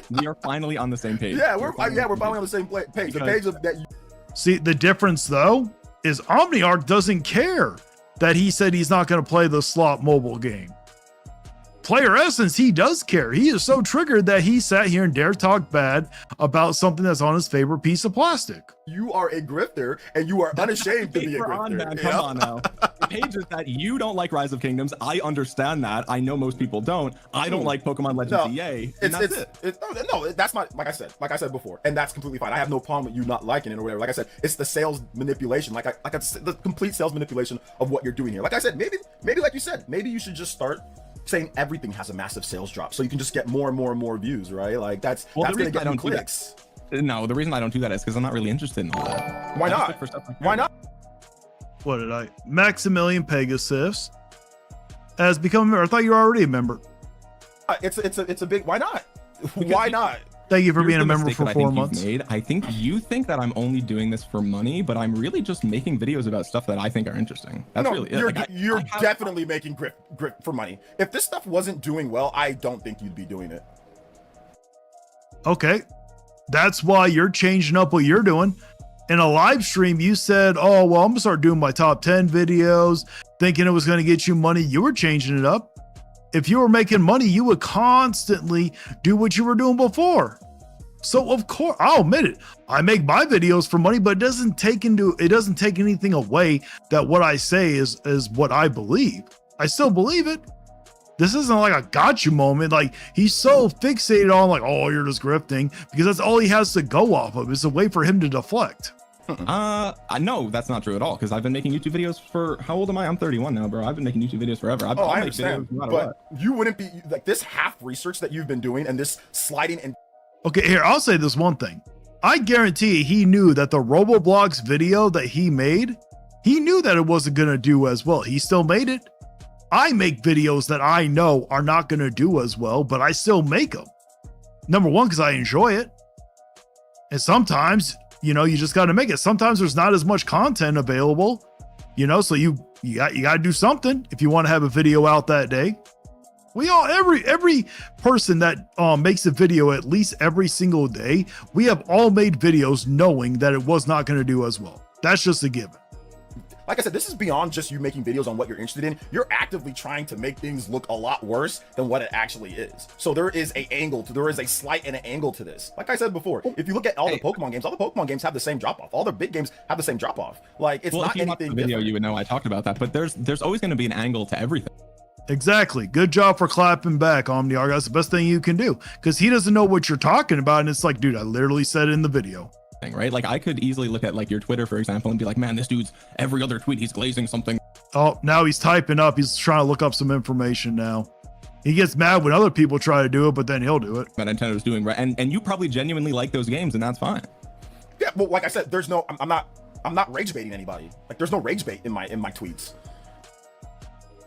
We are finally on the same page. Yeah, we're finally on the same page. The page of that. See, the difference though is OmniArc doesn't care that he said he's not going to play the slot mobile game. Player Essence, he does care. He is so triggered that he sat here and dare talk bad about something that's on his favorite piece of plastic. You are a grifter, and you are unashamed to be a grifter. Come on now. The page is that you don't like Rise of Kingdoms. I understand that. I know most people don't. I don't like Pokemon Legends EA. And that's it. No, that's not, like I said before, and that's completely fine. I have no problem with you not liking it or whatever. Like I said, it's the sales manipulation, the complete sales manipulation of what you're doing here. Like I said, maybe like you said, maybe you should just start saying everything has a massive sales drop so you can just get more and more and more views, right? Like that's gonna get you clicks. No, the reason I don't do that is because I'm not really interested in all that. Why not? Why not? What did I? Maximilian Pegasus has become a member. I thought you were already a member. It's a big. Why not? Why not? Thank you for being a member for 4 months. I think you think that I'm only doing this for money, but I'm really just making videos about stuff that I think are interesting. That's really it. You're definitely making grip for money. If this stuff wasn't doing well, I don't think you'd be doing it. Okay. That's why you're changing up what you're doing. In a live stream, you said, oh, well, I'm going to start doing my top 10 videos, thinking it was going to get you money. You were changing it up. If you were making money, you would constantly do what you were doing before. So of course, I'll admit it. I make my videos for money, but it doesn't take anything away that what I say is what I believe. I still believe it. This isn't like a gotcha moment. Like he's so fixated on like, oh, you're just grifting, because that's all he has to go off of. It's a way for him to deflect. No, that's not true at all. Because I've been making YouTube videos for, how old am I? I'm 31 now, bro. I've been making YouTube videos forever. I understand, but you wouldn't be like this half research that you've been doing and this sliding and. Okay, here, I'll say this one thing. I guarantee he knew that the Roblox video that he made, he knew that it wasn't going to do as well. He still made it. I make videos that I know are not going to do as well, but I still make them. Number one, because I enjoy it. And sometimes, you know, you just got to make it. Sometimes there's not as much content available, you know, so you got to do something if you want to have a video out that day. We all, every person that makes a video at least every single day, we have all made videos knowing that it was not going to do as well. That's just a given. Like I said, this is beyond just you making videos on what you're interested in. You're actively trying to make things look a lot worse than what it actually is. So there is a slight and an angle to this. Like I said before, if you look at all the Pokemon games have the same drop off. All the big games have the same drop off. Like it's not anything different. Video, you would know I talked about that, but there's always going to be an angle to everything. Exactly. Good job for clapping back, OmniArc. That's the best thing you can do, because he doesn't know what you're talking about. And it's like, dude, I literally said it in the video. right? Like I could easily look at like your Twitter, for example, and be like, man, this dude's every other tweet, he's glazing something. Oh, now he's typing up. He's trying to look up some information now. He gets mad when other people try to do it, but then he'll do it. That Nintendo's doing, right? And you probably genuinely like those games, and that's fine. Yeah, well, like I said, there's no, I'm not rage baiting anybody. Like there's no rage bait in my tweets.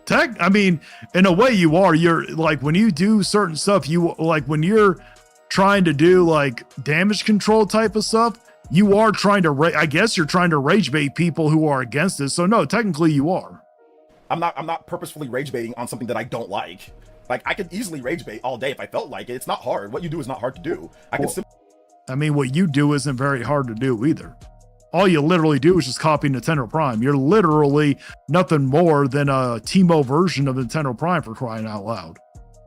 I mean, in a way you are. You're like, when you do certain stuff, you like when you're trying to do like damage control type of stuff, you are trying to, I guess you're trying to rage bait people who are against it. So no, technically you are. I'm not purposefully rage baiting on something that I don't like. Like I could easily rage bait all day if I felt like it. It's not hard. What you do is not hard to do. I mean, what you do isn't very hard to do either. All you literally do is just copy Nintendo Prime. You're literally nothing more than a Teemo version of Nintendo Prime, for crying out loud.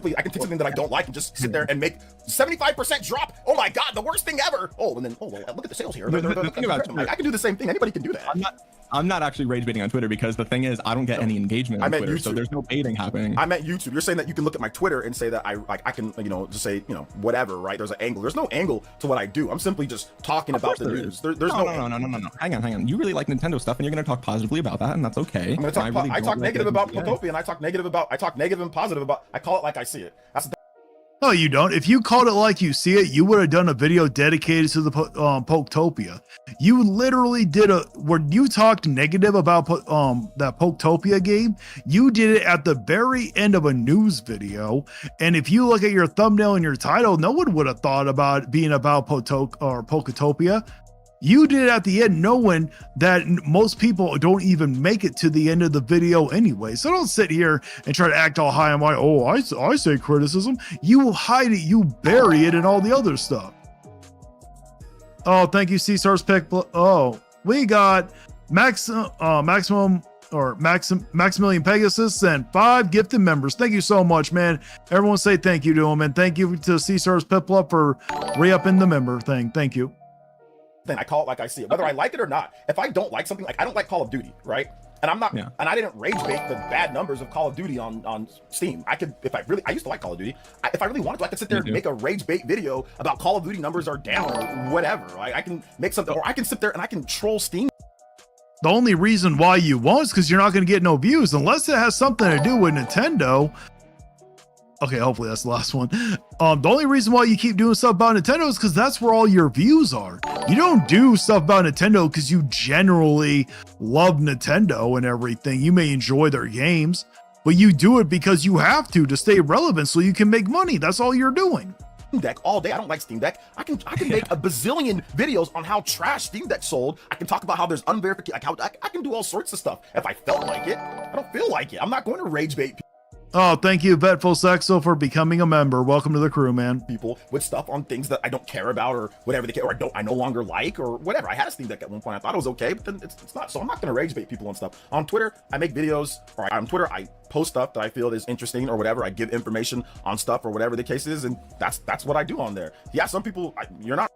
I can take something that I don't like and just sit there and make 75% drop. Oh my god, the worst thing ever. Oh, and then well, look at the sales here. The thing about I can do the same thing. Anybody can do that. I'm not actually rage baiting on Twitter because the thing is I don't get any engagement on Twitter, so there's no baiting happening. I meant YouTube. You're saying that you can look at my Twitter and say that I can, you know, just say, you know, whatever, right? There's an angle. There's no angle to what I do. I'm simply just talking about the news. There's no. Hang on. You really like Nintendo stuff, and you're going to talk positively about that, and that's okay. I'm gonna talk. I talk negative about Potopia, and I talk negative and positive about. I call it like I see it. That's the No, you don't. If you called it like you see it, you would have done a video dedicated to the Poketopia. You literally did when you talked negative about that Poketopia game, you did it at the very end of a news video. And if you look at your thumbnail and your title, no one would have thought about it being about Poketopia. You did it at the end, knowing that most people don't even make it to the end of the video anyway. So don't sit here and try to act all high and mighty. Oh, I say criticism. You hide it, you bury it, and all the other stuff. Oh, thank you, C-Stars pick. Oh, we got Maximilian Pegasus and 5 gifted members. Thank you so much, man. Everyone say thank you to him, and thank you to C-Stars Piplup for re-upping the member thing. Thank you. Thing. I call it like I see it, whether I like it or not. If I don't like something, like I don't like Call of Duty, right? And I'm not, and I didn't rage bait the bad numbers of Call of Duty on Steam. I could, if I used to like Call of Duty. If I really wanted to, I could sit there and make a rage bait video about Call of Duty numbers are down or whatever. Right? I can make something, or I can sit there and I can troll Steam. The only reason why you won't is because you're not going to get no views unless it has something to do with Nintendo. Okay, hopefully that's the last one. The only reason why you keep doing stuff about Nintendo is because that's where all your views are. You don't do stuff about Nintendo because you generally love Nintendo and everything. You may enjoy their games, but you do it because you have to stay relevant so you can make money. That's all you're doing. Steam Deck all day. I don't like Steam Deck. I can make a bazillion videos on how trash Steam Deck sold. I can talk about how there's unverified, like how I can do all sorts of stuff if I felt like it. I don't feel like it. I'm not going to rage bait people. Oh, thank you, Vetful Sexo, for becoming a member. Welcome to the crew, man. People with stuff on things that I don't care about or whatever they care, or I no longer like or whatever. I had a Steam Deck at one point. I thought it was okay, but then it's not. So I'm not going to rage bait people on stuff. On Twitter, I make videos, or on Twitter, I post stuff that I feel is interesting or whatever. I give information on stuff or whatever the case is, and that's what I do on there. Yeah, some people, you're not.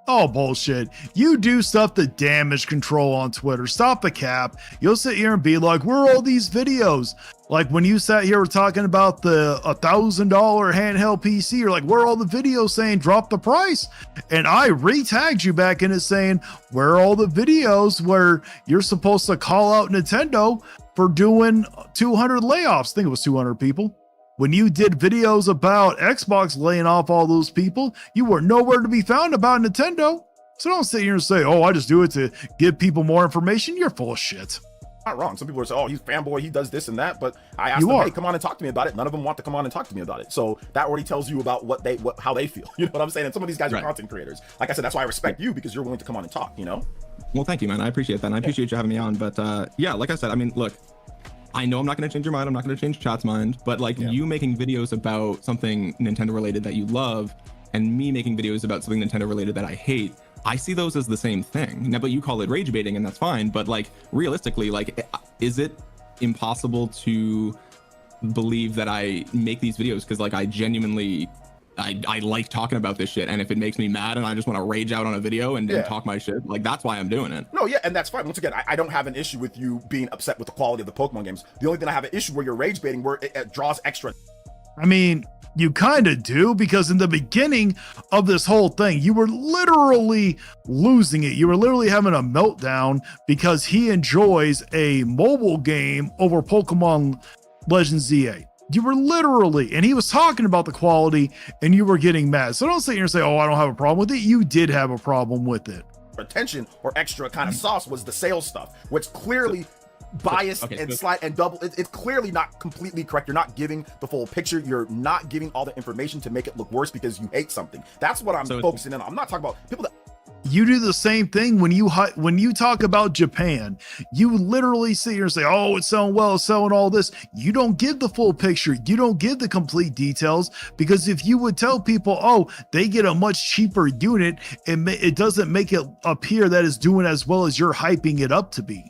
Oh, bullshit. You do stuff to damage control on Twitter. Stop the cap. You'll sit here and be like, where are all these videos? Like when you sat here talking about the $1,000 handheld PC, you're like, where are all the videos saying drop the price? And I re-tagged you back in it saying, where are all the videos where you're supposed to call out Nintendo for doing 200 layoffs? I think it was 200 people. When you did videos about Xbox laying off all those people, you were nowhere to be found about Nintendo. So don't sit here and say, oh, I just do it to give people more information. You're full of shit. Not wrong. Some people are saying, oh, he's Fanboy, he does this and that. But I asked them, hey, come on and talk to me about it. None of them want to come on and talk to me about it. So that already tells you about how they feel. You know what I'm saying? And some of these guys are content creators. Like I said, that's why I respect you, because you're willing to come on and talk, you know? Well, thank you, man. I appreciate that. And I appreciate you having me on. But yeah, like I said, I mean, look, I know I'm not going to change your mind. I'm not going to change chat's mind, but like you making videos about something Nintendo related that you love and me making videos about something Nintendo related that I hate, I see those as the same thing. Now, but you call it rage baiting and that's fine. But like realistically, like, is it impossible to believe that I make these videos because like I genuinely I like talking about this shit, and if it makes me mad and I just want to rage out on a video and talk my shit, like that's why I'm doing it. No, yeah, and that's fine. Once again, I don't have an issue with you being upset with the quality of the Pokemon games. The only thing I have an issue where you're rage baiting, where it draws extra. I mean, You kind of do, because in the beginning of this whole thing, you were literally losing it. You were literally having a meltdown because he enjoys a mobile game over Pokemon Legends ZA. You were literally, and he was talking about the quality and you were getting mad. So don't sit here and say, oh, I don't have a problem with it. You did have a problem with it. Attention or extra kind of sauce was the sales stuff, which clearly biased and slight and double. It's clearly not completely correct. You're not giving the full picture. You're not giving all the information to make it look worse because you hate something. That's what I'm focusing in on. I'm not talking about people that. You do the same thing when you talk about Japan. You literally sit here and say, oh, it's selling well, it's selling all this. You don't give the full picture. You don't give the complete details, because if you would tell people, oh, they get a much cheaper unit, it doesn't make it appear that it's doing as well as you're hyping it up to be.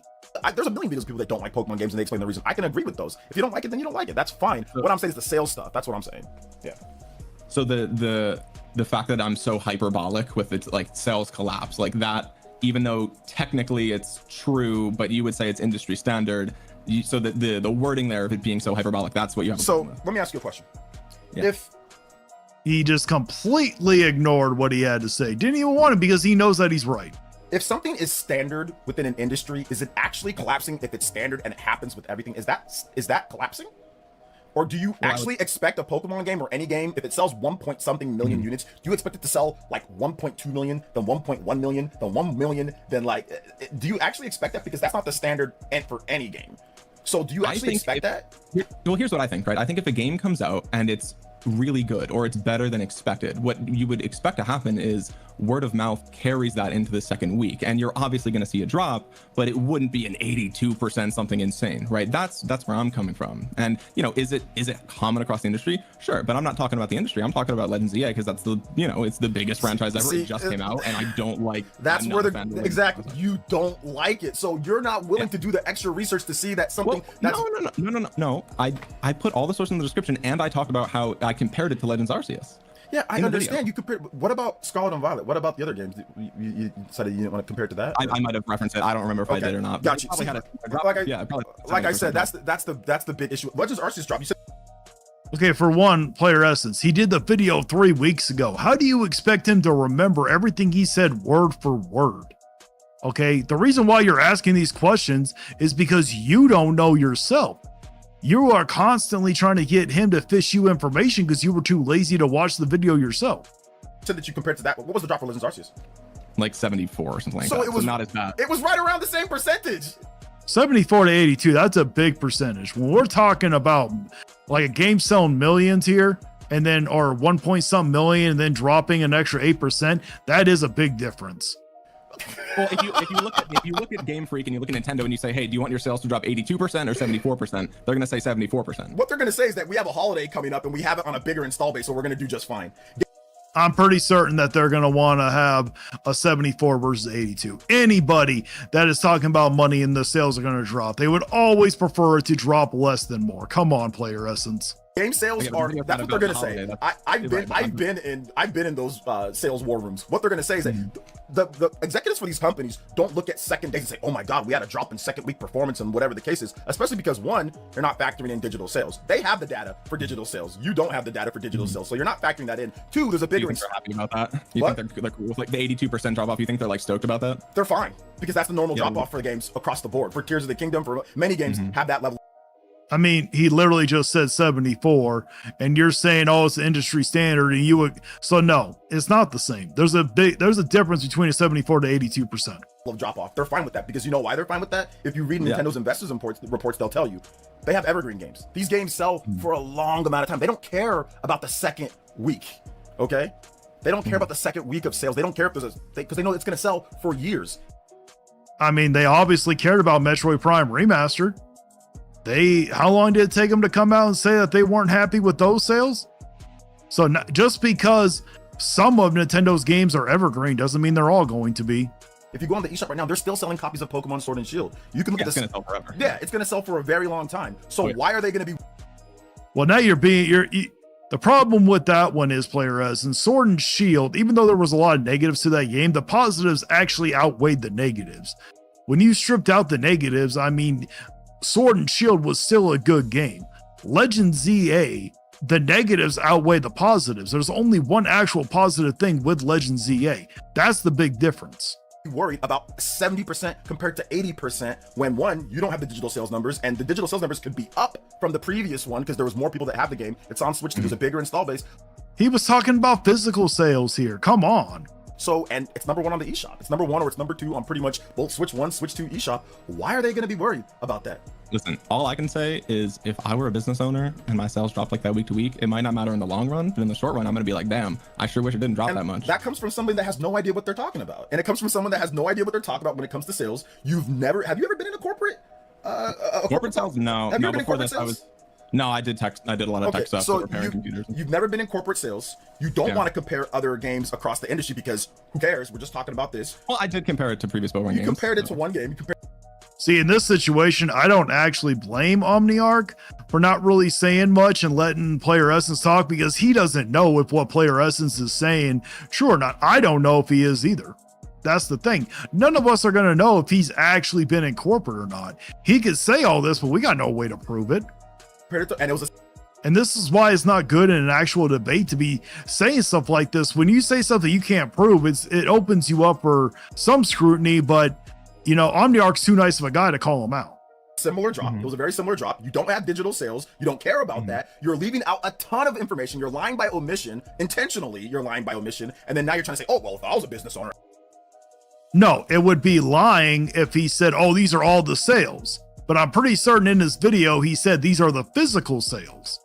There's a million videos of people that don't like Pokemon games and they explain the reason. I can agree with those. If you don't like it, then you don't like it. That's fine. What I'm saying is the sales stuff. That's what I'm saying. Yeah. So the fact that I'm so hyperbolic with its like sales collapse, like that, even though technically it's true, but you would say it's industry standard. So that the wording there of it being so hyperbolic, that's what you have. So let me ask you a question. Yeah. If he just completely ignored what he had to say, didn't even want it because he knows that he's right. If something is standard within an industry, is it actually collapsing if it's standard and it happens with everything? Is that collapsing? Or do you actually expect a Pokemon game or any game, if it sells 1 point something million units, do you expect it to sell like 1.2 million, then 1.1 million, then 1 million, then like, do you actually expect that? Because that's not the standard and for any game. So do you actually expect that? Well, here's what I think, right? I think if a game comes out and it's really good or it's better than expected, what you would expect to happen is word of mouth carries that into the second week, and you're obviously going to see a drop, but it wouldn't be an 82% something insane, right? That's where I'm coming from. And you know, is it common across the industry? Sure, but I'm not talking about the industry. I'm talking about Legends EA because that's the, you know, it's the biggest franchise ever. It just came out, and I don't like. That's where exactly you don't like it, so you're not willing to do the extra research to see that something. No. I put all the sources in the description, and I talked about how I compared it to Legends Arceus. Yeah, I understand you compare. What about Scarlet and Violet? What about the other games? You said you didn't want to compare it to that. I might have referenced it. I don't remember if I did or not. Gotcha. Like I said, that's the big issue. Legends Arceus drop. You said. Okay, for one, Player Essence, he did the video 3 weeks ago. How do you expect him to remember everything he said word for word? Okay, the reason why you're asking these questions is because you don't know yourself. You are constantly trying to get him to fish you information because you were too lazy to watch the video yourself. Said that you compared to that. What was the drop for Legends Arceus? Like 74 or something like so that. It was not as bad. It was right around the same percentage. 74 to 82, that's a big percentage. When we're talking about like a game selling millions here, and then or 1 point something million and then dropping an extra 8%, that is a big difference. Well, if you look at Game Freak and you look at Nintendo and you say, hey, do you want your sales to drop 82% or 74%? They're going to say 74%. What they're going to say is that we have a holiday coming up and we have it on a bigger install base, so we're going to do just fine. I'm pretty certain that they're going to want to have a 74 versus 82. Anybody that is talking about money and the sales are going to drop, they would always prefer it to drop less than more. Come on, Player Essence. Game sales are, that's what they're going to say. I've been in those sales war rooms. What they're going to say is that the executives for these companies don't look at second days and say, oh my God, we had a drop in second week performance and whatever the case is, especially because one, they're not factoring in digital sales. They have the data for digital sales. You don't have the data for digital sales. So you're not factoring that in. Two, there's a bigger. You think they're happy about that? You think they're cool with like the 82% drop off? You think they're like stoked about that? They're fine because that's the normal drop off for the games across the board. For Tears of the Kingdom, for many games have that level. I mean, he literally just said 74 and you're saying, oh, it's industry standard. And you would, so no, it's not the same. There's a difference between a 74 to 82%. Drop off. They're fine with that because you know why they're fine with that? If you read Nintendo's investors reports, they'll tell you they have evergreen games. These games sell for a long amount of time. They don't care about the second week. Okay. They don't care about the second week of sales. They don't care if there's because they know it's going to sell for years. I mean, they obviously cared about Metroid Prime Remastered. How long did it take them to come out and say that they weren't happy with those sales? So just because some of Nintendo's games are evergreen doesn't mean they're all going to be. If you go on the eShop right now, they're still selling copies of Pokemon Sword and Shield. You can look at this. It's going to sell forever. Yeah, it's going to sell for a very long time. So why are they going to be? Well, now the problem with that one is, Player Essence, Sword and Shield, even though there was a lot of negatives to that game, the positives actually outweighed the negatives. When you stripped out the negatives, I mean, Sword and Shield was still a good game. Legends ZA the negatives outweigh the positives. There's only one actual positive thing with Legends ZA. That's the big difference. Worried about 70% compared to 80% when one, you don't have the digital sales numbers, and the digital sales numbers could be up from the previous one because there was more people that have the game. It's on Switch, there's a bigger install base. He was talking about physical sales here. Come on. So, and it's number one on the eShop. It's number one or it's number two on pretty much both Switch 1, Switch 2 eShop. Why are they going to be worried about that? Listen, all I can say is if I were a business owner and my sales dropped like that week to week, it might not matter in the long run, but in the short run, I'm going to be like, damn, I sure wish it didn't drop that much. That comes from somebody that has no idea what they're talking about. And it comes from someone that has no idea what they're talking about when it comes to sales. Have you ever been in a corporate? Corporate sales? No. Have you No, ever been in before corporate this, sales? I did a lot of tech stuff for repairing computers. You've never been in corporate sales. You don't want to compare other games across the industry because who cares? We're just talking about this. Well, I did compare it to previous mobile games. You compared it to one game. See, in this situation, I don't actually blame Omniarch for not really saying much and letting Player Essence talk because he doesn't know if what Player Essence is saying true or not. I don't know if he is either. That's the thing. None of us are going to know if he's actually been in corporate or not. He could say all this, but we got no way to prove it. And this is why it's not good in an actual debate to be saying stuff like this. When you say something you can't prove, it opens you up for some scrutiny, but you know, Omniarch's too nice of a guy to call him out. Similar drop. It was a very similar drop. You don't have digital sales. You don't care about that. You're leaving out a ton of information. You're lying by omission. Intentionally, you're lying by omission. And then now you're trying to say, oh, well, if I was a business owner. No, it would be lying if he said, oh, these are all the sales. But I'm pretty certain in this video, he said these are the physical sales.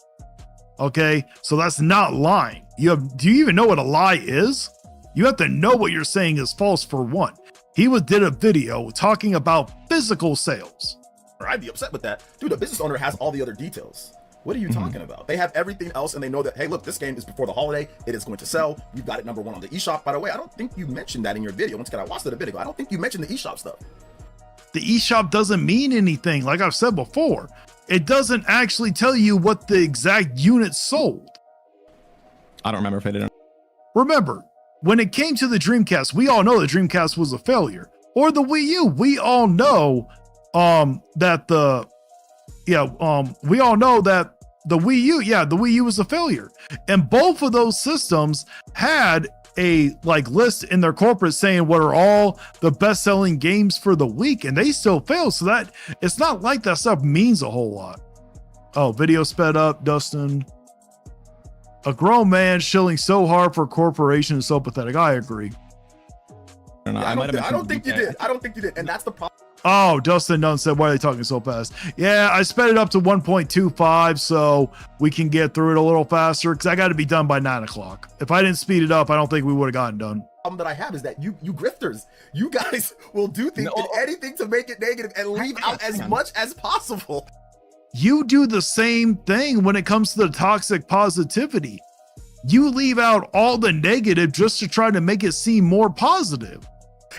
Okay, so that's not lying. Do you even know what a lie is? You have to know what you're saying is false for one. He did a video talking about physical sales. I'd be upset with that. Dude, a business owner has all the other details. What are you talking about? They have everything else and they know that, hey, look, this game is before the holiday. It is going to sell. You've got it number one on the eShop. By the way, I don't think you mentioned that in your video. Once again, I watched it a bit ago. I don't think you mentioned the eShop stuff. The eShop doesn't mean anything. Like I've said before, it doesn't actually tell you what the exact units sold. I don't remember if it did. Remember, when it came to the Dreamcast, we all know the Dreamcast was a failure. Or the Wii U, we all know that the Wii U was a failure. And both of those systems had a list in their corporate saying what are all the best-selling games for the week, and they still failed. So that it's not like that stuff means a whole lot. Oh, video sped up, Dustin. A grown man shilling so hard for a corporation is so pathetic. I agree. I don't think you did. I don't think you did. And that's the problem. Oh, Dustin Dunn said, why are they talking so fast? Yeah, I sped it up to 1.25 so we can get through it a little faster because I got to be done by 9 o'clock. If I didn't speed it up, I don't think we would have gotten done. The problem that I have is that you grifters, you guys will do things and anything to make it negative and leave out as much as possible. You do the same thing when it comes to the toxic positivity. You leave out all the negative just to try to make it seem more positive.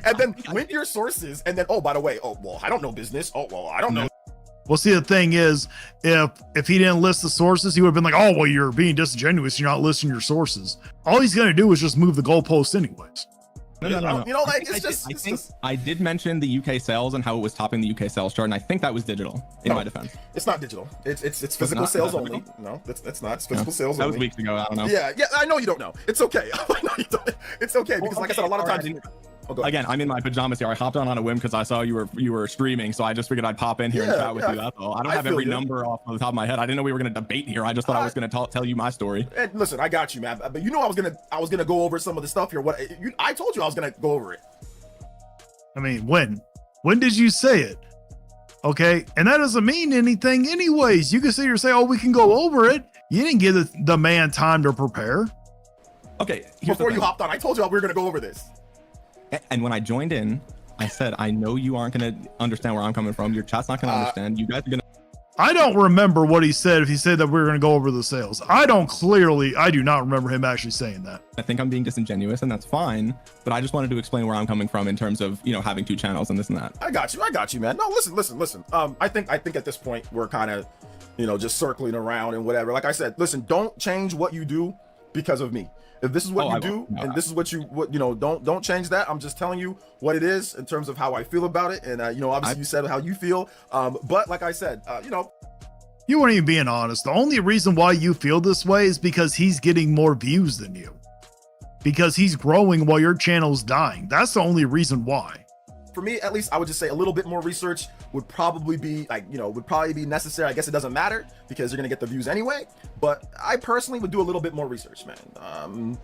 And then link your sources and then, oh, by the way, oh, well, I don't know business. Oh, well, I don't know. Well, see, the thing is, if he didn't list the sources, he would have been like, oh, well, you're being disingenuous. You're not listing your sources. All he's going to do is just move the goalpost anyways. No. You know, like, I did mention the UK sales and how it was topping the UK sales chart, and I think that was digital in my defense. It's not digital. It's physical sales only. No, that's not. It's physical sales only. That was weeks ago. I don't know. Yeah, I know you don't know. It's okay. I know you don't. It's okay because, like I said, a lot of times. Again, I'm in my pajamas here. I hopped on a whim because I saw you were streaming, so I just figured I'd pop in here and chat with you. That's all. I don't have every number off the top of my head. I didn't know we were going to debate here. I just thought I was going to tell you my story. And listen, I got you, man. But you know, I was gonna go over some of the stuff here. I told you I was gonna go over it. I mean, when did you say it? Okay, and that doesn't mean anything, anyways. You can sit here and say, "Oh, we can go over it." You didn't give the man time to prepare. Okay, before you hopped on, I told you we were gonna go over this. And when I joined in, I said, I know you aren't going to understand where I'm coming from. Your chat's not going to understand. You guys are going to. I don't remember what he said if he said that we were going to go over the sales. I do not remember him actually saying that. I think I'm being disingenuous and that's fine. But I just wanted to explain where I'm coming from in terms of, having two channels and this and that. I got you, man. No, listen. I think at this point we're kind of, just circling around and whatever. Like I said, listen, don't change what you do because of me. If this is what you do, and this is what don't change that. I'm just telling you what it is in terms of how I feel about it. And obviously you said how you feel. But like I said, You weren't even being honest. The only reason why you feel this way is because he's getting more views than you. Because he's growing while your channel's dying. That's the only reason why. For me, at least, I would just say a little bit more research would probably be necessary. I guess it doesn't matter because you're gonna get the views anyway. But I personally would do a little bit more research, man.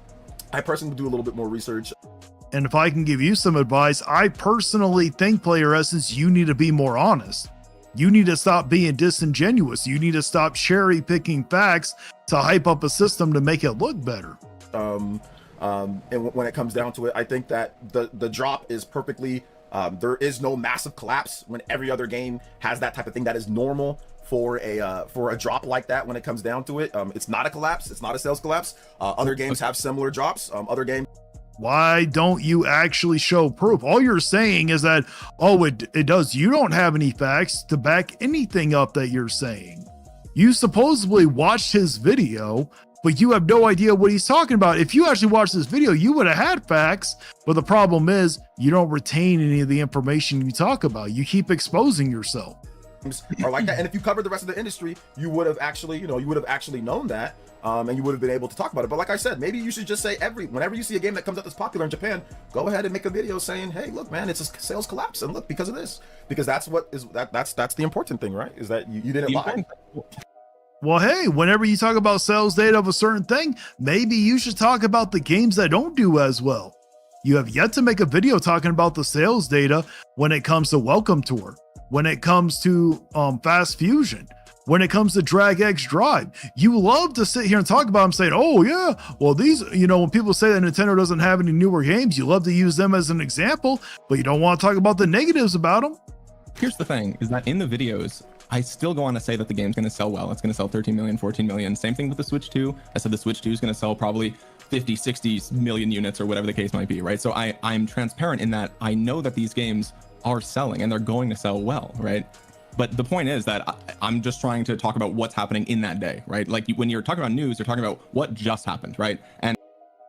I personally would do a little bit more research. And if I can give you some advice, I personally think, Player Essence, you need to be more honest. You need to stop being disingenuous. You need to stop cherry picking facts to hype up a system to make it look better. And when it comes down to it, I think that the drop is perfectly, there is no massive collapse when every other game has that type of thing. That is normal for a drop like that. When it comes down to it, it's not a collapse. It's not a sales collapse. Other games have similar drops. Other games. Why don't you actually show proof? All you're saying is that, oh, it does. You don't have any facts to back anything up that you're saying. You supposedly watched his video, but you have no idea what he's talking about. If you actually watched this video, you would have had facts, but the problem is you don't retain any of the information you talk about. You keep exposing yourself. Are like that. And if you covered the rest of the industry, you would have actually, known that. And you would have been able to talk about it. But like I said, maybe you should just say whenever you see a game that comes out that's popular in Japan, go ahead and make a video saying, hey, look, man, it's a sales collapse. And look, because of this, because that's the important thing, right? Is that you didn't lie. Well, hey, whenever you talk about sales data of a certain thing, maybe you should talk about the games that don't do as well. You have yet to make a video talking about the sales data when it comes to Welcome Tour, when it comes to Fast Fusion, when it comes to Drag X Drive. You love to sit here and talk about them saying, oh yeah, well these, when people say that Nintendo doesn't have any newer games, you love to use them as an example, but you don't want to talk about the negatives about them. Here's the thing, is that in the videos, I still go on to say that the game's going to sell well. It's going to sell 13 million, 14 million. Same thing with the Switch 2. I said the Switch 2 is going to sell probably 50, 60 million units or whatever the case might be, right? So I'm transparent in that I know that these games are selling and they're going to sell well, right? But the point is that I'm just trying to talk about what's happening in that day, right? Like when you're talking about news, you're talking about what just happened, right? And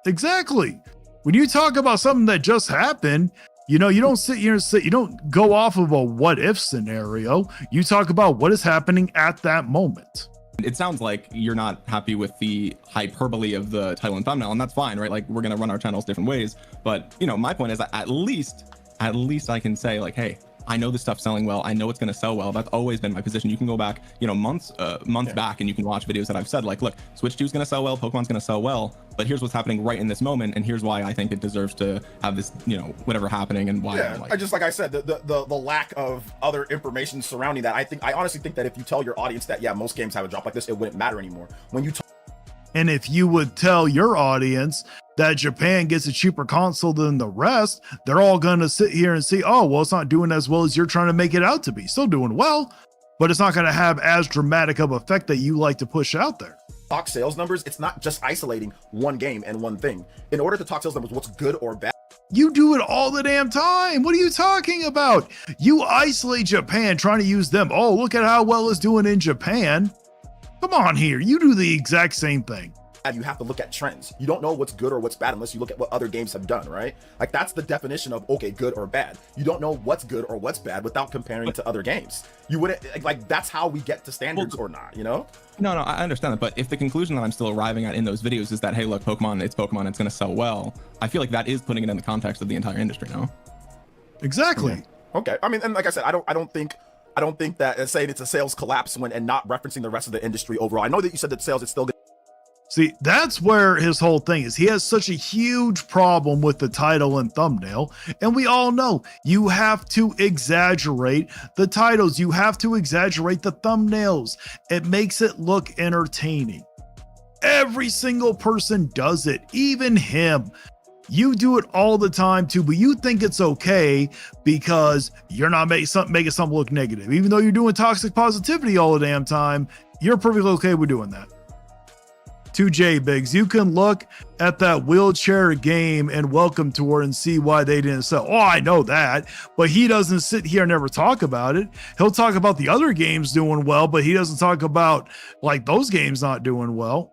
exactly. When you talk about something that just happened, you don't sit here and you don't go off of a what if scenario. You talk about what is happening at that moment. it sounds like you're not happy with the hyperbole of the title and thumbnail, and that's fine, right? Like we're going to run our channels different ways. But, my point is that at least I can say like, hey, I know this stuff's selling well. I know it's going to sell well. That's always been my position. You can go back, months back, and you can watch videos that I've said like, look, Switch 2 is going to sell well, Pokemon's going to sell well, but here's what's happening right in this moment, and here's why I think it deserves to have this, whatever happening, and why. Yeah, like I said, the lack of other information surrounding that. I honestly think that if you tell your audience that most games have a drop like this, it wouldn't matter anymore. When you And if you would tell your audience that Japan gets a cheaper console than the rest, they're all going to sit here and see, oh, well, it's not doing as well as you're trying to make it out to be. Still doing well, but it's not going to have as dramatic of effect that you like to push out there. talk sales numbers, it's not just isolating one game and one thing. In order to talk sales numbers, what's good or bad? You do it all the damn time. What are you talking about? You isolate Japan trying to use them. Oh, look at how well it's doing in Japan. Come on here. You do the exact same thing. You have to look at trends. You don't know what's good or what's bad unless you look at what other games have done, right? Like that's the definition of, okay, good or bad. You don't know what's good or what's bad without comparing to other games. You wouldn't, like that's how we get to standards or not, No, I understand that. But if the conclusion that I'm still arriving at in those videos is that, hey, look, Pokemon, it's going to sell well, I feel like that is putting it in the context of the entire industry, no? Exactly. Yeah. Okay. I mean, and like I said, I don't think that saying it's a sales collapse and not referencing the rest of the industry overall. I know that you said that sales is still good. See, that's where his whole thing is. He has such a huge problem with the title and thumbnail. And we all know you have to exaggerate the titles. You have to exaggerate the thumbnails. It makes it look entertaining. Every single person does it, even him. You do it all the time too, but you think it's okay because you're not making something look negative. Even though you're doing toxic positivity all the damn time, you're perfectly okay with doing that. 2J Biggs, you can look at that wheelchair game and Welcome Tour and see why they didn't sell. Oh, I know that, but he doesn't sit here and never talk about it. He'll talk about the other games doing well, but he doesn't talk about like those games not doing well.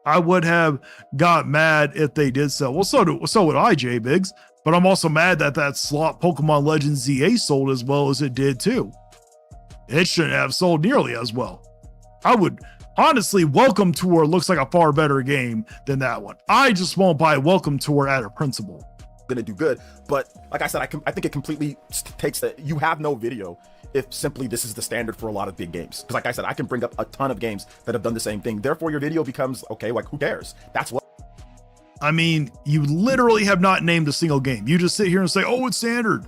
I would have got mad if they did sell. Well, so would I, J Biggs, but I'm also mad that slot Pokemon Legends ZA sold as well as it did too. It shouldn't have sold nearly as well. I would honestly, Welcome Tour looks like a far better game than that one. I just won't buy Welcome Tour out of principle. Gonna do good, but like I said, I think it completely takes that you have no video if simply this is the standard for a lot of big games. Because like I said, I can bring up a ton of games that have done the same thing. Therefore, your video becomes okay. Like, who cares? That's what. I mean, you literally have not named a single game. You just sit here and say, "Oh, it's standard."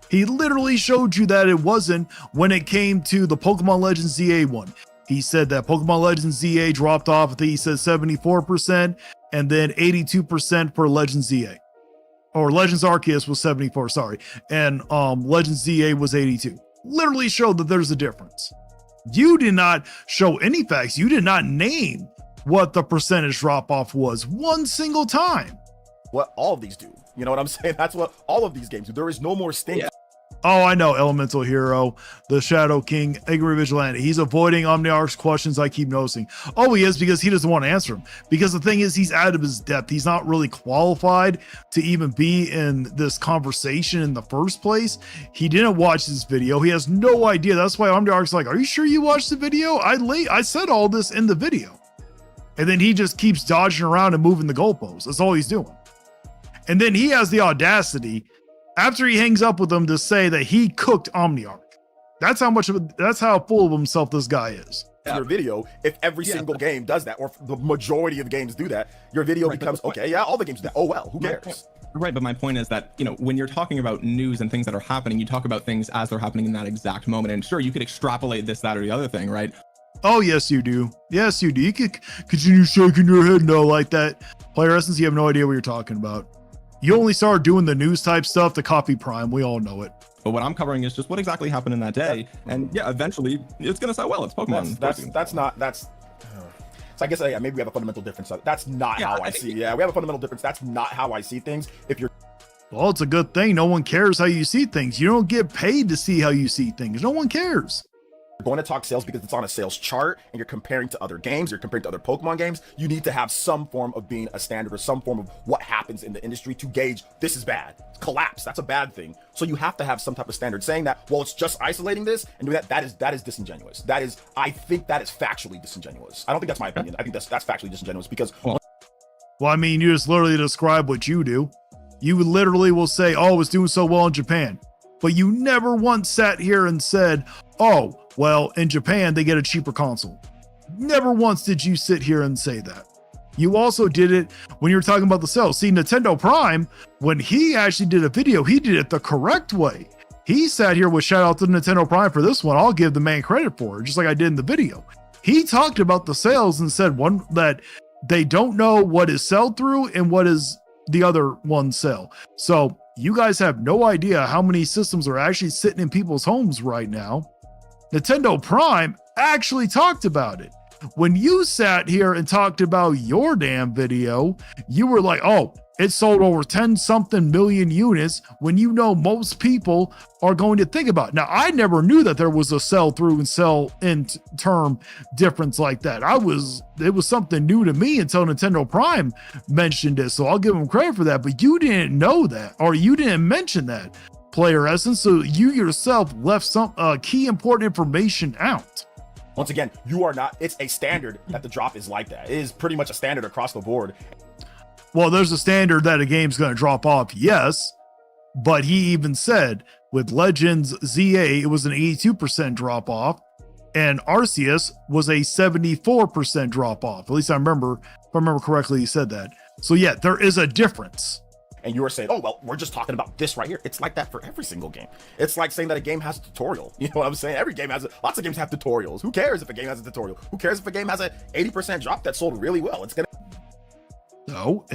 He literally showed you that it wasn't when it came to the Pokemon Legends ZA one. He said that Pokemon Legends ZA dropped off. I think he said 74% and then 82% for Legends ZA. Or Legends Arceus was 74, sorry. And Legends ZA was 82. Literally showed that there's a difference. You did not show any facts. You did not name what the percentage drop off was one single time. What all of these do. You know what I'm saying? That's what all of these games do. There is no more stink. Yeah. Oh, I know. Elemental Hero, the Shadow King, Angry Vigilante. He's avoiding Omniarch's questions. I keep noticing. Oh, he is, because he doesn't want to answer them. Because the thing is, he's out of his depth. He's not really qualified to even be in this conversation in the first place. He didn't watch this video. He has no idea. That's why Omniarch's like, "Are you sure you watched the video? I said all this in the video." And then he just keeps dodging around and moving the goalposts. That's all he's doing. And then he has the audacity, after he hangs up with them, to say that he cooked Omniarch. That's how full of himself this guy is. Your video, if every single game does that, or if the majority of games do that, your video becomes okay. Yeah, all the games do that. Oh well, who cares? Right, but my point is that, you know, when you're talking about news and things that are happening, you talk about things as they're happening in that exact moment. And sure, you could extrapolate this, that, or the other thing, right? Oh, yes, you do. Yes, you do. You could continue shaking your head no like that. Player Essence, you have no idea what you're talking about. You only started doing the news type stuff to copy Prime. We all know it. But what I'm covering is just what exactly happened in that day. And yeah, eventually it's going to sell well. It's Pokemon. So I guess maybe we have a fundamental difference. That's not how I see. Yeah, we have a fundamental difference. That's not how I see things. Well, it's a good thing. No one cares how you see things. You don't get paid to see how you see things. No one cares. Going to talk sales because it's on a sales chart and you're comparing to other games, you're comparing to other Pokemon games, you need to have some form of being a standard or some form of what happens in the industry to gauge this is bad. Collapse, that's a bad thing. So you have to have some type of standard. Saying that, well, it's just isolating this and doing that is disingenuous. I think that is factually disingenuous. I don't think that's my opinion. I think that's factually disingenuous because well, I mean, you just literally describe what you do. You literally will say, "Oh, it's doing so well in Japan." But you never once sat here and said, "Oh, well, in Japan, they get a cheaper console." Never once did you sit here and say that. You also did it when you were talking about the sales. See, Nintendo Prime, when he actually did a video, he did it the correct way. He sat here with shout out to Nintendo Prime for this one. I'll give the man credit for it, just like I did in the video. He talked about the sales and said that they don't know what is sell through and what is the other one sell. So you guys have no idea how many systems are actually sitting in people's homes right now. Nintendo Prime actually talked about it. When you sat here and talked about your damn video, you were like, "Oh, it sold over 10 something million units," when you know most people are going to think about it. Now, I never knew that there was a sell through and sell in term difference like that. It was something new to me until Nintendo Prime mentioned it. So I'll give them credit for that, but you didn't know that, or you didn't mention that, Player Essence. So you yourself left some key important information out. Once again, you are not, it's a standard that the drop is like that. It is pretty much a standard across the board. Well, there's a standard that a game's going to drop off, yes, but he even said with Legends ZA, it was an 82% drop off, and Arceus was a 74% drop off. At least if I remember correctly, he said that. So yeah, there is a difference. And you were saying, "Oh, well, we're just talking about this right here." It's like that for every single game. It's like saying that a game has a tutorial. You know what I'm saying? Every game has lots of games have tutorials. Who cares if a game has a tutorial? Who cares if a game has a 80% drop that sold really well? It's gonna. No,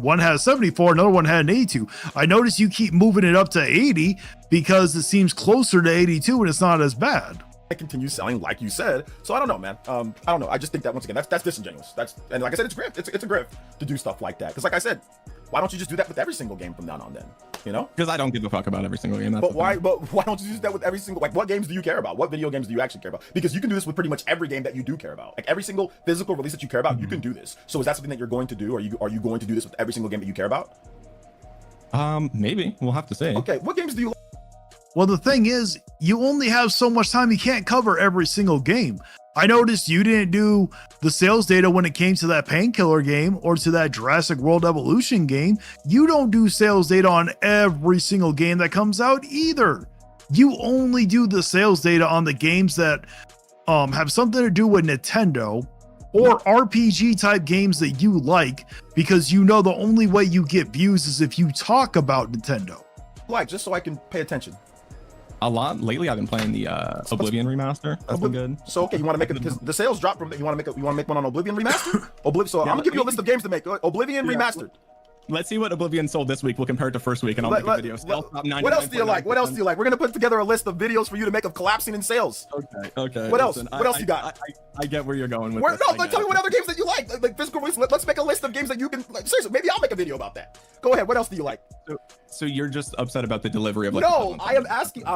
one has 74, another one had an 82. I notice you keep moving it up to 80 because it seems closer to 82 and it's not as bad. Continue selling like you said. So I don't know, man. I don't know. I just think that once again, that's disingenuous. And like I said, it's grift. It's a grift to do stuff like that. Because like I said, why don't you just do that with every single game from now on then? You know? Because I don't give a fuck about every single game. But why don't you do that with every single, like, what games do you care about? What video games do you actually care about? Because you can do this with pretty much every game that you do care about. Like every single physical release that you care about, you can do this. So is that something that you're going to do? Are you going to do this with every single game that you care about? Maybe. We'll have to see. Okay, what games do you like? Well, the thing is, you only have so much time. You can't cover every single game. I noticed you didn't do the sales data when it came to that Painkiller game or to that Jurassic World Evolution game. You don't do sales data on every single game that comes out either. You only do the sales data on the games that have something to do with Nintendo or RPG type games that you like, because you know the only way you get views is if you talk about Nintendo. Like, just so I can pay attention. A lot lately. I've been playing the Oblivion remaster. That's been good. So okay, you want to make it because the sales dropped from. You want to make one on Oblivion remastered? So I'm gonna give you a list of games to make. Oblivion remastered. Let's see what Oblivion sold this week. We'll compare it to first week, and I'll make a video. What else do you like? What else do you like? We're gonna put together a list of videos for you to make of collapsing in sales. Okay. What else? What else you got? I get where you're going with this. No, tell me what other games that you like physical release. Let's make a list of games that you can. Like, seriously, maybe I'll make a video about that. Go ahead. What else do you like? So you're just upset about the delivery of like. No, I'm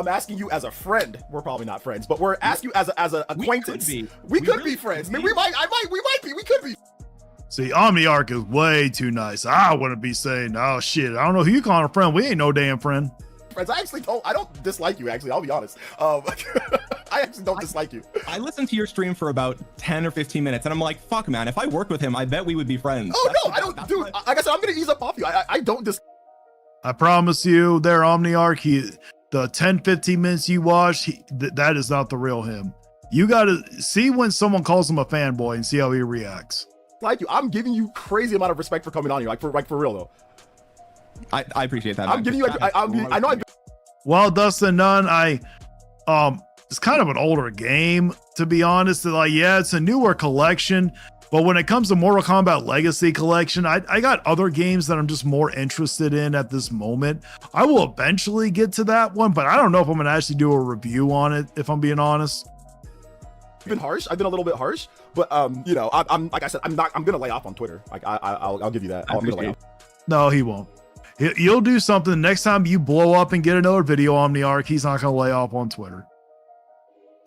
asking you as a friend. We're probably not friends, but we're asking you as an acquaintance. We could be friends. I mean, we might be. We could be. See, Omniarch is way too nice. I wouldn't be saying, oh shit, I don't know who you calling a friend. We ain't no damn friend. Friends, I don't dislike you, actually. I'll be honest. I actually don't dislike you. I listened to your stream for about 10 or 15 minutes, and I'm like, fuck, man, if I worked with him, I bet we would be friends. Oh, no, I don't, dude. Like I said, I'm going to ease up off you. I don't I promise you, there, Omniarch, the 10, 15 minutes you watched, that is not the real him. You got to see when someone calls him a fanboy and see how he reacts. Like you, I'm giving you crazy amount of respect for coming on here, like for real though. I appreciate that. I'm giving you, I know. Well, Dustin Nunn, it's kind of an older game, to be honest. Like, yeah, it's a newer collection, but when it comes to Mortal Kombat Legacy Collection, I got other games that I'm just more interested in at this moment. I will eventually get to that one, but I don't know if I'm gonna actually do a review on it, if I'm being honest. Been harsh. I've been a little bit harsh, but you know, I'm like I said, I'm gonna lay off on Twitter. Like I'll give you that. I'm gonna lay off. No, he won't. You'll do something next time you blow up and get another video, Omniarch. He's not gonna lay off on Twitter.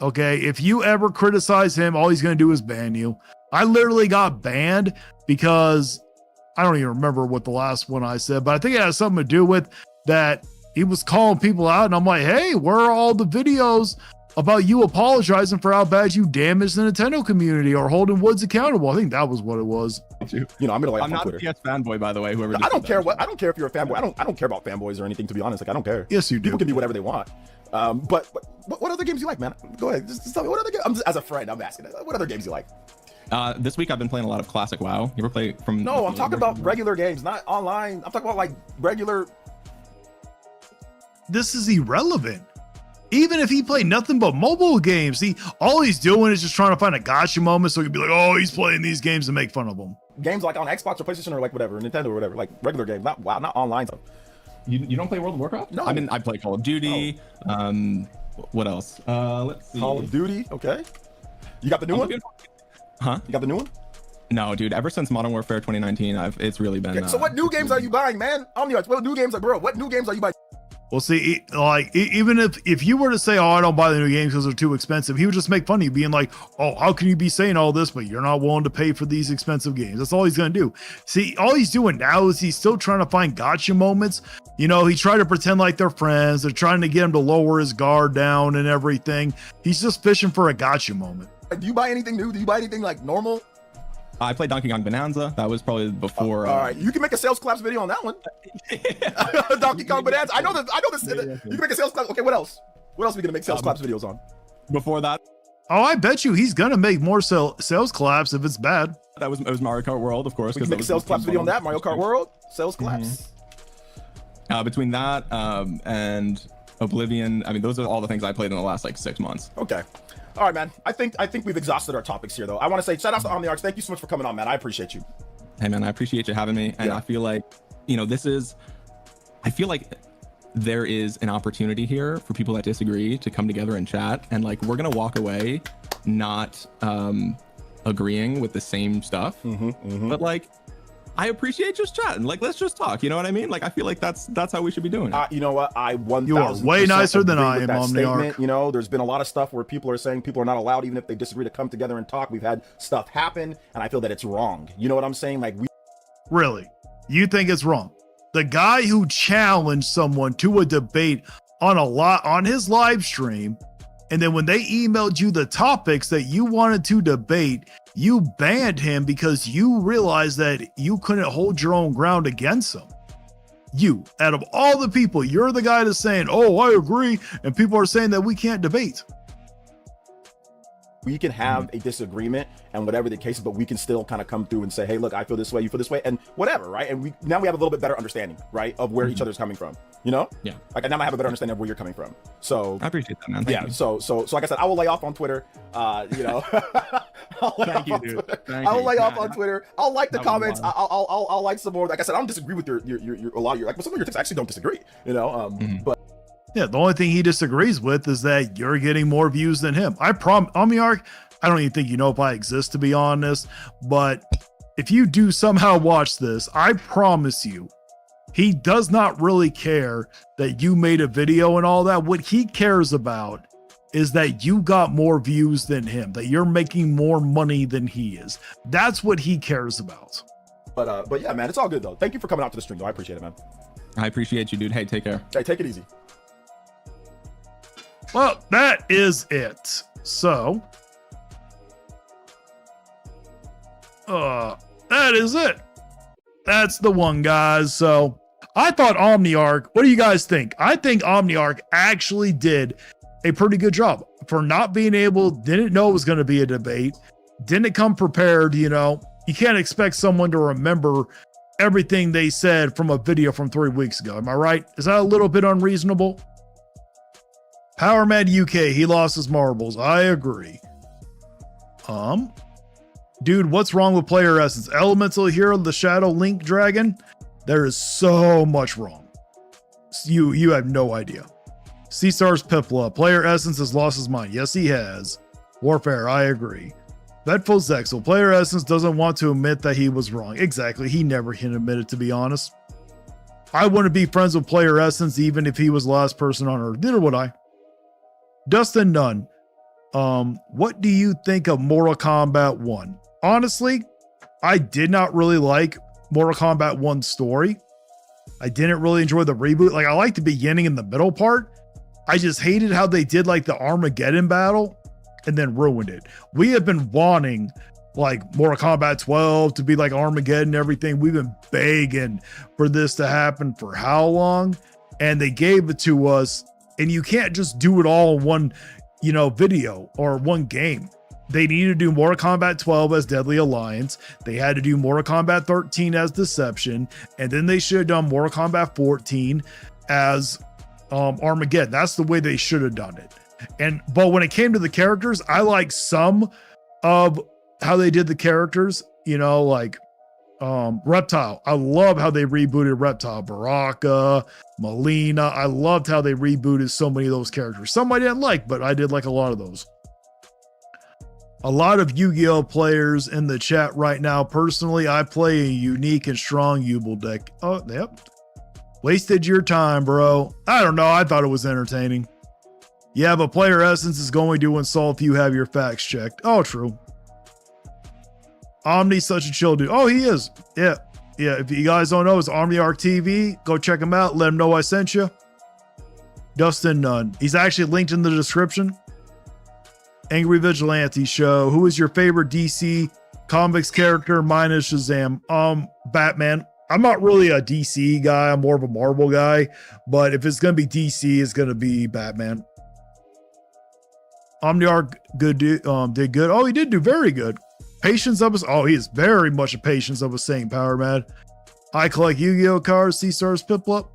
Okay, if you ever criticize him, all he's gonna do is ban you. I literally got banned because I don't even remember what the last one I said, but I think it has something to do with that he was calling people out, and I'm like, hey, where are all the videos about you apologizing for how bad you damaged the Nintendo community or holding Woods accountable? I think that was what it was. You know, I'm gonna lay off on Twitter. I'm not a PS fanboy, by the way. Whoever. I don't care what. I don't care if you're a fanboy. I don't care about fanboys or anything. To be honest, like I don't care. Yes, you do. People can be whatever they want. But what other games you like, man? Go ahead. Just tell me what other games. I'm just, as a friend, I'm asking. What other games you like? This week I've been playing a lot of classic WoW. You ever play from? No, I'm talking about regular games, not online. I'm talking about like regular. This is irrelevant. Even if he played nothing but mobile games, all he's doing is just trying to find a gotcha moment so he can be like, oh, he's playing these games and make fun of them. Games like on Xbox or PlayStation or like whatever, Nintendo or whatever, like regular games, not WoW, not online stuff. You don't play World of Warcraft? No. I mean, I play Call of Duty. Oh. What else? Let's see. Call of Duty, okay. You got the new one? Huh? You got the new one? No, dude. Ever since Modern Warfare 2019, it's really been. Okay, so what new games are you buying, man? Omniarch, what new games are, bro? What new games are you buying? Well, see, like, even if you were to say, oh, I don't buy the new games because they're too expensive, he would just make fun of you, being like, oh, how can you be saying all this, but you're not willing to pay for these expensive games? That's all he's going to do. See, all he's doing now is he's still trying to find gotcha moments. You know, he tried to pretend like they're friends. They're trying to get him to lower his guard down and everything. He's just fishing for a gotcha moment. Do you buy anything new? Do you buy anything like normal? I played Donkey Kong Bonanza. That was probably before. All right, you can make a sales collapse video on that one. Donkey Kong Bonanza. I know this. Yeah. You can make a sales collapse. Okay, what else? What else are we gonna make sales collapse videos on? Before that. Oh, I bet you he's gonna make more sales collapse if it's bad. It was Mario Kart World, of course. We can make a sales collapse video on that. Mario Kart World sales collapse. Between that and Oblivion, I mean, those are all the things I played in the last like 6 months. Okay. All right, man. I think we've exhausted our topics here, though. I want to say shout out to Omniarch. Thank you so much for coming on, man. I appreciate you. Hey, man, I appreciate you having me. And Yeah. I feel like, you know, I feel like there is an opportunity here for people that disagree to come together and chat. And like, we're going to walk away not agreeing with the same stuff. But like, I appreciate just chatting. Like, let's just talk. You know what I mean? Like, I feel like that's how we should be doing it. You know what? I 1,000% You are way nicer than I am, Omniarch. You know, there's been a lot of stuff where people are saying people are not allowed, even if they disagree, to come together and talk. We've had stuff happen, and I feel that it's wrong. You know what I'm saying? Like, Really? You think it's wrong? The guy who challenged someone to a debate on his live stream. And then when they emailed you the topics that you wanted to debate, you banned him because you realized that you couldn't hold your own ground against him. You, out of all the people, you're the guy that's saying, oh, I agree. And people are saying that we can't debate. We can have a disagreement and whatever the case is, but we can still kind of come through and say, hey, look, I feel this way, you feel this way, and whatever, right? And now we have a little bit better understanding, right, of where each other's coming from, you know? Yeah. Like, now I have a better understanding of where you're coming from. So I appreciate that, man. Thank you. So like I said, I will lay off on Twitter. You know, Thank you, dude. Thank I will you. lay off Nah, on Twitter. I'll like the that was comments. wild. I'll like some more. Like I said, I don't disagree with your a lot of your, like, some of your tips I actually don't disagree. You know, but Yeah, the only thing he disagrees with is that you're getting more views than him. I promise, Omniarch, I don't even think you know if I exist, to be honest, but if you do somehow watch this, I promise you, he does not really care that you made a video and all that. What he cares about is that you got more views than him, that you're making more money than he is. That's what he cares about. But yeah, man, it's all good though. Thank you for coming out to the stream though. I appreciate it, man. I appreciate you, dude. Hey, take care. Hey, take it easy. Well, that is it. So, that is it. That's the one, guys. So I thought Omniarch, what do you guys think? I think Omniarch actually did a pretty good job for not being able, didn't know it was going to be a debate, didn't come prepared. You know, you can't expect someone to remember everything they said from a video from 3 weeks ago. Am I right? Is that a little bit unreasonable? Powerman UK, he lost his marbles. I agree. Dude, what's wrong with player essence? Elemental Hero, the Shadow Link Dragon? There is so much wrong. You have no idea. C-Stars Pipla, player essence has lost his mind. Yes, he has. Warfare, I agree. Bedful Zexel, player essence doesn't want to admit that he was wrong. Exactly, he never can admit it, to be honest. I wouldn't be friends with player essence even if he was the last person on earth. Neither would I. Dustin Nunn, what do you think of Mortal Kombat 1? Honestly, I did not really like Mortal Kombat 1's story. I didn't really enjoy the reboot. Like, I liked the beginning and the middle part. I just hated how they did like the Armageddon battle and then ruined it. We have been wanting like Mortal Kombat 12 to be like Armageddon and everything. We've been begging for this to happen for how long? And they gave it to us, and you can't just do it all in one, you know, video or one game. They needed to do Mortal Kombat 12 as Deadly Alliance. They had to do Mortal Kombat 13 as Deception. And then they should have done Mortal Kombat 14 as Armageddon. That's the way they should have done it. But when it came to the characters, I like some of how they did the characters, you know, like Reptile. I love how they rebooted Reptile. Baraka, Melina. I loved how they rebooted so many of those characters. Some I didn't like, but I did like a lot of those. A lot of Yu-Gi-Oh players in the chat right now. Personally, I play a unique and strong Yubel deck. Oh, yep. Wasted your time, bro. I don't know. I thought it was entertaining. Yeah, but player essence is going to insult if you have your facts checked. Oh, true. Omni's such a chill dude. Oh, he is. Yeah. Yeah. If you guys don't know, it's Omniarch TV. Go check him out. Let him know I sent you. Dustin Nunn. He's actually linked in the description. Angry Vigilante Show. Who is your favorite DC Comics character? Mine is Shazam. Batman. I'm not really a DC guy. I'm more of a Marvel guy. But if it's going to be DC, it's going to be Batman. Omniarch good did good. Oh, he did do very good. Patience of us. Oh, he is very much a Patience of a Saint, Power Man. I collect Yu-Gi-Oh cards. C-Stars Piplup.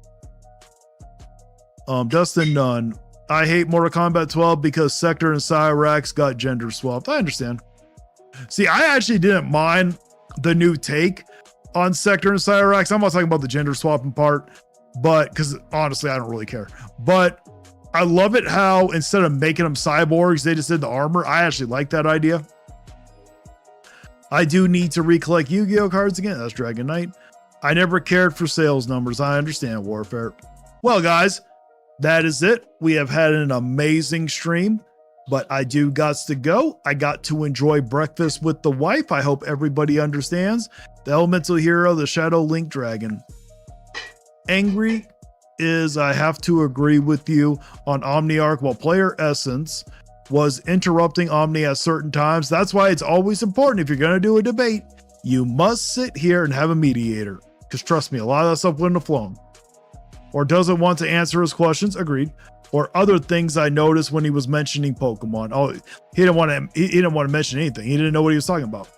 Dustin Nunn. I hate Mortal Kombat 12 because Sector and Cyrax got gender swapped. I understand. See, I actually didn't mind the new take on Sector and Cyrax. I'm not talking about the gender swapping part, but because honestly, I don't really care. But I love it how instead of making them cyborgs, they just did the armor. I actually like that idea. I do need to recollect Yu-Gi-Oh cards again. That's Dragon Knight. I never cared for sales numbers. I understand Warfare. Well, guys, that is it. We have had an amazing stream, but I do got to go. I got to enjoy breakfast with the wife. I hope everybody understands. The Elemental Hero, the Shadow Link Dragon. Angry is I have to agree with you on Omniarch. While player Essence was interrupting Omni at certain times, that's why it's always important, if you're going to do a debate, you must sit here and have a mediator. Because trust me, a lot of that stuff wouldn't have flown. Or doesn't want to answer his questions, agreed. Or other things I noticed when he was mentioning Pokemon. Oh, he didn't want to mention anything. He didn't know what he was talking about.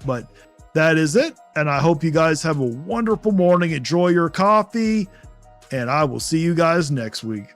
But that is it. And I hope you guys have a wonderful morning. Enjoy your coffee. And I will see you guys next week.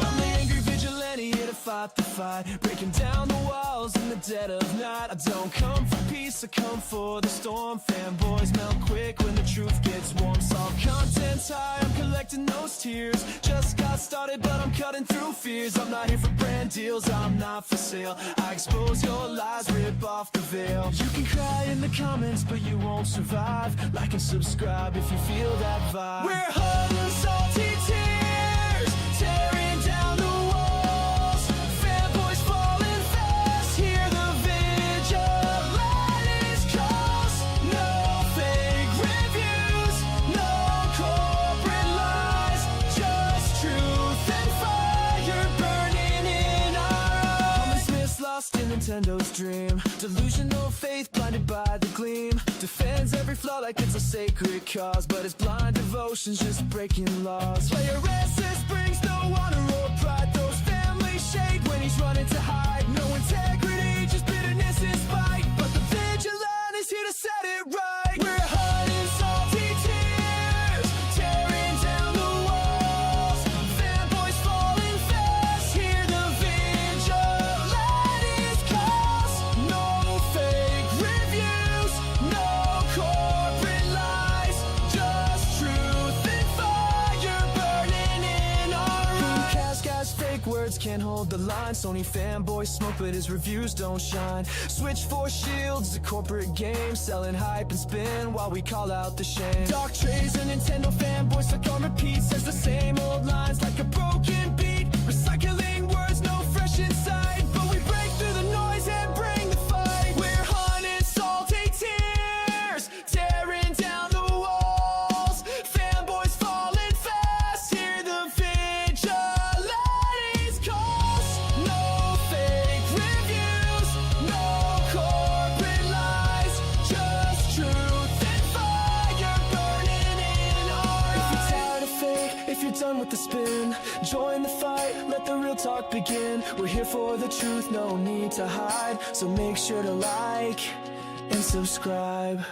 I'm the angry vigilante here to fight the fight, breaking down the walls in the dead of night. I don't come for peace, I come for the storm. Fanboys melt quick when the truth gets warm. Solve content's high, I'm collecting those tears. Just got started, but I'm cutting through fears. I'm not here for brand deals, I'm not for sale. I expose your lies, rip off the veil. You can cry in the comments, but you won't survive. Like and subscribe if you feel that vibe. We're hot and salty tears, tearing down the walls. Fanboys falling fast, hear the vigilantes calls. No fake reviews, no corporate lies, just truth and fire burning in our eyes. Promise lost in Nintendo's dream, delusional faith blinded by the gleam. Defends every flaw like it's a sacred cause, but his blind devotion's just breaking laws. Player SS brings no honor or pride, throws family shade when he's running to hide. No integrity, just bitterness and spite, but the vigilante's here to set it right. We're hot and salty tears, tearing down the walls. Fanboys falling fast, hear the vigilante's calls. No fake reviews, no corporate lies, just truth and fire burning in our eyes. Cast guys, fake words can't hold the line. Sony fanboys smoke, but his reviews don't shine. Switch for shields, a corporate game, selling hype and spin while we call out the shame. Dark trays and Nintendo fanboys stuck on repeat, says the same old lines like a broken beat. Recycling words, no fresh insight, but we break through the noise and bring the fight. We're hot and salty tears, tearing down the walls. Fanboys falling fast, hear the vigilantes calls. No fake reviews, no corporate lies, just truth and fire burning in our eyes. If you're tired of fake, if you're done with the spin, join the fight, let the real talk begin. We're here for the truth, no need to hide, so make sure to like and subscribe.